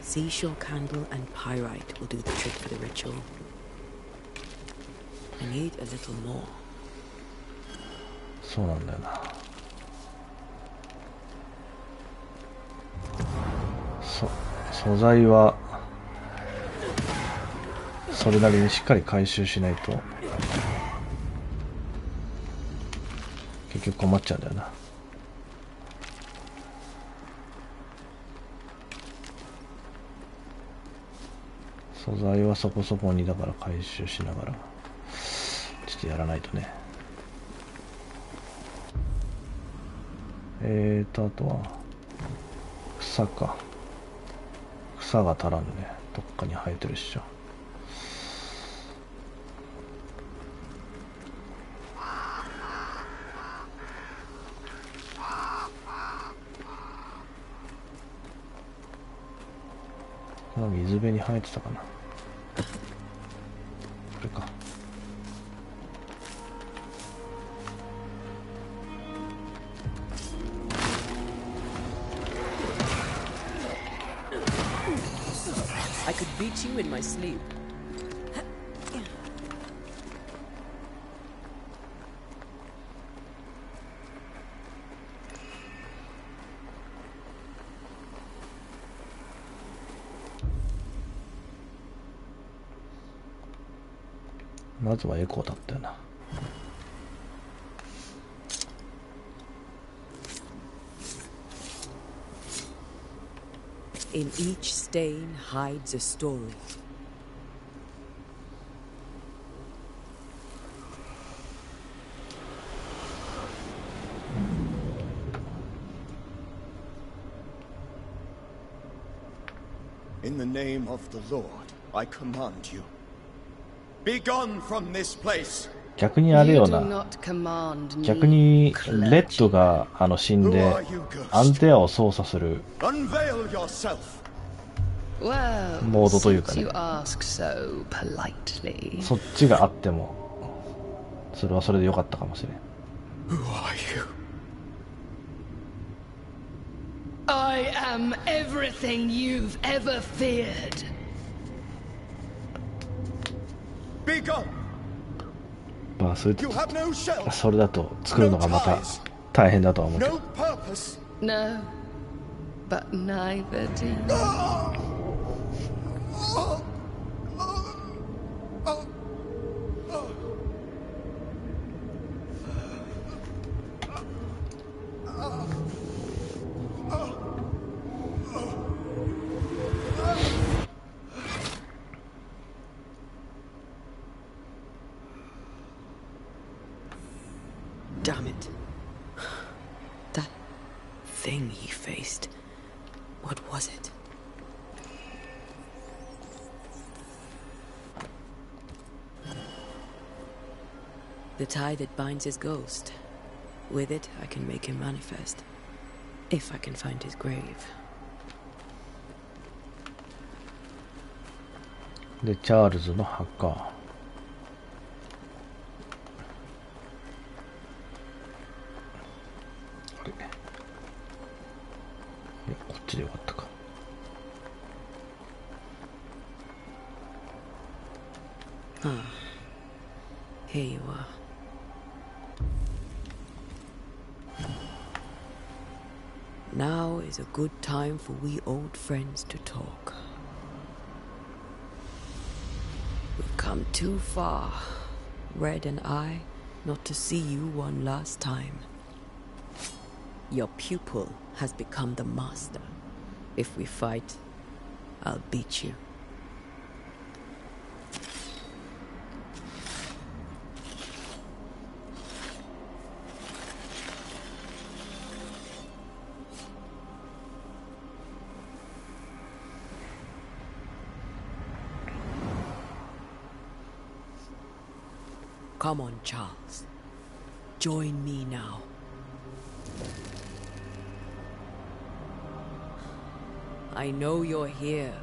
Speaker 3: Seashore candle and pyrite will do the trick for the ritual. I need a little more.
Speaker 1: そうなんだよな。素材はそれなりにしっかり回収しないと結局困っちゃうんだよな。素材はそこそこにだから回収しながら、ちょっしてやらないとね。あとは草か。草が足らんね。どっかに生えてるっしょ。水辺に生えてたかな。これか。
Speaker 3: I could beat you in my sleep.
Speaker 1: まずはエコーだったよな。
Speaker 3: In each stain hides a story.
Speaker 21: In the name of the Lord, I command you. Be gone from this place.
Speaker 1: 逆にあれよな。逆にレッドが死んでアンテアを操作するモードというかね。そっちがあってもそれはそれで良かったかもしれん。
Speaker 21: Who are you?
Speaker 22: I am everything you've ever feared.
Speaker 21: Be gone.
Speaker 1: まあそれだと作るのがまた大変だとは思うけど。
Speaker 22: No, but neither do you.
Speaker 3: Damn it. That thing he faced. What was it? The tie that binds his ghost. With it, I can make him manifest. If I can find his grave.
Speaker 1: で、チャールズの墓。こっちでよかったか。
Speaker 3: Here you are. Now is a good time for we old friends to talk. We've come too far, Red and I, not to see you one last time. Your pupil has become the master. If we fight, I'll beat you. Come on, Charles. Join me now. I know you're here.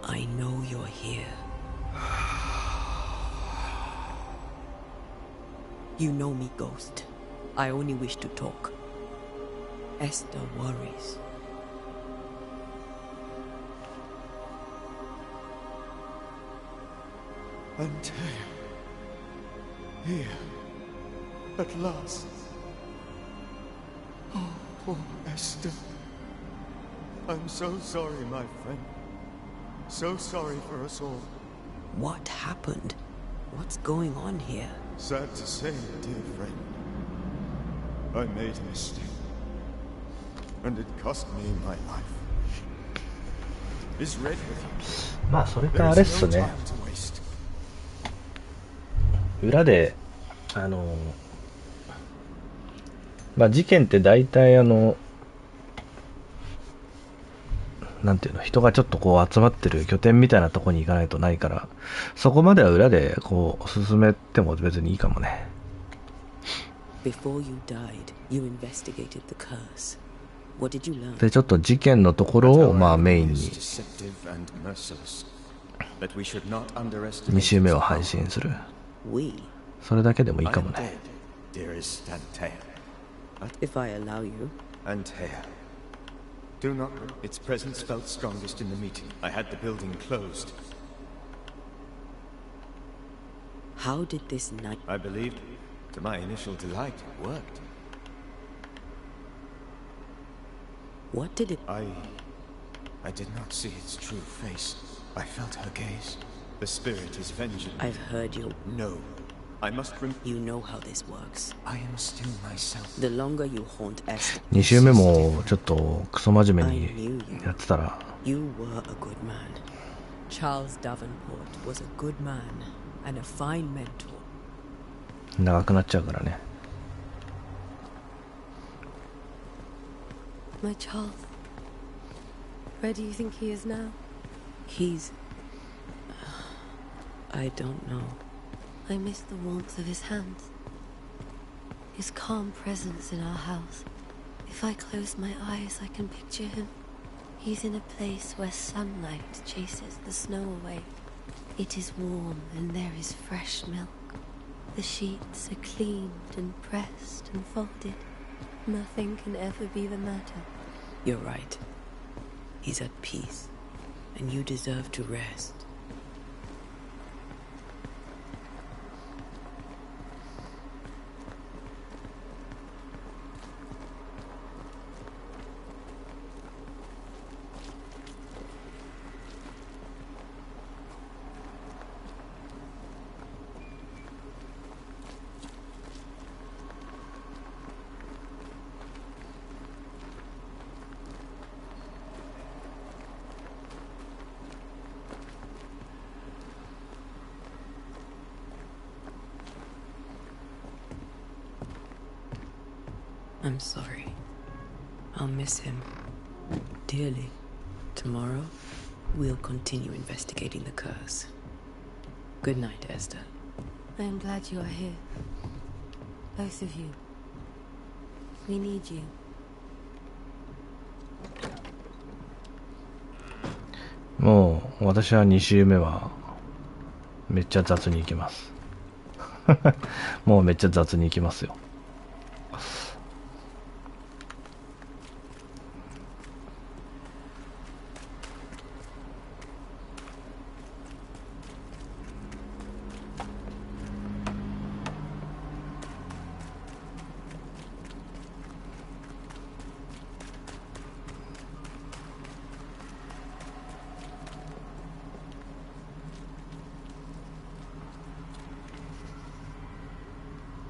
Speaker 3: I know you're here. You know me, Ghost. I only wish to talk. Esther worries.
Speaker 10: Antea, here, at last. Oh, poor Esther. I'm so sorry, my friend. So sorry for us all.
Speaker 3: What happened? What's going on here?
Speaker 10: Sad to say, dear friend. I made a mistake.
Speaker 21: and it cost me my life. Is Red with you?
Speaker 1: まあそれかあれっすね。裏でまあ事件って大体なんていうの、人がちょっとこう集まってる拠点みたいなとこに行かないとないから、そこまでは裏でこう進めても別にいいかもね。
Speaker 3: Before you died, you investigated the curse. What did you learn?
Speaker 1: でちょっと事件のところをまあメインに2週目を配信する。それだけでもいいかもね。
Speaker 3: If I allow you.
Speaker 15: Do not. Its presence felt strongest in the meeting. I had the building closed.
Speaker 3: How did this night?
Speaker 15: I believed, to my initial delight, it worked.
Speaker 3: What did it?
Speaker 15: I did not see its true face. I felt her gaze. The spirit is vengeance.
Speaker 3: I've heard you.
Speaker 15: No. I must
Speaker 3: You know how this works.
Speaker 15: I am still myself.
Speaker 3: The longer you haunt Esther.
Speaker 1: 2週目もちょっとクソ真面目にやってたら。
Speaker 3: You were a good man. Charles Davenport was a good man and a fine mentor.
Speaker 1: 長くなっちゃうからね。
Speaker 18: My Charles. Where do you think he is now?
Speaker 3: He's... I don't know.
Speaker 18: I miss the warmth of his hands. His calm presence in our house. If I close my eyes, I can picture him. He's in a place where sunlight chases the snow away. It is warm and there is fresh milk. The sheets are cleaned and pressed and folded. Nothing can ever be the matter.
Speaker 3: You're right. He's at peace, and you deserve to rest. I'm sorry. I'll miss him dearly. Tomorrow, we'll continue investigating the curse. Good night, Esther.
Speaker 18: I am glad you are here. Both of you. We need you.
Speaker 1: もう私は2週目はめっちゃ雑に行きます。もうめっちゃ雑に行きますよ。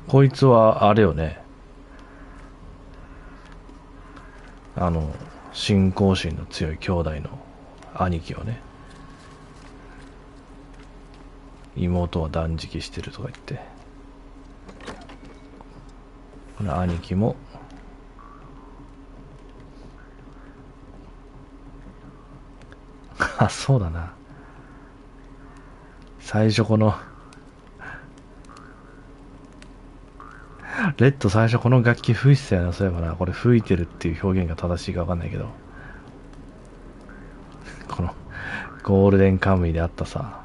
Speaker 1: こいつはあれよね、信仰心の強い兄弟の兄貴をね、妹は断食してるとか言って、この兄貴もあ、そうだな、最初このレッド最初この楽器吹いてたよな。そういえばな、これ吹いてるっていう表現が正しいか分かんないけど、このゴールデンカムイであったさ、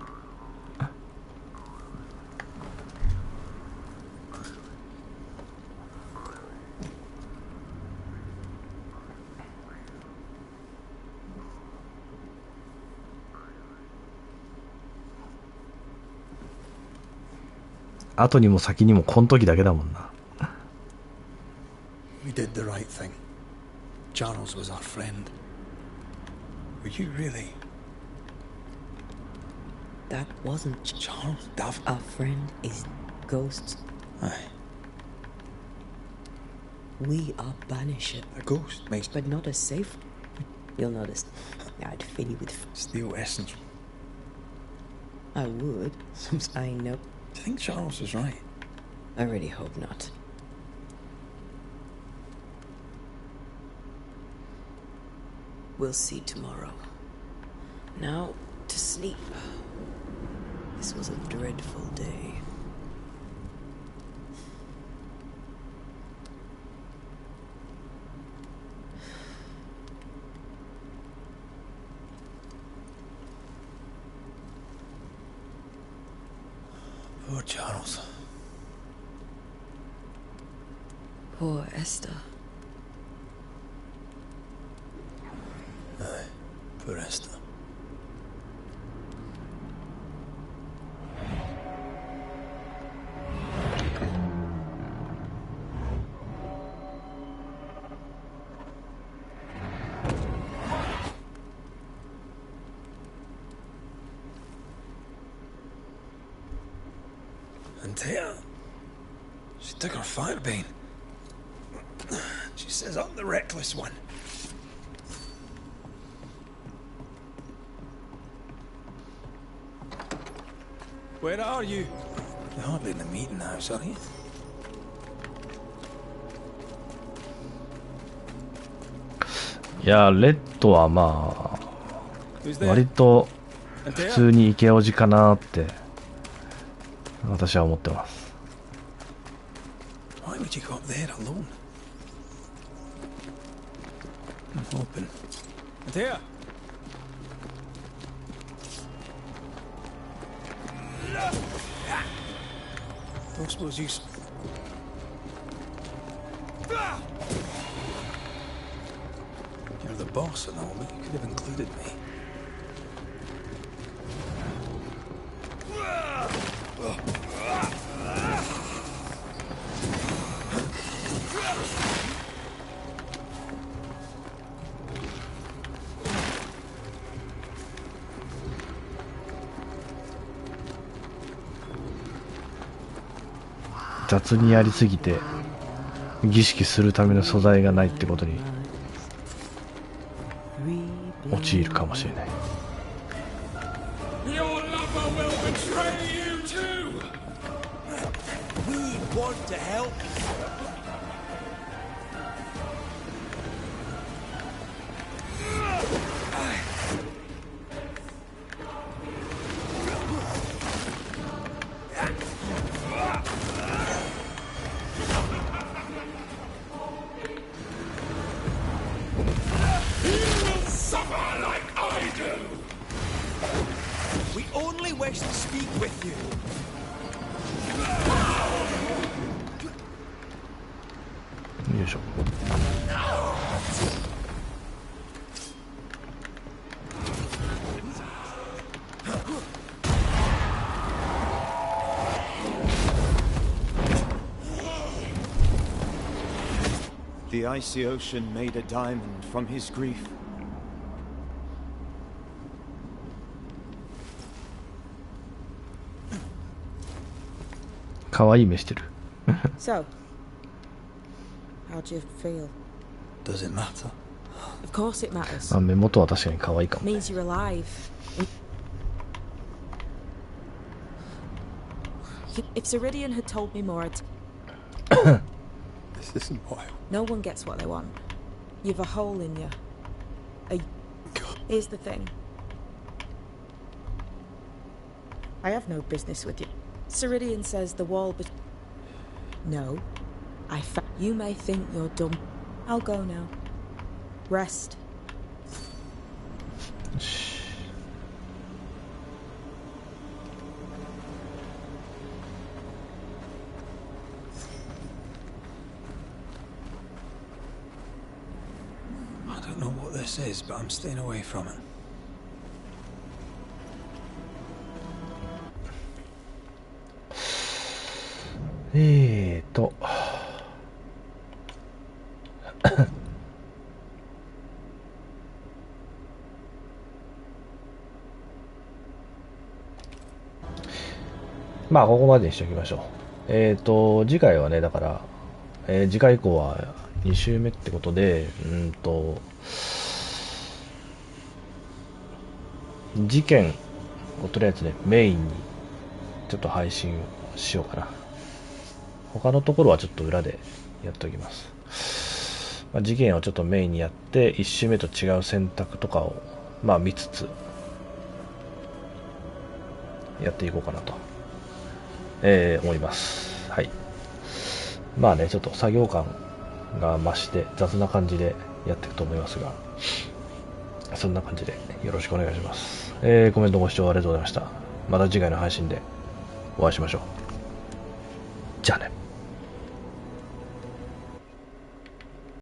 Speaker 1: 後にも先にもこの時だけだもんな。
Speaker 6: We did the right thing. Charles was our friend. Were you really?
Speaker 3: That wasn't
Speaker 6: Charles Davenport.
Speaker 3: Our friend is ghosts.
Speaker 6: Aye.
Speaker 3: We are Banishers.
Speaker 6: A ghost makes...
Speaker 3: But not as safe. You'll notice I'd fill you with...
Speaker 6: Steel essence.
Speaker 3: I would. I know.
Speaker 6: Do you think Charles is right?
Speaker 3: I really hope not. We'll see tomorrow. Now, to sleep. This was a dreadful day.
Speaker 6: Poor Charles.
Speaker 3: Poor Esther.
Speaker 6: Aye, poor Esther. And Tia, she took her firebane. She says I'm the reckless one.
Speaker 14: Where are you?
Speaker 6: You're hardly in the meeting house, are you?
Speaker 1: いや、レッドはまあ割と普通にイケオジかなって私は思ってます。
Speaker 6: Why would you go up there alone? I'm open.
Speaker 14: Here.
Speaker 6: Don't suppose you... You're the boss and all, but you could have included me.
Speaker 1: 雑にやりすぎて儀式するための素材がないってことに陥るかもしれない。
Speaker 11: Your lover will betray you too.
Speaker 16: We want to help. To speak with you.
Speaker 15: The icy ocean made a diamond from his grief.
Speaker 3: So, how do you feel?
Speaker 6: Does it matter?
Speaker 3: Of course it matters.
Speaker 1: 目元は確かに可愛いかも。
Speaker 3: Means you're alive. If Ceridian had told me more,
Speaker 6: This isn't wild.
Speaker 3: No one gets what they want. You've a hole in you. Here's the thing. I have no business with you. Ceridian says the wall but no. You may think you're dumb. I'll go now. Rest.
Speaker 6: I don't know what this is, but I'm staying away from it.
Speaker 1: まあここまでにしておきましょう。次回はね、だから、次回以降は2週目ってことで、事件をとりあえずね、メインにちょっと配信をしようかな。他のところはちょっと裏でやっておきます。事件をちょっとメインにやって、1周目と違う選択とかを、見つつ、やっていこうかなと、思います。はい。ちょっと作業感が増して雑な感じでやっていくと思いますが、そんな感じでよろしくお願いします。コメントご視聴ありがとうございました。また次回の配信でお会いしましょう。じゃあね。